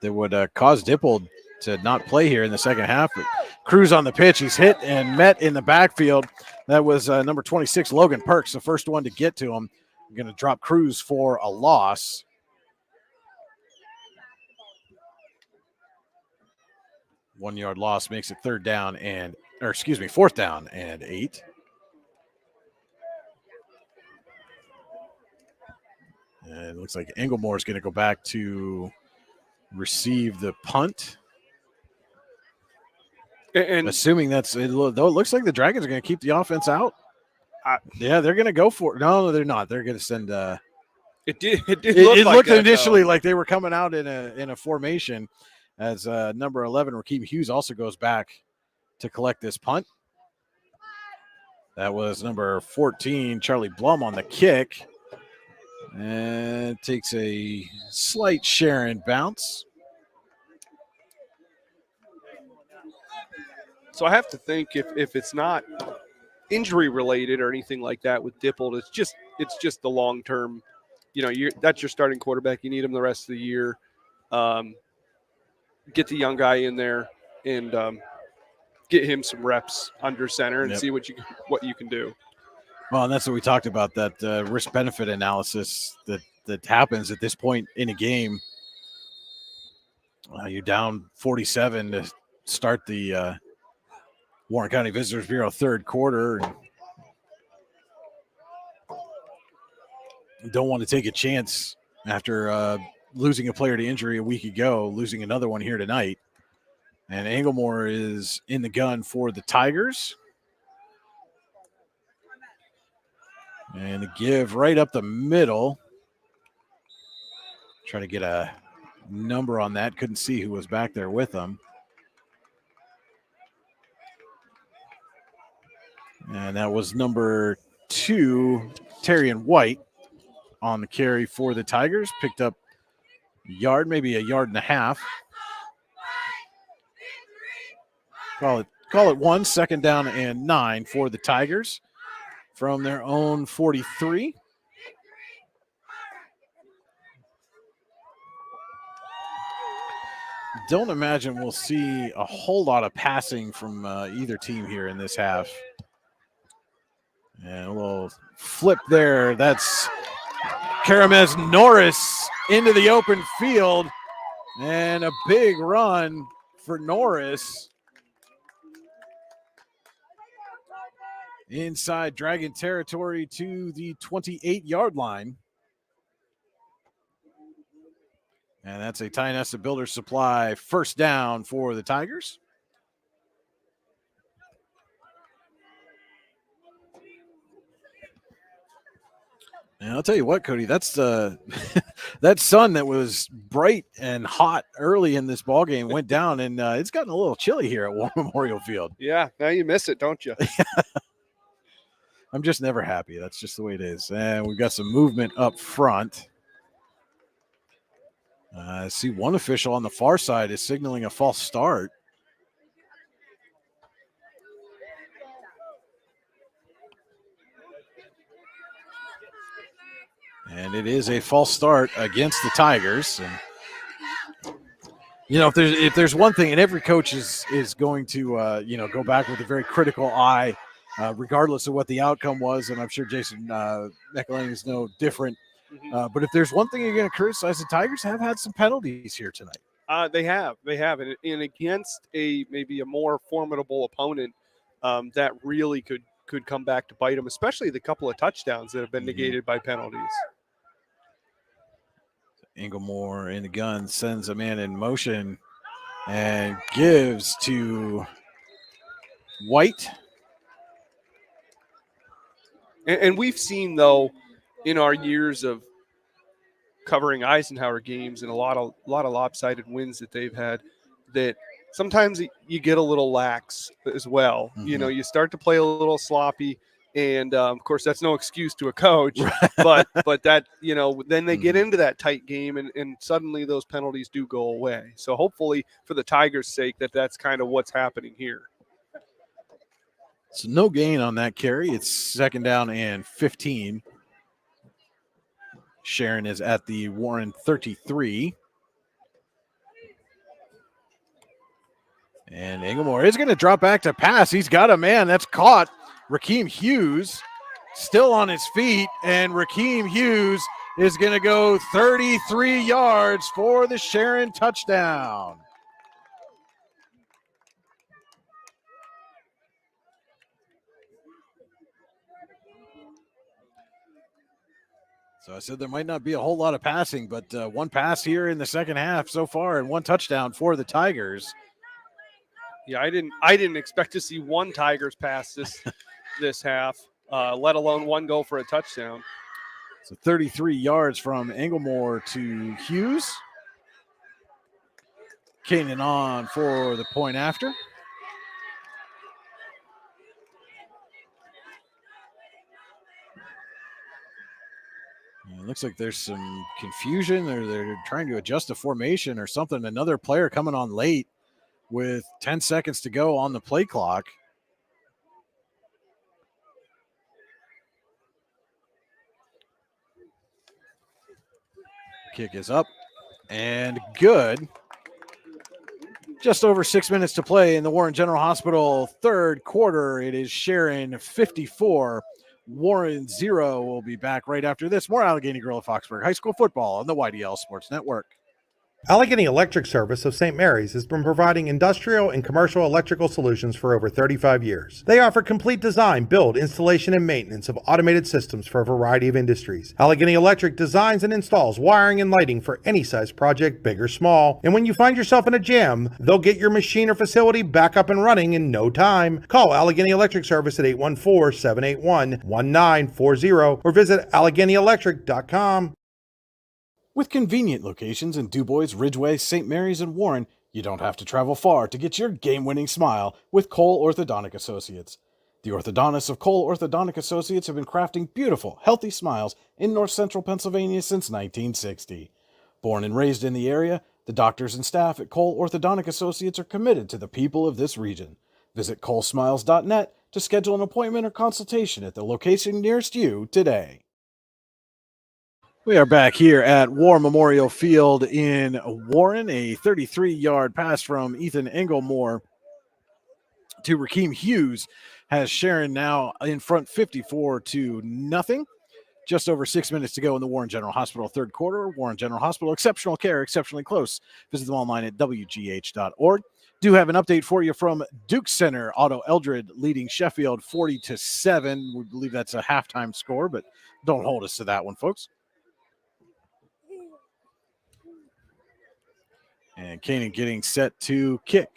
Speaker 1: that would cause Dippold to not play here in the second half. But Cruz on the pitch. He's hit and met in the backfield. That was number 26, Logan Perks, the first one to get to him. I'm going to drop Cruz for a loss. One-yard loss makes it 4th down and 8. And it looks like Englemore is going to go back to receive the punt. And assuming though it looks like the Dragons are going to keep the offense out. Yeah, they're going to go for it. No, they're not. They're going to send. It looked initially like they were coming out in a formation, as number 11 Rakeem Hughes also goes back to collect this punt. That was number 14 Charlie Blum on the kick, and takes a slight Sharon bounce.
Speaker 5: So I have to think if it's not injury related or anything like that with Dippold, it's just the long term. That's your starting quarterback. You need him the rest of the year. Get the young guy in there and get him some reps under center and see what you can do.
Speaker 1: Well, and that's what we talked about, that risk benefit analysis that happens at this point in a game. You're down 47 to start the Warren County Visitors Bureau 3rd quarter. And you don't want to take a chance after losing a player to injury a week ago, losing another one here tonight. And Englemore is in the gun for the Tigers. And a give right up the middle. Try to get a number on that. Couldn't see who was back there with them. And that was number 2, Terrian White, on the carry for the Tigers. Picked up maybe a yard and a half. Call it 1, 2nd down and 9 for the Tigers from their own 43. Don't imagine we'll see a whole lot of passing from either team here in this half. And a little flip there. That's Karamez Norris into the open field. And a big run for Norris. Inside Dragon territory to the 28-yard line. And that's a Tionesta Builder Supply 1st down for the Tigers. And I'll tell you what, Cody, that's that sun that was bright and hot early in this ball game went down, and it's gotten a little chilly here at War Memorial Field.
Speaker 5: Yeah, now you miss it, don't you?
Speaker 1: I'm just never happy. That's just the way it is. And we've got some movement up front. I see one official on the far side is signaling a false start. And it is a false start against the Tigers. And, if there's one thing, and every coach is going to, go back with a very critical eye, regardless of what the outcome was. And I'm sure Jason McElhaney is no different But if there's one thing you're going to criticize, the Tigers have had some penalties here tonight.
Speaker 5: They have, and against maybe a more formidable opponent, that really could come back to bite them, especially the couple of touchdowns that have been negated by penalties.
Speaker 1: Inglemore in the gun sends a man in motion and gives to White.
Speaker 5: And we've seen, though, in our years of covering Eisenhower games and a lot of lopsided wins that they've had, that sometimes you get a little lax as well. You know, you start to play a little sloppy, and of course that's no excuse to a coach, but that, you know, then they get into that tight game, and suddenly those penalties do go away. So hopefully for the Tigers' sake that's kind of what's happening here.
Speaker 1: So no gain on that carry. It's 2nd down and 15. Sharon is at the Warren 33. And Inglemore is going to drop back to pass. He's got a man that's caught. Rakeem Hughes still on his feet, and Rakeem Hughes is going to go 33 yards for the Sharon touchdown. So I said there might not be a whole lot of passing, but one pass here in the second half so far and one touchdown for the Tigers.
Speaker 5: Yeah, I didn't expect to see one Tigers pass this half, let alone one go for a touchdown.
Speaker 1: So 33 yards from Inglemore to Hughes. Kanan on for the point after. It looks like there's some confusion, or they're trying to adjust the formation or something. Another player coming on late with 10 seconds to go on the play clock. Kick is up and good. Just over 6 minutes to play in the Warren General Hospital third quarter. It is Sharon 54, Warren 0. We'll be back right after this. More Allegheny Gorilla Foxburg High School football on the YDL Sports Network.
Speaker 6: Allegheny Electric Service of St. Mary's has been providing industrial and commercial electrical solutions for over 35 years. They offer complete design, build, installation, and maintenance of automated systems for a variety of industries. Allegheny Electric designs and installs wiring and lighting for any size project, big or small. And when you find yourself in a jam, they'll get your machine or facility back up and running in no time. Call Allegheny Electric Service at 814-781-1940 or visit AlleghenyElectric.com.
Speaker 1: With convenient locations in DuBois, Ridgeway, St. Mary's, and Warren, you don't have to travel far to get your game-winning smile with Cole Orthodontic Associates. The orthodontists of Cole Orthodontic Associates have been crafting beautiful, healthy smiles in north central Pennsylvania since 1960. Born and raised in the area, the doctors and staff at Cole Orthodontic Associates are committed to the people of this region. Visit colesmiles.net to schedule an appointment or consultation at the location nearest you today. We are back here at War Memorial Field in Warren. A 33-yard pass from Ethan Inglemore to Rakeem Hughes has Sharon now in front 54-0. Just over 6 minutes to go in the Warren General Hospital third quarter. Warren General Hospital, exceptional care, exceptionally close. Visit them online at wgh.org. Do have an update for you from Duke Center. Otto Eldred leading Sheffield 40-7. We believe that's a halftime score, but don't hold us to that one, folks. And Kanan getting set to kick.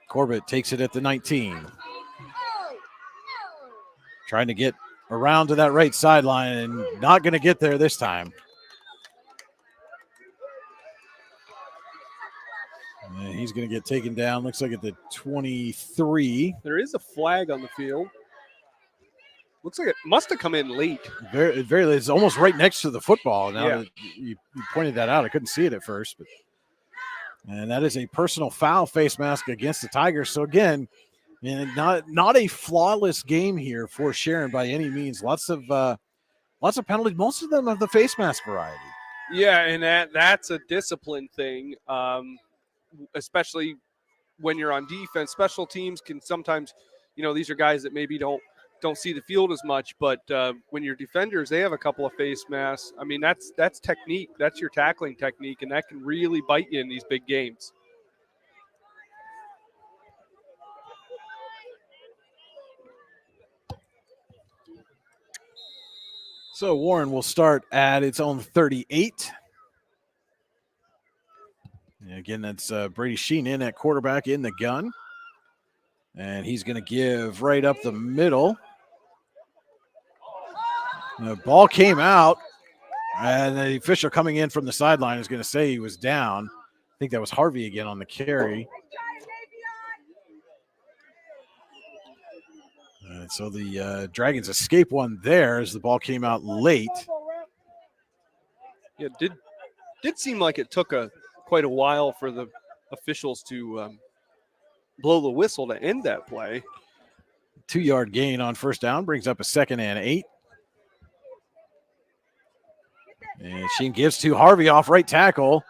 Speaker 1: Corbett takes it at the 19. Trying to get around to that right sideline and not going to get there this time. And he's going to get taken down. Looks like at the 23.
Speaker 5: There is a flag on the field. Looks like it must have come in late.
Speaker 1: Very late. It's almost right next to the football. Now that you pointed that out, I couldn't see it at first. And that is a personal foul face mask against the Tigers. So again, not a flawless game here for Sharon by any means. Lots of penalties. Most of them of the face mask variety.
Speaker 5: Yeah, and that's a discipline thing, especially when you're on defense. Special teams can sometimes, these are guys that maybe don't don't see the field as much, but when your defenders, they have a couple of face masks. I mean, that's technique. That's your tackling technique, and that can really bite you in these big games.
Speaker 1: So Warren will start at its own 38. And again, that's Brady Sheen in at quarterback in the gun. And he's going to give right up the middle. The ball came out, and the official coming in from the sideline is going to say he was down. I think that was Harvey again on the carry. So the Dragons escape one there as the ball came out late.
Speaker 5: Yeah, did seem like it took quite a while for the officials to blow the whistle to end that play.
Speaker 1: 2-yard gain on first down brings up a 2nd and 8. And Sheen gives to Harvey off right tackle.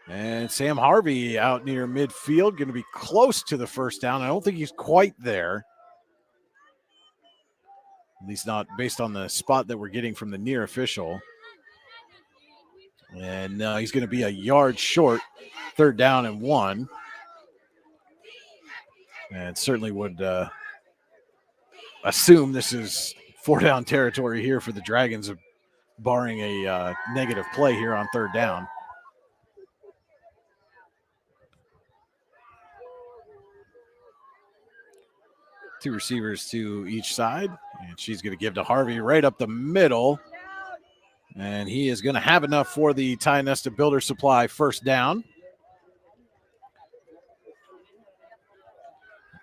Speaker 1: And Sam Harvey out near midfield, going to be close to the first down. I don't think he's quite there. At least not based on the spot that we're getting from the near official. And he's going to be a yard short, 3rd down and 1. And certainly would assume this is 4-down territory here for the Dragons, barring a negative play here on 3rd down. Two receivers to each side, and she's going to give to Harvey right up the middle. And he is going to have enough for the Tionesta Builder Supply first down.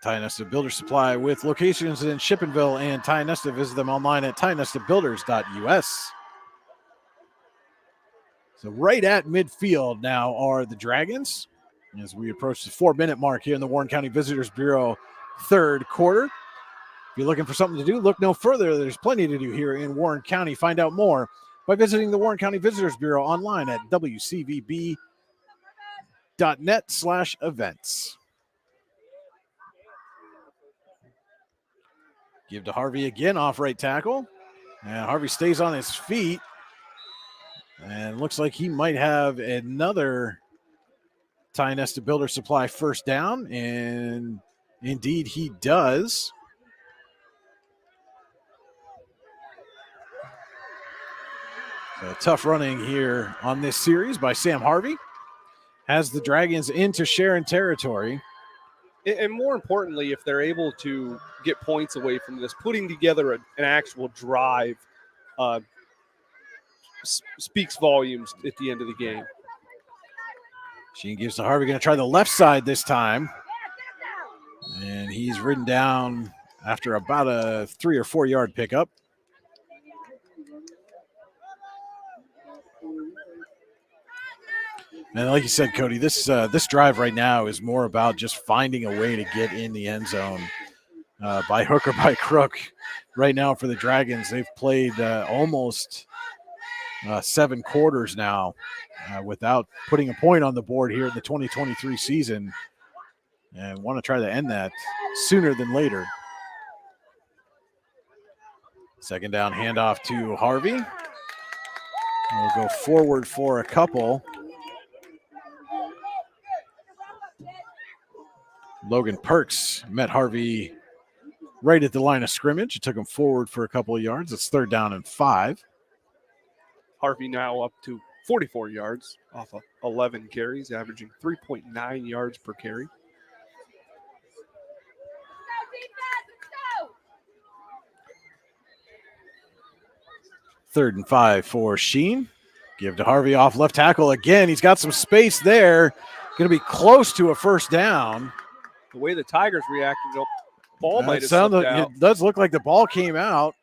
Speaker 1: Tionesta Builder Supply with locations in Shippenville and Tionesta. Visit them online at tionestabuilders.us. So right at midfield now are the Dragons as we approach the 4-minute mark here in the Warren County Visitors Bureau 3rd quarter. If you're looking for something to do, look no further. There's plenty to do here in Warren County. Find out more by visiting the Warren County Visitors Bureau online at wcvb.net/events. Give to Harvey again off right tackle. And Harvey stays on his feet. And looks like he might have another Tionesta Builder Supply first down. And indeed he does. So tough running here on this series by Sam Harvey. Has the Dragons into Sharon territory.
Speaker 5: And more importantly, if they're able to get points away from this, putting together an actual drive speaks volumes at the end of the game.
Speaker 1: Sheen gives to Harvey, going to try the left side this time. And he's ridden down after about a 3 or 4 yard pickup. And like you said, Cody, this drive right now is more about just finding a way to get in the end zone by hook or by crook. Right now for the Dragons, they've played almost 7 quarters now without putting a point on the board here in the 2023 season, and want to try to end that sooner than later. 2nd down handoff to Harvey. We'll go forward for a couple. Logan Perks met Harvey right at the line of scrimmage. It took him forward for a couple of yards. It's 3rd down and 5.
Speaker 5: Harvey now up to 44 yards off of 11 carries, averaging 3.9 yards per carry.
Speaker 1: Third and 5 for Sheen. Give to Harvey off left tackle again. He's got some space there. Going to be close to a first down.
Speaker 5: The way the Tigers reacted, the ball might have slipped out.
Speaker 1: It does look like the ball came out.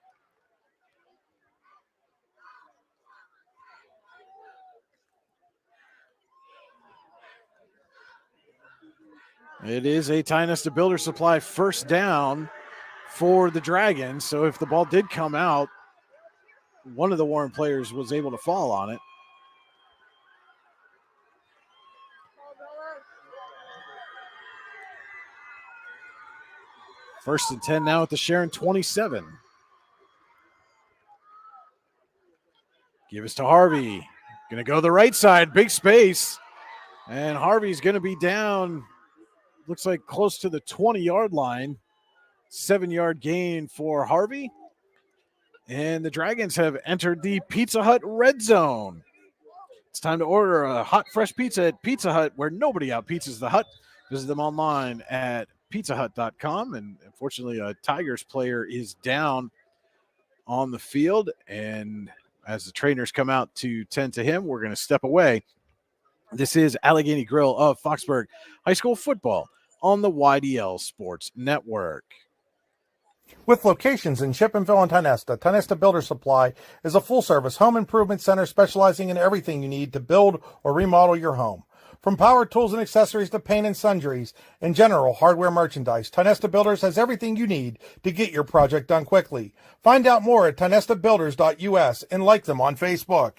Speaker 1: It is a Tionesta Builder Supply first down for the Dragons. So if the ball did come out, one of the Warren players was able to fall on it. First and 10 now at the Sharon 27. Give us to Harvey. Going to go to the right side. Big space. And Harvey's going to be down, looks like close to the 20-yard line. 7-yard gain for Harvey. And the Dragons have entered the Pizza Hut red zone. It's time to order a hot, fresh pizza at Pizza Hut, where nobody out-pizzas the Hut. Visit them online at pizzahut.com. And unfortunately, a Tigers player is down on the field. And as the trainers come out to tend to him, we're going to step away. This is Allegheny Grill of Foxburg High School football on the YDL Sports Network.
Speaker 7: With locations in Chippenville and Tonesta Builder Supply is a full-service home improvement center specializing in everything you need to build or remodel your home. From power tools and accessories to paint and sundries and general hardware merchandise, Tonesta Builders has everything you need to get your project done quickly. Find out more at tonestabuilders.us and like them on Facebook.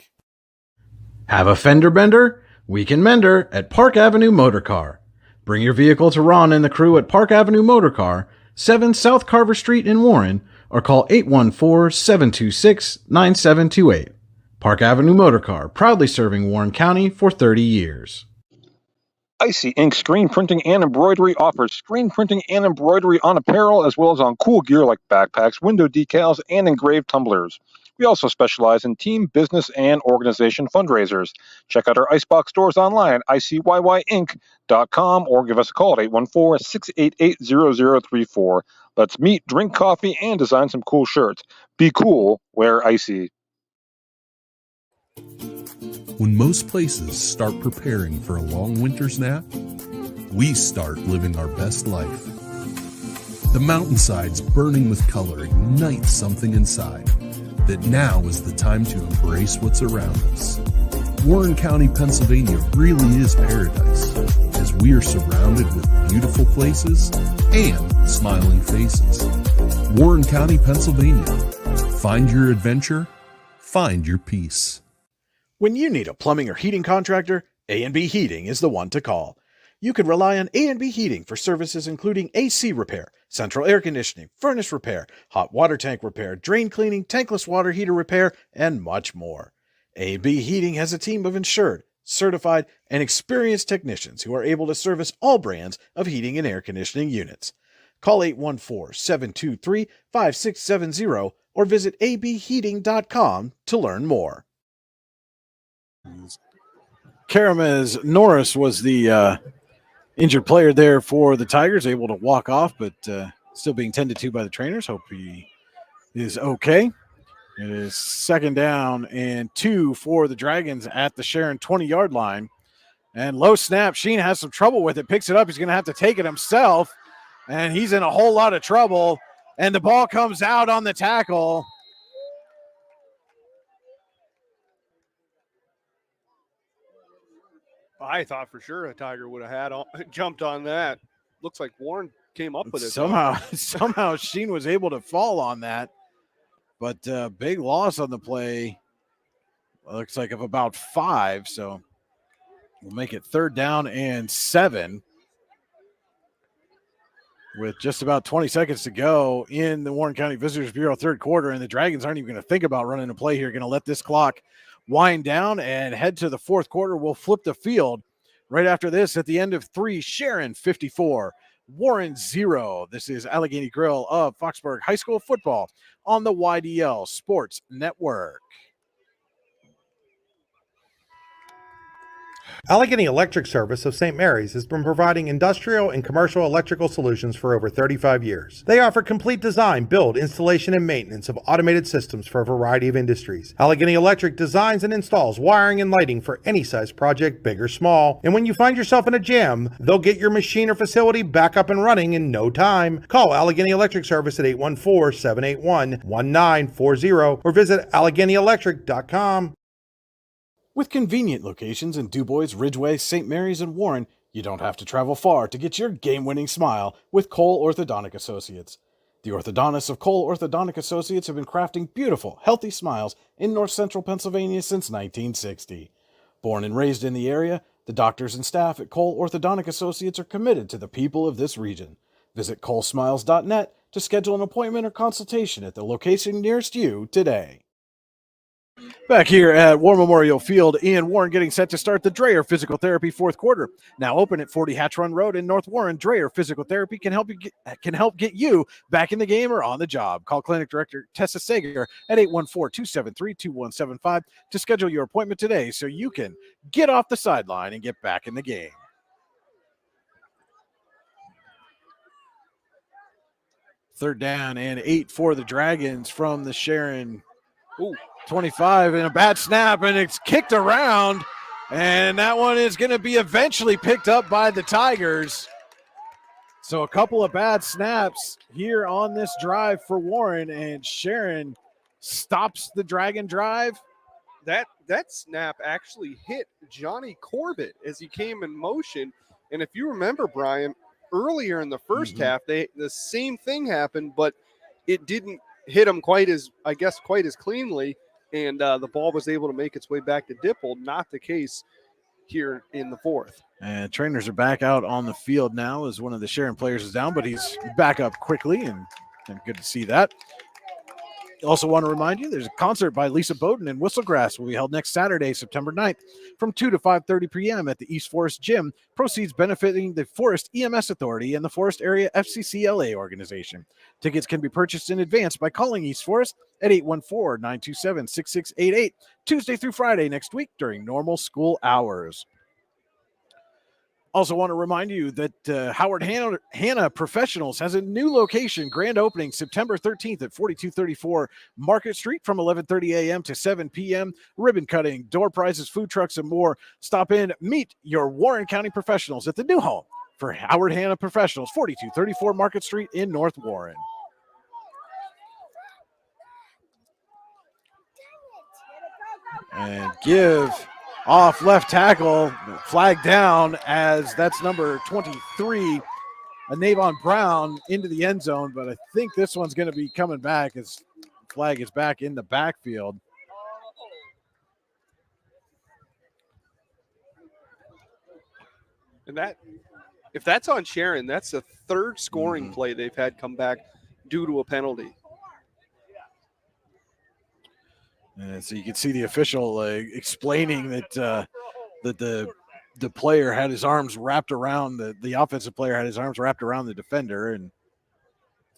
Speaker 1: Have a fender bender? We can mender at Park Avenue Motor Car. Bring your vehicle to Ron and the crew at Park Avenue Motor Car, 7 South Carver Street in Warren, or call 814-726-9728. Park Avenue Motor Car, proudly serving Warren County for 30 years.
Speaker 2: Icy Ink Screen Printing and Embroidery offers screen printing and embroidery on apparel as well as on cool gear like backpacks, window decals, and engraved tumblers. We also specialize in team, business, and organization fundraisers. Check out our Icebox stores online at icyyyinc.com or give us a call at 814-688-0034. Let's meet, drink coffee, and design some cool shirts. Be cool, wear Icy.
Speaker 12: When most places start preparing for a long winter's nap, we start living our best life. The mountainsides burning with color ignite something inside that now is the time to embrace what's around us. Warren County, Pennsylvania really is paradise, as we are surrounded with beautiful places and smiling faces. Warren County, Pennsylvania. Find your adventure, find your peace.
Speaker 1: When you need a plumbing or heating contractor, A&B Heating is the one to call. You can rely on A&B Heating for services including AC repair, central air conditioning, furnace repair, hot water tank repair, drain cleaning, tankless water heater repair, and much more. A&B Heating has a team of insured, certified, and experienced technicians who are able to service all brands of heating and air conditioning units. Call 814-723-5670 or visit abheating.com to learn more. Karamez Norris was the injured player there for the Tigers, able to walk off, but still being tended to by the trainers. Hope he is okay. It is 2nd down and 2 for the Dragons at the Sharon 20-yard line. And low snap, Sheen has some trouble with it, picks it up. He's going to have to take it himself, and he's in a whole lot of trouble. And the ball comes out on the tackle.
Speaker 5: I thought for sure a Tiger would have jumped on that. Looks like Warren came up with it.
Speaker 1: Somehow Sheen was able to fall on that. But big loss on the play. Looks like of about 5. So we'll make it 3rd down and 7. With just about 20 seconds to go in the Warren County Visitors Bureau 3rd quarter. And the Dragons aren't even going to think about running a play here. Going to let this clock wind down and head to the 4th quarter. We'll flip the field right after this at the end of 3. Sharon 54, Warren 0. This is Allegheny Grill of Foxburg High School football on the YDL Sports Network.
Speaker 7: Allegheny Electric Service of St. Mary's has been providing industrial and commercial electrical solutions for over 35 years. They offer complete design, build, installation, and maintenance of automated systems for a variety of industries. Allegheny Electric designs and installs wiring and lighting for any size project, big or small. And when you find yourself in a jam, they'll get your machine or facility back up and running in no time. Call Allegheny Electric Service at 814-781-1940 or visit AlleghenyElectric.com.
Speaker 1: With convenient locations in DuBois, Ridgeway, St. Mary's, and Warren, you don't have to travel far to get your game-winning smile with Cole Orthodontic Associates. The orthodontists of Cole Orthodontic Associates have been crafting beautiful, healthy smiles in north central Pennsylvania since 1960. Born and raised in the area, the doctors and staff at Cole Orthodontic Associates are committed to the people of this region. Visit colesmiles.net to schedule an appointment or consultation at the location nearest you today. Back here at War Memorial Field in Warren, getting set to start the Dreyer Physical Therapy fourth quarter. Now open at 40 Hatch Run Road in North Warren, Dreyer Physical Therapy can help get you back in the game or on the job. Call Clinic Director Tessa Sager at 814-273-2175 to schedule your appointment today so you can get off the sideline and get back in the game. Third down and 8 for the Dragons from the Sharon 25, and a bad snap, and it's kicked around, and that one is going to be eventually picked up by the Tigers. So a couple of bad snaps here on this drive for Warren, and Sharon stops the Dragon drive.
Speaker 5: That snap actually hit Johnny Corbett as he came in motion. And if you remember, Brian, earlier in the first half, the same thing happened, but it didn't hit him quite as cleanly, and the ball was able to make its way back to Dipple. Not the case here in the fourth.
Speaker 1: And trainers are back out on the field now as one of the Sharon players is down, but he's back up quickly, and good to see that. Also want to remind you, there's a concert by Lisa Bowden in Whistlegrass will be held next Saturday, September 9th from 2 to 5:30 p.m. at the East Forest Gym. Proceeds benefiting the Forest EMS Authority and the Forest Area FCCLA organization. Tickets can be purchased in advance by calling East Forest at 814-927-6688, Tuesday through Friday next week during normal school hours. Also want to remind you that Howard Hanna Professionals has a new location, grand opening September 13th at 4234 Market Street from 11:30 a.m. to 7 p.m. Ribbon cutting, door prizes, food trucks, and more. Stop in, meet your Warren County professionals at the new home for Howard Hanna Professionals, 4234 Market Street in North Warren. And give off left tackle, flag down as that's number 23, Navon Brown, into the end zone. But I think this one's going to be coming back as flag is back in the backfield.
Speaker 5: And if that's on Sharon, that's the third scoring play they've had come back due to a penalty.
Speaker 1: And so you can see the official explaining that the player had his arms wrapped around the offensive player had his arms wrapped around the defender, and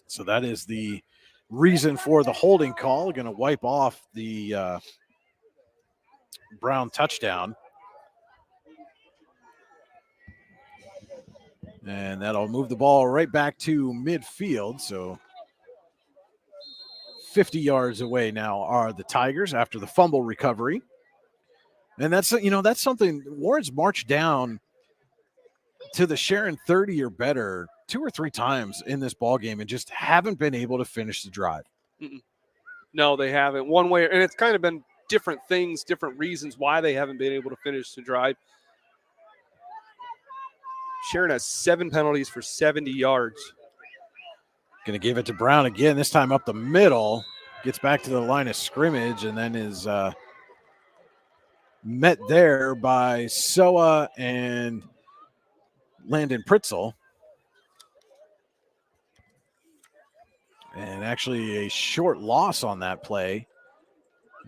Speaker 1: so that is the reason for the holding call. Going to wipe off the Brown touchdown, and that'll move the ball right back to midfield. So 50 yards away now are the Tigers after the fumble recovery. And that's something Warren's marched down to the Sharon 30 or better 2 or 3 times in this ball game and just haven't been able to finish the drive.
Speaker 5: No, they haven't. One way, and it's kind of been different things, different reasons why they haven't been able to finish the drive. Sharon has 7 penalties for 70 yards.
Speaker 1: Going to give it to Brown again, this time up the middle. Gets back to the line of scrimmage and then is met there by Soa and Landon Pritzel. And actually a short loss on that play.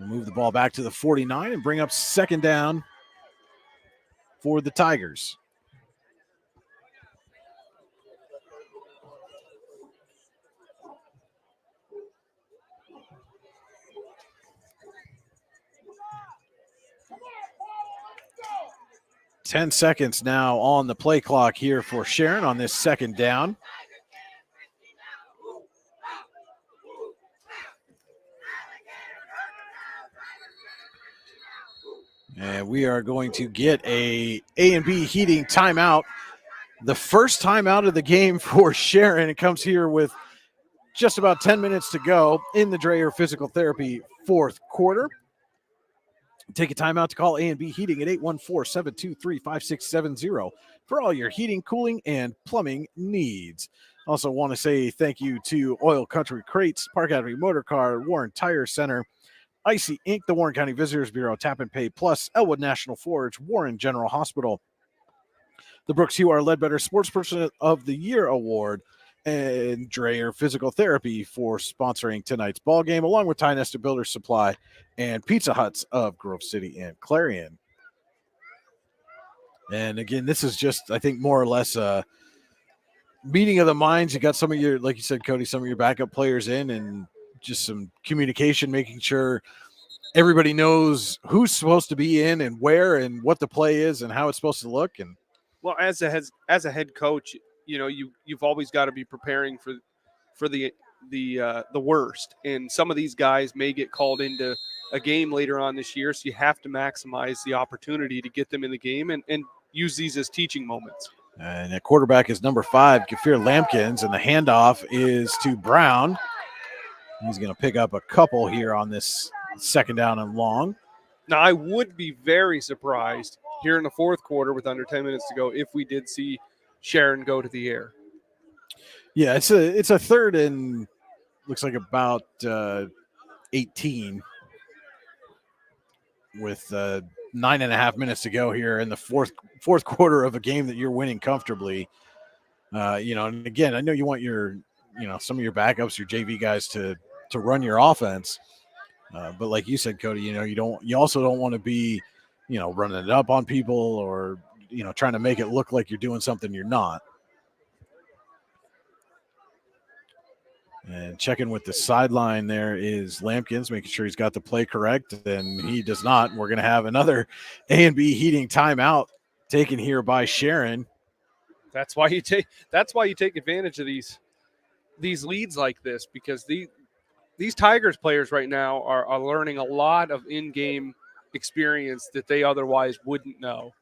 Speaker 1: We'll move the ball back to the 49 and bring up second down for the Tigers. Ten seconds now on the play clock here for Sharon on this second down. And we are going to get a A&B Heating timeout. The first timeout of the game for Sharon. It comes here with just about 10 minutes to go in the Dreyer Physical Therapy fourth quarter. Take a timeout to call A&B Heating at 814-723-5670 for all your heating, cooling, and plumbing needs. Also want to say thank you to Oil Country Crates, Park Avenue Motor Car, Warren Tire Center, Icy Inc., the Warren County Visitors Bureau, Tap and Pay Plus, Elwood National Forge, Warren General Hospital, the Brooks Hugh R. Ledbetter Sports Person of the Year Award, and Dreyer Physical Therapy for sponsoring tonight's ball game, along with Ty Nesta Builder Supply and Pizza Huts of Grove City and Clarion. And again, this is just, I think, more or less a meeting of the minds. You got some of your, like you said, Cody, some of your backup players in, and just some communication, making sure everybody knows who's supposed to be in and where and what the play is and how it's supposed to look. And
Speaker 5: well, as a head coach, you've always got to be preparing for the worst. And some of these guys may get called into a game later on this year, so you have to maximize the opportunity to get them in the game and use these as teaching moments.
Speaker 1: And at quarterback is number 5, Gafir Lampkins, and the handoff is to Brown. He's going to pick up a couple here on this second down and long.
Speaker 5: Now, I would be very surprised here in the fourth quarter with under 10 minutes to go if we did see Sharon go to the air.
Speaker 1: Yeah, it's a third and looks like about 18 with 9.5 minutes to go here in the fourth quarter of a game that you're winning comfortably. And again, I know you want your, some of your backups, your JV guys to run your offense. But like you said, Cody, you also don't want to be, running it up on people or, trying to make it look like you're doing something you're not. And checking with the sideline there is Lampkins, making sure he's got the play correct, and he does not. We're going to have another A&B heating timeout taken here by Sharon.
Speaker 5: That's why you take advantage of these leads like this, because these Tigers players right now are learning a lot of in-game experience that they otherwise wouldn't know.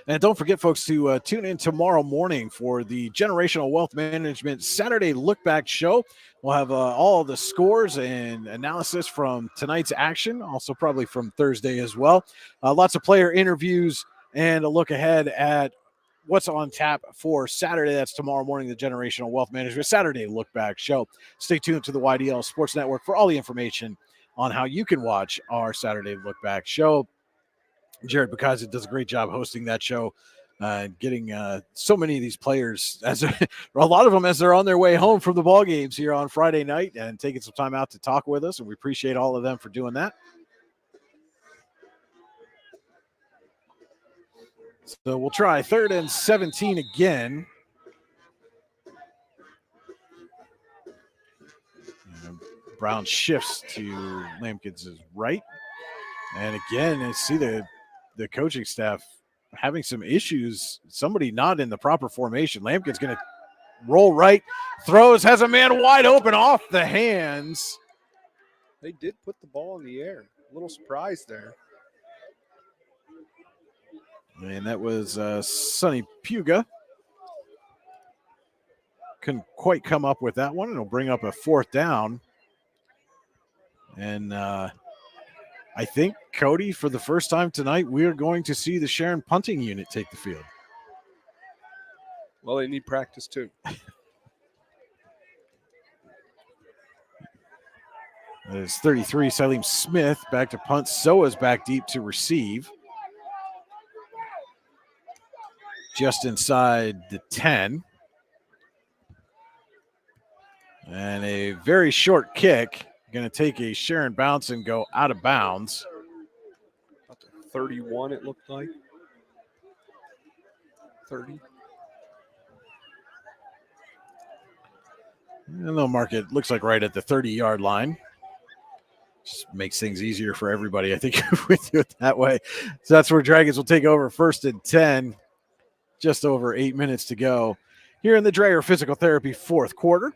Speaker 1: And don't forget, folks, to tune in tomorrow morning for the Generational Wealth Management Saturday Look Back Show. We'll have all the scores and analysis from tonight's action, also probably from Thursday as well. Lots of player interviews and a look ahead at what's on tap for Saturday. That's tomorrow morning, the Generational Wealth Management Saturday Look Back Show. Stay tuned to the YDL Sports Network for all the information on how you can watch our Saturday Look Back Show. Jared Bakaza does a great job hosting that show, getting so many of these players, a lot of them as they're on their way home from the ball games here on Friday night, and taking some time out to talk with us, and we appreciate all of them for doing that. So we'll try 3rd and 17 again. And Brown shifts to Lampkins' right. And again, I see the coaching staff having some issues. Somebody not in the proper formation. Lampkin's going to roll right, throws, has a man wide open off the hands.
Speaker 5: They did put the ball in the air. A little surprise there.
Speaker 1: And that was Sonny Puga. Couldn't quite come up with that one. It'll bring up a 4th down. And I think, Cody, for the first time tonight, we are going to see the Sharon punting unit take the field.
Speaker 5: Well, they need practice too.
Speaker 1: That is 33, Salim Smith back to punt. Soa's back deep to receive. Just inside the 10. And a very short kick. Going to take a Sharon bounce and go out of bounds.
Speaker 5: Up to 31, it looked like. 30.
Speaker 1: And they'll mark it, looks like right at the 30-yard line. Just makes things easier for everybody, I think, if we do it that way. So that's where Dragons will take over 1st and 10. Just over 8 minutes to go here in the Dreyer Physical Therapy 4th quarter.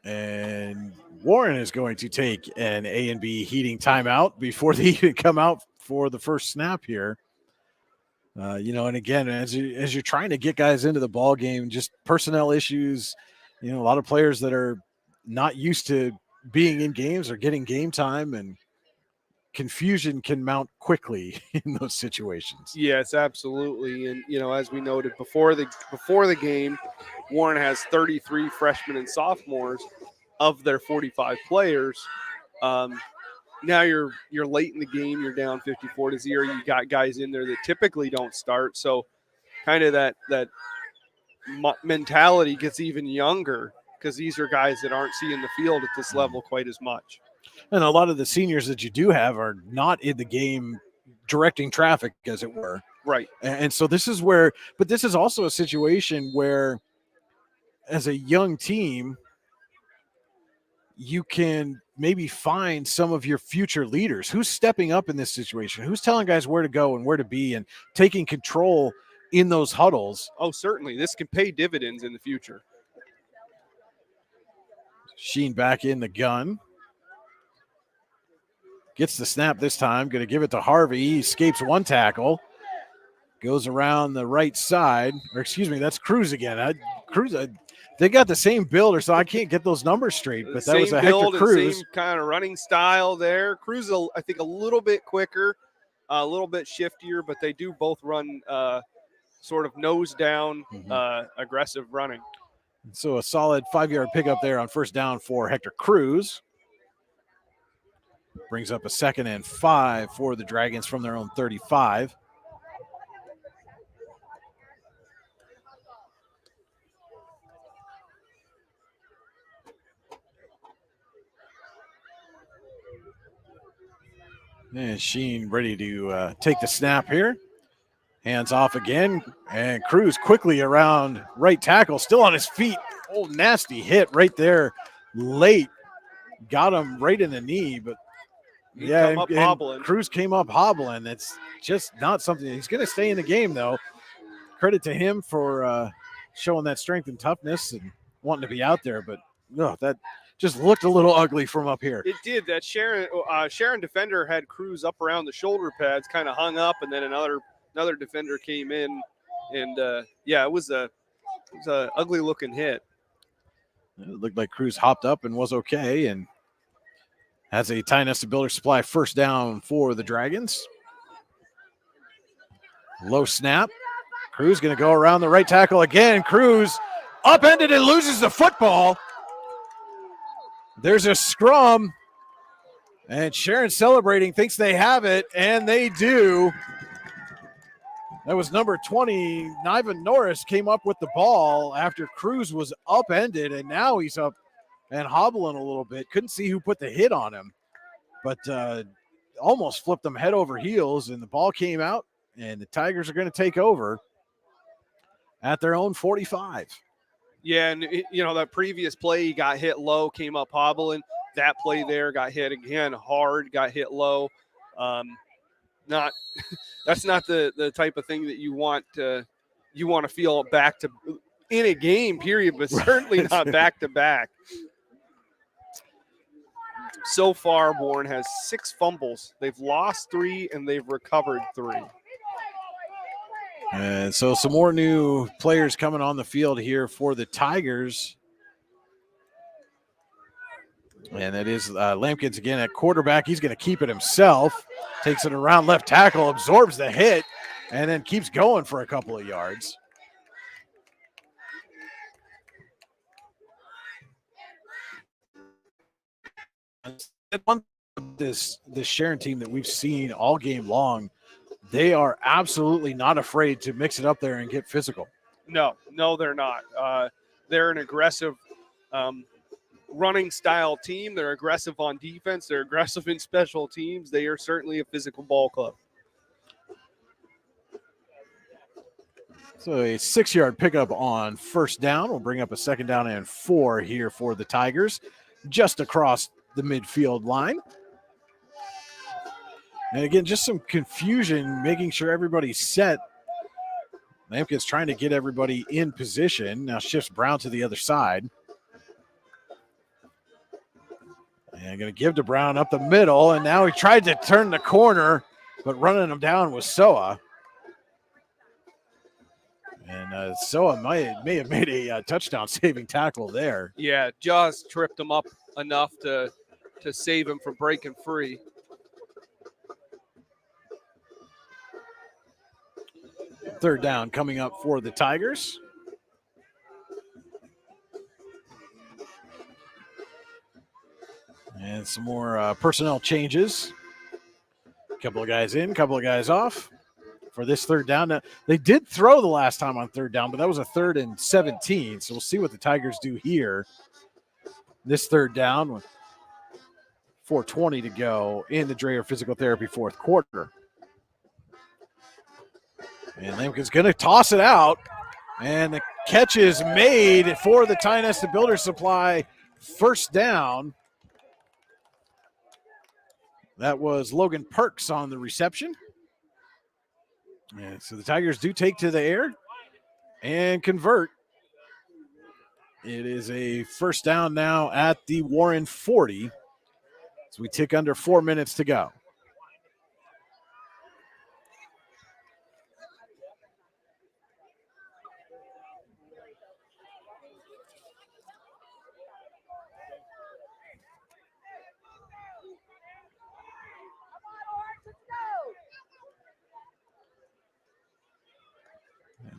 Speaker 1: And Warren is going to take an A&B heating timeout before they even come out for the first snap here. And again, as you're trying to get guys into the ball game, just personnel issues, a lot of players that are not used to being in games or getting game time, and confusion can mount quickly in those situations.
Speaker 5: Yes, absolutely. And, as we noted before the game, Warren has 33 freshmen and sophomores of their 45 players. now you're late in the game. You're down 54-0. You got guys in there that typically don't start. So kind of that mentality gets even younger because these are guys that aren't seeing the field at this level quite as much.
Speaker 1: And a lot of the seniors that you do have are not in the game directing traffic, as it were.
Speaker 5: Right.
Speaker 1: And so this is where, but this is also a situation where as a young team, you can maybe find some of your future leaders. Who's stepping up in this situation? Who's telling guys where to go and where to be and taking control in those huddles?
Speaker 5: Oh, certainly. This can pay dividends in the future.
Speaker 1: Sheen back in the gun. Gets the snap this time. Going to give it to Harvey. He escapes one tackle. Goes around the right side. Or excuse me, that's Cruz again. Cruz, they got the same builder, so I can't get those numbers straight. But that was a Hector Cruz.
Speaker 5: Same kind of running style there. Cruz, I think, a little bit quicker, a little bit shiftier, but they do both run sort of nose down, aggressive running.
Speaker 1: So a solid 5-yard pickup there on first down for Hector Cruz. Brings up a 2nd and 5 for the Dragons from their own 35. And Sheen ready to take the snap here. Hands off again. And Cruz quickly around right tackle, still on his feet. Oh, nasty hit right there late. Got him right in the knee, but and Cruz came up hobbling. It's just not something. He's going to stay in the game, though. Credit to him for showing that strength and toughness and wanting to be out there, but that just looked a little ugly from up here.
Speaker 5: It did. That Sharon defender had Cruz up around the shoulder pads, kind of hung up, and then another defender came in, and it was a ugly looking hit.
Speaker 1: It looked like Cruz hopped up and was okay, and has a Ty Nesta Builder Supply first down for the Dragons. Low snap. Cruz going to go around the right tackle again. Cruz upended and loses the football. There's a scrum, and Sharon celebrating, thinks they have it, and they do. That was number 20, Nivan Norris, came up with the ball after Cruz was upended, and now he's up and hobbling a little bit. Couldn't see who put the hit on him, but almost flipped them head over heels, and the ball came out, and the Tigers are going to take over at their own 45.
Speaker 5: Yeah, and that previous play, he got hit low, came up hobbling. That play there got hit again hard, got hit low. That's not the type of thing that you want to feel back to in a game period, but certainly not back to back. So far, Warren has 6 fumbles. They've lost 3 and they've recovered 3.
Speaker 1: And so some more new players coming on the field here for the Tigers. And that is Lampkins again at quarterback. He's going to keep it himself. Takes it around left tackle, absorbs the hit, and then keeps going for a couple of yards. This Sharon team that we've seen all game long, they are absolutely not afraid to mix it up there and get physical.
Speaker 5: No, they're not. They're an aggressive running style team. They're aggressive on defense. They're aggressive in special teams. They are certainly a physical ball club.
Speaker 1: So a 6-yard pickup on first down. We'll bring up a 2nd down and 4 here for the Tigers, just across the midfield line. And again, just some confusion, making sure everybody's set. Lampkin's trying to get everybody in position. Now shifts Brown to the other side. And going to give to Brown up the middle. And now he tried to turn the corner, but running him down was Soa. And Soa may have made a touchdown-saving tackle there.
Speaker 5: Yeah, just tripped him up enough to save him from breaking free.
Speaker 1: Third down coming up for the Tigers. And some more personnel changes. A couple of guys in, a couple of guys off for this third down. Now, they did throw the last time on third down, but that was a 3rd and 17. So we'll see what the Tigers do here. This third down with 4:20 to go in the Dreyer Physical Therapy fourth quarter. And Lampkin's going to toss it out. And the catch is made for the Tionesta Builder Supply first down. That was Logan Perks on the reception. And so the Tigers do take to the air and convert. It is a first down now at the Warren 40 as we tick under 4 minutes to go.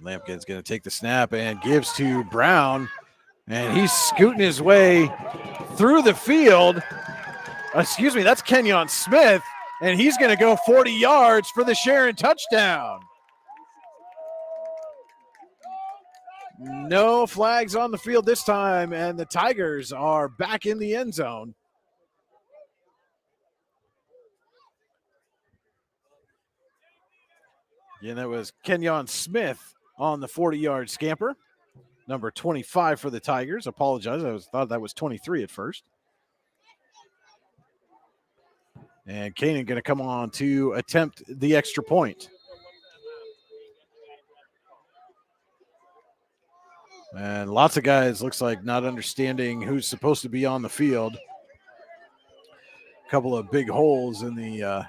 Speaker 1: Lampkin's going to take the snap and gives to Brown. And he's scooting his way through the field. Excuse me, that's Kenyon Smith. And he's going to go 40 yards for the Sharon touchdown. No flags on the field this time, and the Tigers are back in the end zone. Yeah, that was Kenyon Smith on the 40-yard scamper. Number 25 for the Tigers. Apologize, I thought that was 23 at first. And Kanan going to come on to attempt the extra point. And lots of guys, looks like, not understanding who's supposed to be on the field. A couple of big holes in the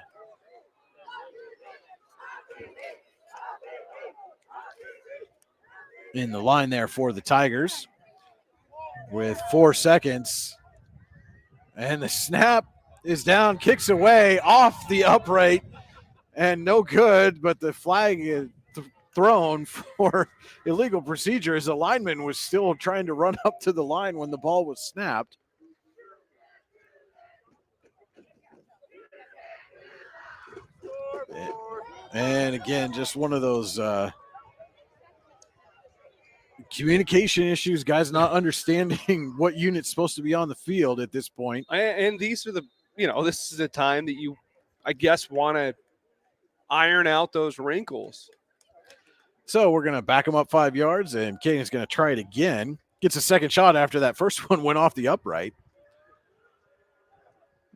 Speaker 1: line there for the Tigers with 4 seconds. And the snap is down, kicks away off the upright, and no good, but the flag is thrown for illegal procedure as the lineman was still trying to run up to the line when the ball was snapped. And again, just one of those communication issues, guys not understanding what unit's supposed to be on the field at this point.
Speaker 5: And these are this is a time that you, I guess, want to iron out those wrinkles.
Speaker 1: So we're going to back him up 5 yards, and Kane's going to try it again. Gets a second shot after that first one went off the upright.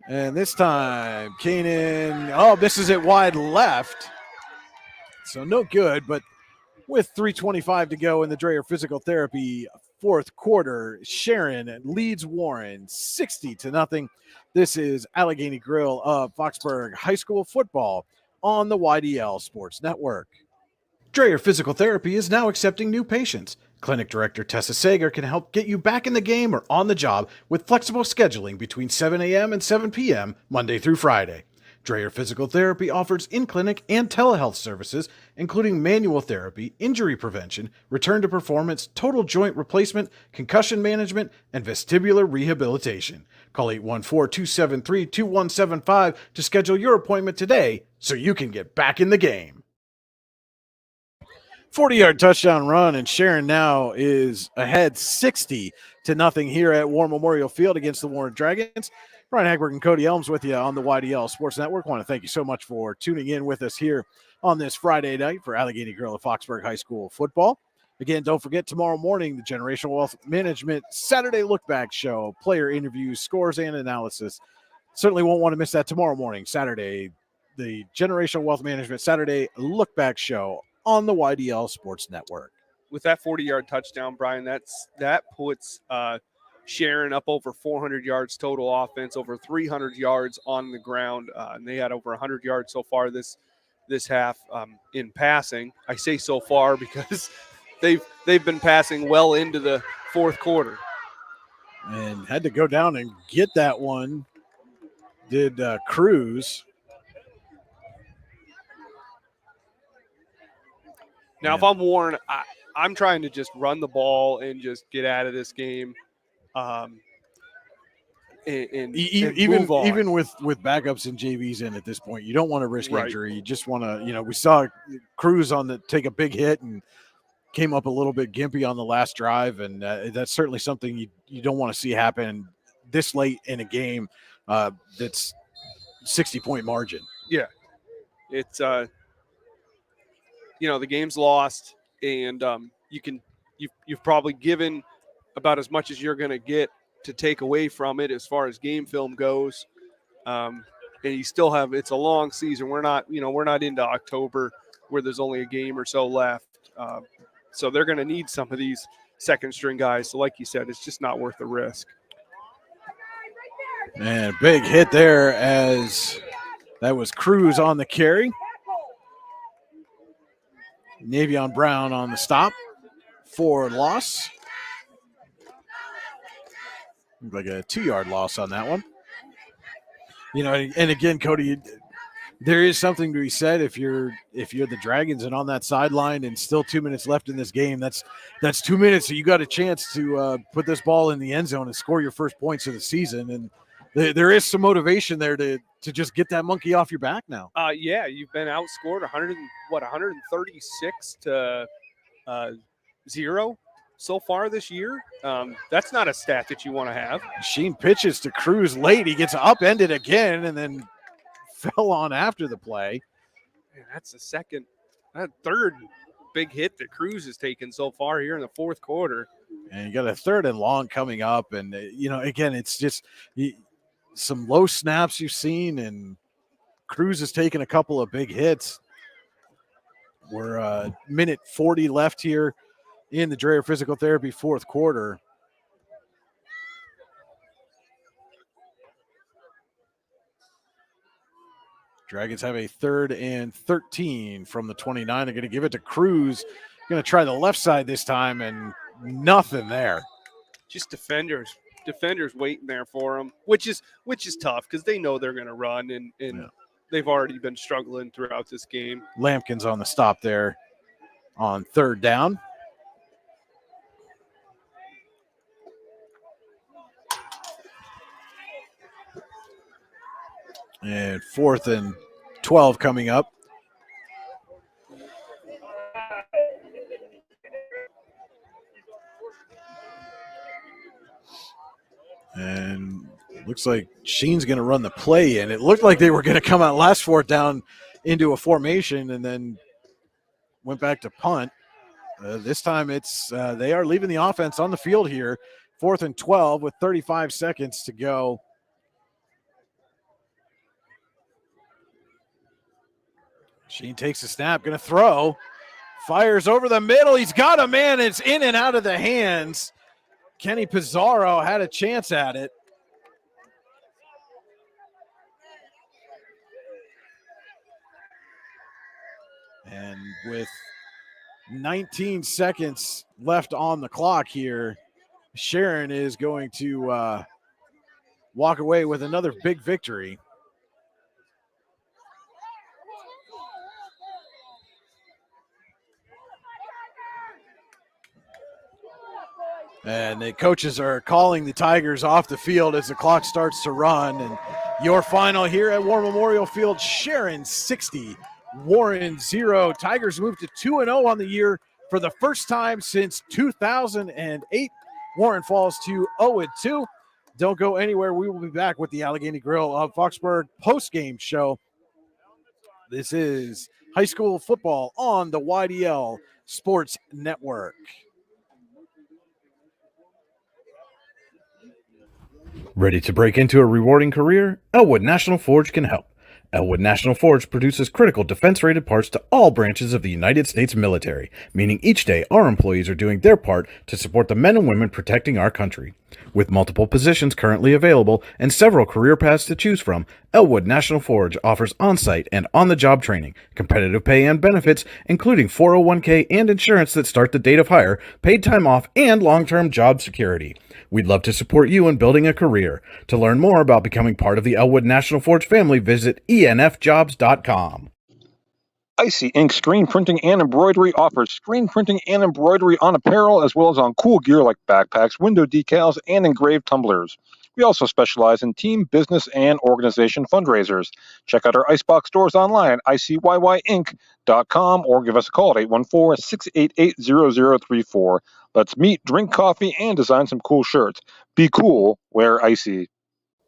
Speaker 1: And this time, Kanan, misses it wide left. So no good, but with 3:25 to go in the Dreyer Physical Therapy fourth quarter, Sharon leads Warren 60-0. This is Allegheny Grill of Foxburg High School football on the YDL Sports Network. Dreyer Physical Therapy is now accepting new patients. Clinic Director Tessa Sager can help get you back in the game or on the job with flexible scheduling between 7 a.m. and 7 p.m. Monday through Friday. Dreyer Physical Therapy offers in-clinic and telehealth services, including manual therapy, injury prevention, return to performance, total joint replacement, concussion management, and vestibular rehabilitation. Call 814-273-2175 to schedule your appointment today so you can get back in the game. 40-yard touchdown run, and Sharon now is ahead 60-0 here at War Memorial Field against the Warren Dragons. Brian Hagberg and Cody Elms with you on the YDL Sports Network. I want to thank you so much for tuning in with us here on this Friday night for Allegheny Grill of Foxburg High School football. Again, don't forget tomorrow morning, the Generational Wealth Management Saturday Look Back Show, player interviews, scores, and analysis. Certainly won't want to miss that tomorrow morning, Saturday, the Generational Wealth Management Saturday Look Back Show on the YDL Sports Network.
Speaker 5: With that 40-yard touchdown, Brian, that puts Sharon up over 400 yards total offense, over 300 yards on the ground, and they had over 100 yards so far this half in passing. I say so far because they've been passing well into the fourth quarter.
Speaker 1: And had to go down and get that one, did Cruz.
Speaker 5: Now, if I'm Warren, I'm trying to just run the ball and just get out of this game. and
Speaker 1: even
Speaker 5: move on.
Speaker 1: even with backups and JVs in at this point, you don't want to risk
Speaker 5: Right.
Speaker 1: injury. You just want to, we saw Cruz take a big hit and came up a little bit gimpy on the last drive, and that's certainly something you don't want to see happen this late in a game that's 60-point margin.
Speaker 5: Yeah, it's the game's lost, and you've probably given about as much as you're going to get to take away from it as far as game film goes. And you still have, it's a long season. We're not into October where there's only a game or so left. So they're going to need some of these second string guys. So like you said, it's just not worth the risk.
Speaker 1: And big hit there as that was Cruz on the carry. Navion Brown on the stop for loss. Like a 2-yard loss on that one. And again, Cody, there is something to be said if you're the Dragons and on that sideline and still 2 minutes left in this game. That's 2 minutes, so you got a chance to put this ball in the end zone and score your first points of the season. And there is some motivation there to just get that monkey off your back now.
Speaker 5: Yeah, you've been outscored 136 to 0 so far this year. That's not a stat that you want to have.
Speaker 1: Sheen pitches to Cruz late. He gets upended again and then fell on after the play.
Speaker 5: Man, that's that third big hit that Cruz has taken so far here in the fourth quarter.
Speaker 1: And you got a 3rd and long coming up. And, again, it's just some low snaps you've seen, and Cruz has taken a couple of big hits. We're minute 40 left here in the Dreher Physical Therapy fourth quarter. Dragons have a 3rd and 13 from the 29. They're going to give it to Cruz. Going to try the left side this time, and nothing there.
Speaker 5: Just defenders waiting there for them, which is tough because they know they're going to run, and they've already been struggling throughout this game.
Speaker 1: Lampkin's on the stop there on 3rd down. And 4th and 12 coming up. And looks like Sheen's going to run the play in. It looked like they were going to come out last 4th down into a formation and then went back to punt. This time they are leaving the offense on the field here. 4th and 12 with 35 seconds to go. Sheen takes a snap, going to throw. Fires over the middle. He's got a man. It's in and out of the hands. Kenny Pizarro had a chance at it. And with 19 seconds left on the clock here, Sharon is going to walk away with another big victory. And the coaches are calling the Tigers off the field as the clock starts to run. And your final here at War Memorial Field, Sharon 60, Warren 0. Tigers move to 2-0 on the year for the first time since 2008. Warren falls to 0-2. Don't go anywhere. We will be back with the Allegheny Grill of Foxburg postgame show. This is high school football on the YDL Sports Network. Ready to break into a rewarding career? Elwood National Forge can help. Elwood National Forge produces critical defense-rated parts to all branches of the United States military, meaning each day our employees are doing their part to support the men and women protecting our country. With multiple positions currently available and several career paths to choose from, Elwood National Forge offers on-site and on-the-job training, competitive pay and benefits, including 401k and insurance that start the date of hire, paid time off, and long-term job security. We'd love to support you in building a career. To learn more about becoming part of the Elwood National Forge family, visit enfjobs.com.
Speaker 2: Icy Ink Screen Printing and Embroidery offers screen printing and embroidery on apparel as well as on cool gear like backpacks, window decals, and engraved tumblers. We also specialize in team, business, and organization fundraisers. Check out our Icebox stores online at ICYYinc.com or give us a call at 814-688-0034. Let's meet, drink coffee, and design some cool shirts. Be cool, wear icy.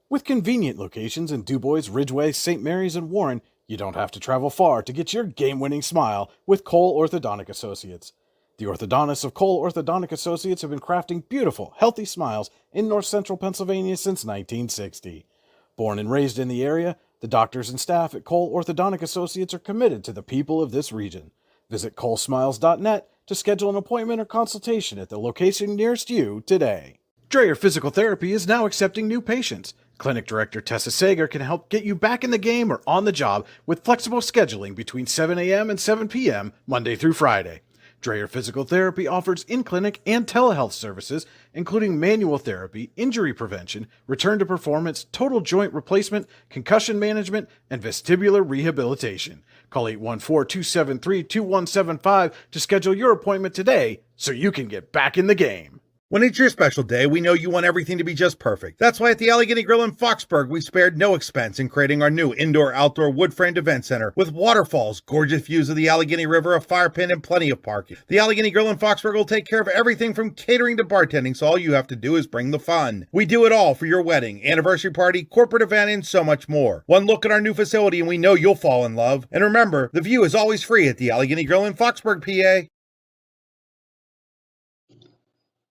Speaker 1: With convenient locations in DuBois, Ridgeway, St. Mary's, and Warren, you don't have to travel far to get your game-winning smile with Cole Orthodontic Associates. The orthodontists of Cole Orthodontic Associates have been crafting beautiful, healthy smiles in north central Pennsylvania since 1960. Born and raised in the area, the doctors and staff at Cole Orthodontic Associates are committed to the people of this region. Visit colesmiles.net to schedule an appointment or consultation at the location nearest you today. Dreyer Physical Therapy is now accepting new patients. Clinic Director Tessa Sager can help get you back in the game or on the job with flexible scheduling between 7 a.m. and 7 p.m. Monday through Friday. Dreyer Physical Therapy offers in-clinic and telehealth services, including manual therapy, injury prevention, return to performance, total joint replacement, concussion management, and vestibular rehabilitation. Call 814-273-2175 to schedule your appointment today so you can get back in the game.
Speaker 3: When it's your special day, we know you want everything to be just perfect. That's why at the Allegheny Grill in Foxburg, we spared no expense in creating our new indoor-outdoor wood-framed event center with waterfalls, gorgeous views of the Allegheny River, a fire pit, and plenty of parking. The Allegheny Grill in Foxburg will take care of everything from catering to bartending, so all you have to do is bring the fun. We do it all for your wedding, anniversary party, corporate event, and so much more. One look at our new facility and we know you'll fall in love. And remember, the view is always free at the Allegheny Grill in Foxburg, PA.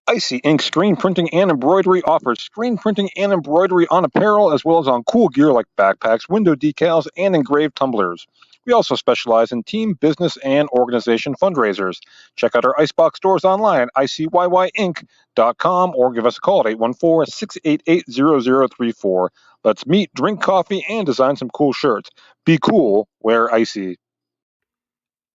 Speaker 2: Icy Ink Screen Printing and Embroidery offers screen printing and embroidery on apparel as well as on cool gear like backpacks, window decals, and engraved tumblers. We also specialize in team, business, and organization fundraisers. Check out our Icebox stores online at ICYYinc.com or give us a call at 814-688-0034. Let's meet, drink coffee, and design some cool shirts. Be cool, wear icy.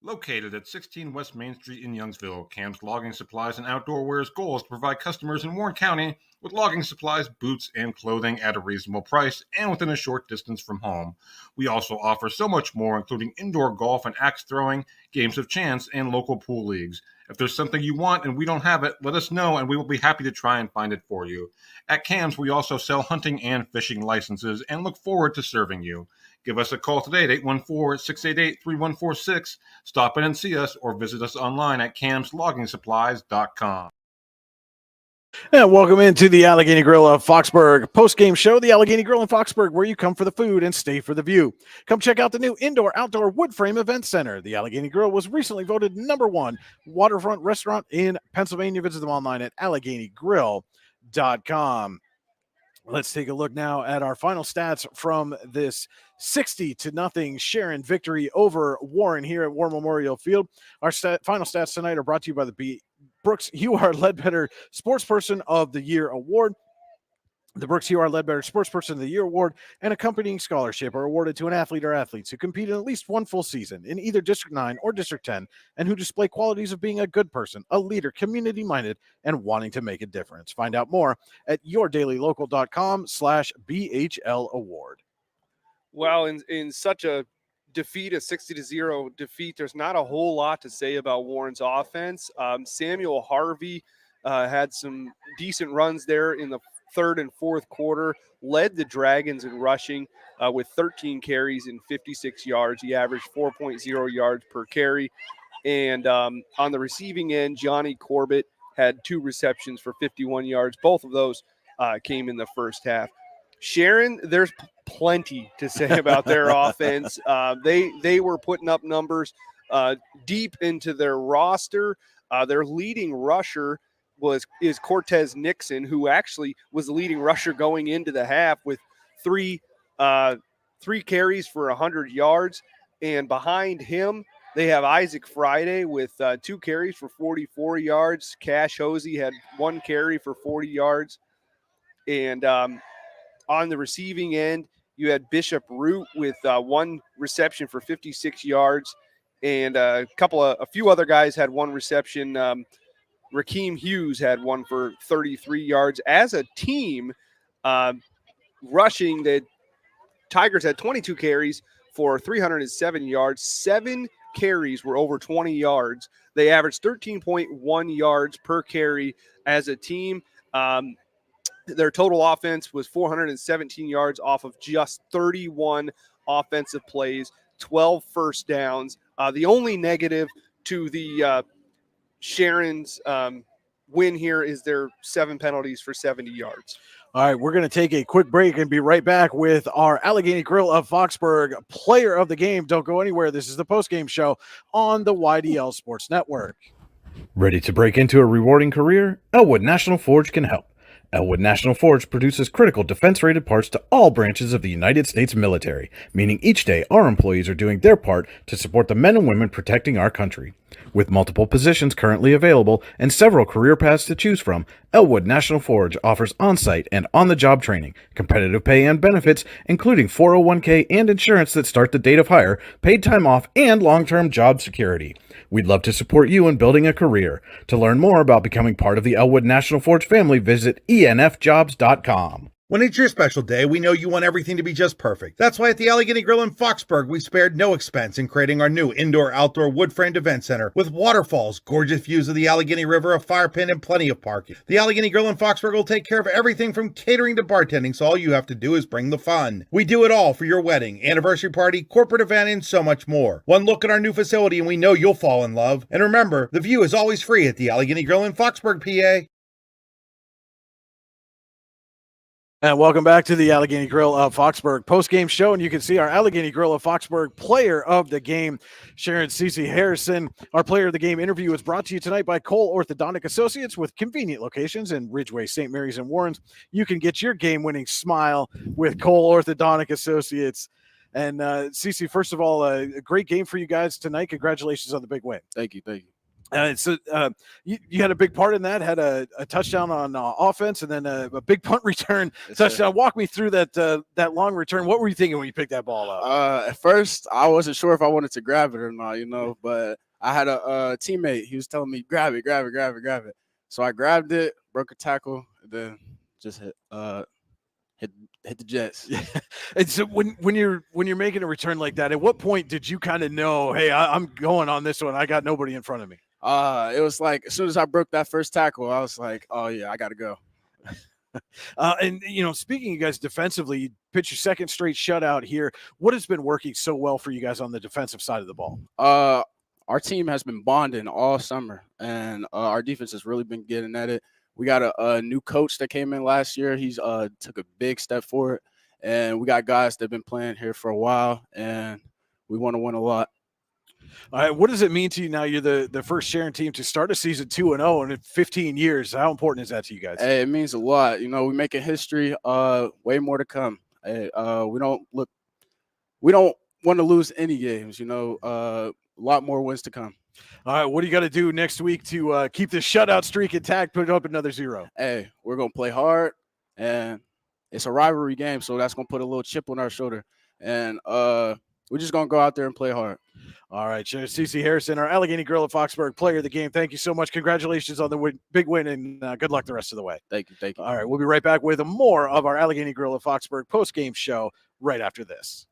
Speaker 4: Located at 16 West Main Street in Youngsville, Cam's Logging Supplies and Outdoor Wear's goal is to provide customers in Warren County with logging supplies, boots, and clothing at a reasonable price and within a short distance from home. We also offer so much more, including indoor golf and axe throwing, games of chance, and local pool leagues. If there's something you want and we don't have it, let us know and we will be happy to try and find it for you. At Cam's, we also sell hunting and fishing licenses and look forward to serving you. Give us a call today at 814-688-3146. Stop in and see us or visit us online at camsloggingsupplies.com.
Speaker 1: And welcome into the Allegheny Grill of Foxburg postgame show, the Allegheny Grill in Foxburg, where you come for the food and stay for the view. Come check out the new indoor-outdoor wood frame event center. The Allegheny Grill was recently voted #1 waterfront restaurant in Pennsylvania. Visit them online at AlleghenyGrill.com. Let's take a look now at our final stats from this 60-0 Sharon victory over Warren here at War Memorial Field. Our final stats tonight are brought to you by the Brooks UR Ledbetter Sportsperson of the Year Award. The Brooks UR Ledbetter Sportsperson of the Year Award and accompanying scholarship are awarded to an athlete or athletes who compete in at least one full season in either District 9 or District 10 and who display qualities of being a good person, a leader, community-minded, and wanting to make a difference. Find out more at yourdailylocal.com/BHL Award.
Speaker 5: Well, in such a defeat, a 60-0 defeat, there's not a whole lot to say about Warren's offense. Samuel Harvey had some decent runs there in the third and fourth quarter, led the Dragons in rushing with 13 carries and 56 yards. He averaged 4.0 yards per carry. And on the receiving end, Johnny Corbett had 2 receptions for 51 yards. Both of those came in the first half. Sharon, there's plenty to say about their offense. They were putting up numbers deep into their roster. Their leading rusher is Cortez Nixon, who actually was the leading rusher going into the half with three carries for 100 yards. And behind him, they have Isaac Friday with 2 carries for 44 yards. Cash Hosey had 1 carry for 40 yards. And on the receiving end, you had Bishop Root with 1 reception for 56 yards. And a few other guys had 1 reception. Rakeem Hughes had 1 for 33 yards. As a team, rushing, the Tigers had 22 carries for 307 yards. 7 carries were over 20 yards. They averaged 13.1 yards per carry as a team. Their total offense was 417 yards off of just 31 offensive plays, 12 first downs. The only negative to the Sharon's win here is their 7 penalties for 70 yards.
Speaker 1: All right, we're going to take a quick break and be right back with our Allegheny Grill of Foxburg player of the game. Don't go anywhere. This is the postgame show on the YDL Sports Network. Ready to break into a rewarding career? Elwood National Forge can help. Elwood National Forge produces critical defense-rated parts to all branches of the United States military, meaning each day our employees are doing their part to support the men and women protecting our country. With multiple positions currently available and several career paths to choose from, Elwood National Forge offers on-site and on-the-job training, competitive pay and benefits, including 401k and insurance that start the date of hire, paid time off, and long-term job security. We'd love to support you in building a career. To learn more about becoming part of the Elwood National Forge family, visit enfjobs.com.
Speaker 3: When it's your special day, we know you want everything to be just perfect. That's why at the Allegheny Grill in Foxburg, we spared no expense in creating our new indoor-outdoor wood-framed event center with waterfalls, gorgeous views of the Allegheny River, a fire pit, and plenty of parking. The Allegheny Grill in Foxburg will take care of everything from catering to bartending, so all you have to do is bring the fun. We do it all for your wedding, anniversary party, corporate event, and so much more. One look at our new facility and we know you'll fall in love. And remember, the view is always free at the Allegheny Grill in Foxburg, PA.
Speaker 1: And welcome back to the Allegheny Grill of Foxburg post-game show. And you can see our Allegheny Grill of Foxburg player of the game, Sharon Cece Harrison. Our player of the game interview is brought to you tonight by Cole Orthodontic Associates with convenient locations in Ridgeway, St. Mary's, and Warrens. You can get your game-winning smile with Cole Orthodontic Associates. And Cece, first of all, a great game for you guys tonight. Congratulations on the big win.
Speaker 15: Thank you.
Speaker 1: You had a big part in that, had a touchdown on offense and then a big punt return touchdown. Walk me through that long return. What were you thinking when you picked that ball up?
Speaker 15: At first, I wasn't sure if I wanted to grab it or not, but I had a teammate. He was telling me, grab it. So I grabbed it, broke a tackle, and then just hit the Jets.
Speaker 1: And so when you're making a return like that, at what point did you kind of know, hey, I'm going on this one. I got nobody in front of me.
Speaker 15: It was like as soon as I broke that first tackle, I was like, oh yeah, I got to go.
Speaker 1: And speaking of you guys defensively, you pitched your second straight shutout here. What has been working so well for you guys on the defensive side of the ball?
Speaker 15: Our team has been bonding all summer, and our defense has really been getting at it. We got a new coach that came in last year. He's took a big step forward, and we got guys that have been playing here for a while, and we want to win a lot.
Speaker 1: All right, what does it mean to you now? You're the first Sharon team to start a season 2-0 in 15 years. How important is that to you guys?
Speaker 15: Hey, it means a lot. We're making history. Way more to come. Hey, we don't want to lose any games. A lot more wins to come.
Speaker 1: All right, what do you got to do next week to keep this shutout streak intact, put up another 0?
Speaker 15: Hey, we're going to play hard, and it's a rivalry game, so that's going to put a little chip on our shoulder. And we're just going to go out there and play hard.
Speaker 1: All right, Sharon Cece Harrison, our Allegheny Grill of Foxburg player of the game. Thank you so much. Congratulations on the big win, and good luck the rest of the way.
Speaker 15: Thank you.
Speaker 1: All right, we'll be right back with more of our Allegheny Grill of Foxburg post-game show right after this.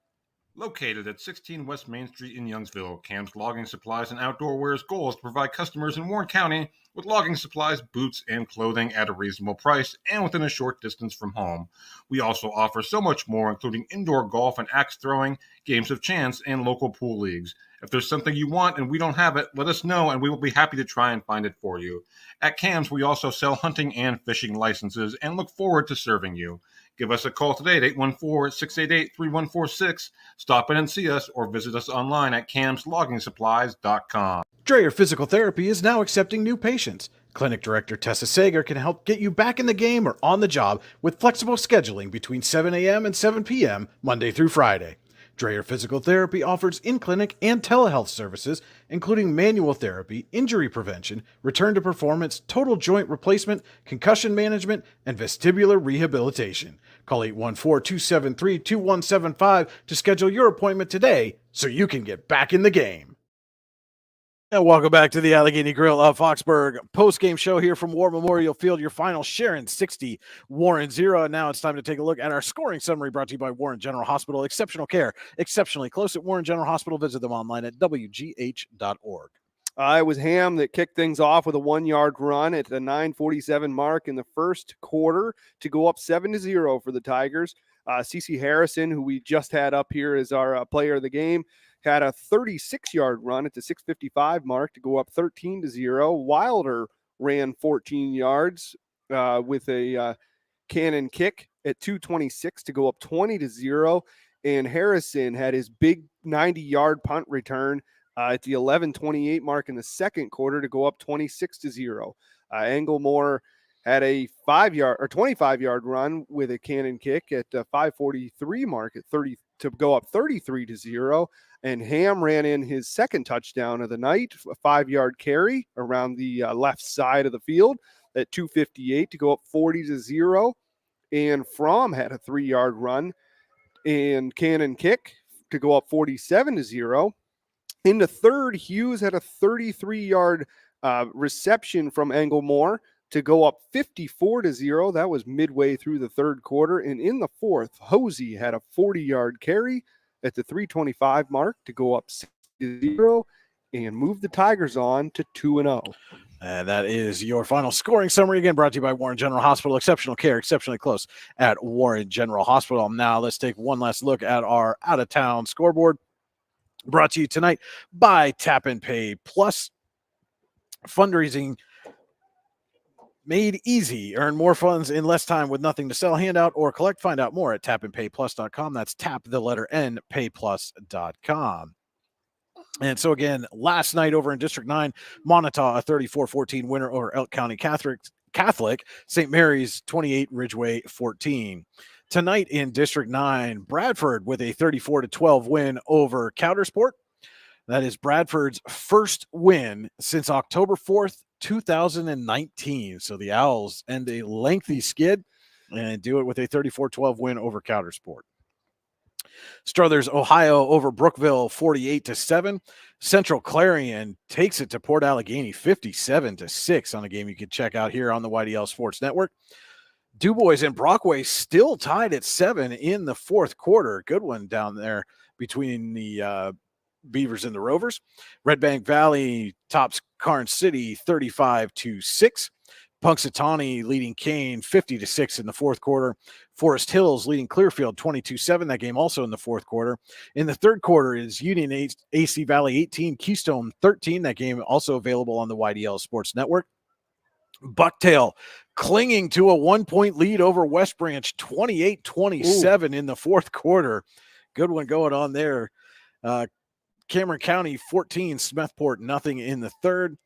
Speaker 4: Located at 16 West Main Street in Youngsville, Cam's Logging Supplies and Outdoor Wear's goal is to provide customers in Warren County with logging supplies, boots, and clothing at a reasonable price and within a short distance from home. We also offer so much more, including indoor golf and axe throwing, games of chance, and local pool leagues. If there's something you want and we don't have it, let us know and we will be happy to try and find it for you. At Cam's, we also sell hunting and fishing licenses and look forward to serving you. Give us a call today at 814-688-3146. Stop in and see us or visit us online at camsloggingsupplies.com.
Speaker 1: Dreyer Physical Therapy is now accepting new patients. Clinic Director Tessa Sager can help get you back in the game or on the job with flexible scheduling between 7 a.m. and 7 p.m. Monday through Friday. Dreyer Physical Therapy offers in-clinic and telehealth services, including manual therapy, injury prevention, return to performance, total joint replacement, concussion management, and vestibular rehabilitation. Call 814-273-2175 to schedule your appointment today so you can get back in the game. And welcome back to the Allegheny Grill of Foxburg post-game show here from War Memorial Field. Your final, Sharon 60, Warren 0. And now it's time to take a look at our scoring summary brought to you by Warren General Hospital. Exceptional care, exceptionally close at Warren General Hospital. Visit them online at wgh.org.
Speaker 5: It was Ham that kicked things off with a 1-yard run at the 9:47 mark in the first quarter to go up 7-0 for the Tigers. CeCe Harrison, who we just had up here as our player of the game, had a 36-yard run at the 6:55 mark to go up 13-0. Wilder ran 14 yards with a cannon kick at 2:26 to go up 20-0. And Harrison had his big 90-yard punt return at the 11:28 mark in the second quarter to go up 26-0. Englemore had a 25-yard run with a cannon kick at 5:43 mark at 30 to go up 33-0. And Ham ran in his second touchdown of the night, a 5-yard carry around the left side of the field at 2:58 to go up 40-0. And Fromm had a 3-yard run and cannon kick to go up 47-0. In the third, Hughes had a 33-yard reception from Englemore to go up 54-0. That was midway through the third quarter. And in the fourth, Hosey had a 40-yard carry at the 3:25 mark to go up 6-0 and move the Tigers on to 2-0.
Speaker 1: And that is your final scoring summary. Again, brought to you by Warren General Hospital. Exceptional care, exceptionally close at Warren General Hospital. Now let's take one last look at our out-of-town scoreboard. Brought to you tonight by Tap and Pay Plus. Fundraising made easy. Earn more funds in less time with nothing to sell, hand out, or collect. Find out more at tapandpayplus.com. That's tap, the letter N, payplus.com. And so, again, last night over in District 9, Montauk, a 34-14 winner over Elk County Catholic. St. Mary's, 28, Ridgeway, 14. Tonight in District 9, Bradford with a 34-12 win over Coudersport. That is Bradford's first win since October 4th, 2019. So the Owls end a lengthy skid and do it with a 34-12 win over Coudersport. Struthers, Ohio over Brookville 48-7. Central Clarion takes it to Port Allegheny 57-6 on a game you can check out here on the YDL Sports Network. DuBois and Brockway still tied at 7 in the fourth quarter. Good one down there between the Beavers and the Rovers. Red Bank Valley tops Karnes City 35-6. Punxsutawney leading Kane 50-6 in the fourth quarter. Forest Hills leading Clearfield 22-7. That game also in the fourth quarter. In the third quarter is Union AC Valley 18, Keystone 13. That game also available on the YDL Sports Network. Bucktail clinging to a 1-point lead over West Branch 28-27 in the fourth quarter. Good one going on there. Cameron County 14, Smethport nothing in the third.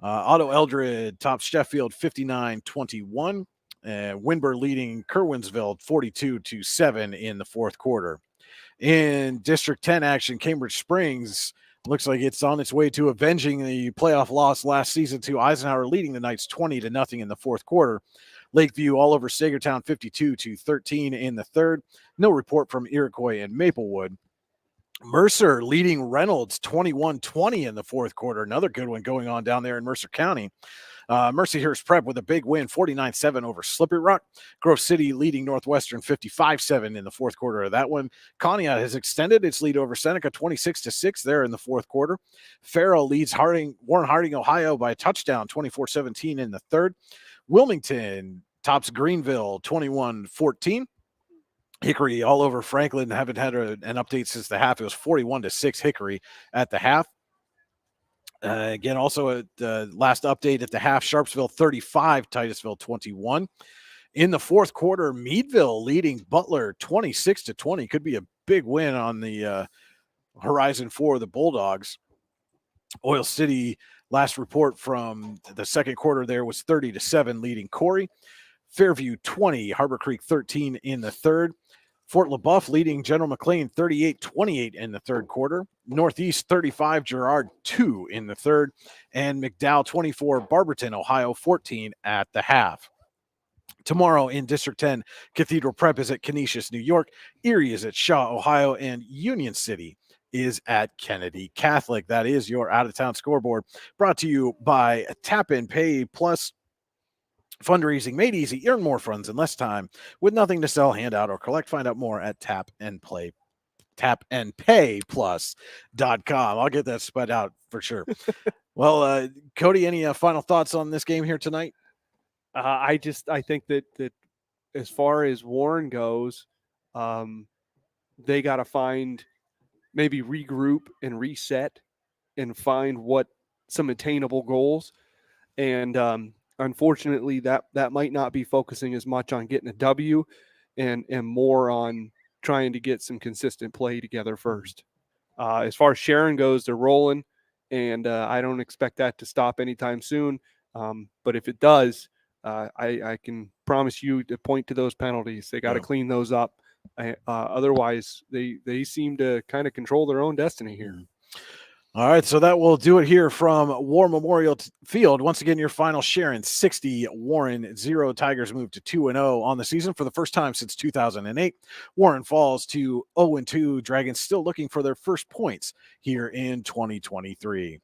Speaker 1: Otto Eldred tops Sheffield 59-21. Winburn leading Kerwinsville 42-7 in the fourth quarter. In District 10 action, Cambridge Springs looks like it's on its way to avenging the playoff loss last season to Eisenhower, leading the Knights 20-0 in the fourth quarter. Lakeview all over Sagertown 52-13 in the third. No report from Iroquois and Maplewood. Mercer leading Reynolds 21-20 in the fourth quarter. Another good one going on down there in Mercer County. Mercyhurst Prep with a big win, 49-7 over Slippery Rock. Grove City leading Northwestern 55-7 in the fourth quarter of that one. Conneaut has extended its lead over Seneca 26-6 there in the fourth quarter. Farrell leads Warren Harding, Ohio by a touchdown, 24-17 in the third. Wilmington tops Greenville 21-14. Hickory all over Franklin. Haven't had an update since the half. It was 41-6 Hickory at the half. Again, also the last update at the half, Sharpsville 35, Titusville 21. In the fourth quarter, Meadville leading Butler 26-20. Could be a big win on the horizon for the Bulldogs. Oil City, last report from the second quarter there was 30-7 leading Corey. Fairview 20, Harbor Creek 13 in the third. Fort LaBeouf leading General McLean 38-28 in the third quarter. Northeast 35, Girard 2 in the third. And McDowell 24, Barberton, Ohio 14 at the half. Tomorrow in District 10, Cathedral Prep is at Canisius, New York. Erie is at Shaw, Ohio. And Union City is at Kennedy Catholic. That is your out-of-town scoreboard, brought to you by Tap and Pay Plus. Fundraising made easy. Earn more funds in less time with nothing to sell, hand out, or collect. Find out more at tapandpayplus.com. I'll get that spelled out for sure. Well, Cody, any final thoughts on this game here tonight?
Speaker 5: I think that as far as Warren goes, they got to maybe regroup and reset and find some attainable goals. And unfortunately, that might not be focusing as much on getting a W and more on trying to get some consistent play together first. As far as Sharon goes, they're rolling, and I don't expect that to stop anytime soon. But if it does, I can promise you to point to those penalties. They got to clean those up. Otherwise, they seem to kind of control their own destiny here.
Speaker 1: All right, so that will do it here from War Memorial Field. Once again, your final: Sharon 60, Warren 0. Tigers move to 2-0 on the season for the first time since 2008. Warren falls to 0-2. Dragons still looking for their first points here in 2023.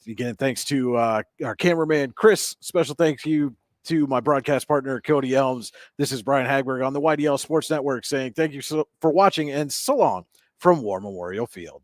Speaker 1: Again, thanks to our cameraman, Chris. Special thank you to my broadcast partner, Cody Elms. This is Brian Hagberg on the YDL Sports Network saying thank you for watching and so long from War Memorial Field.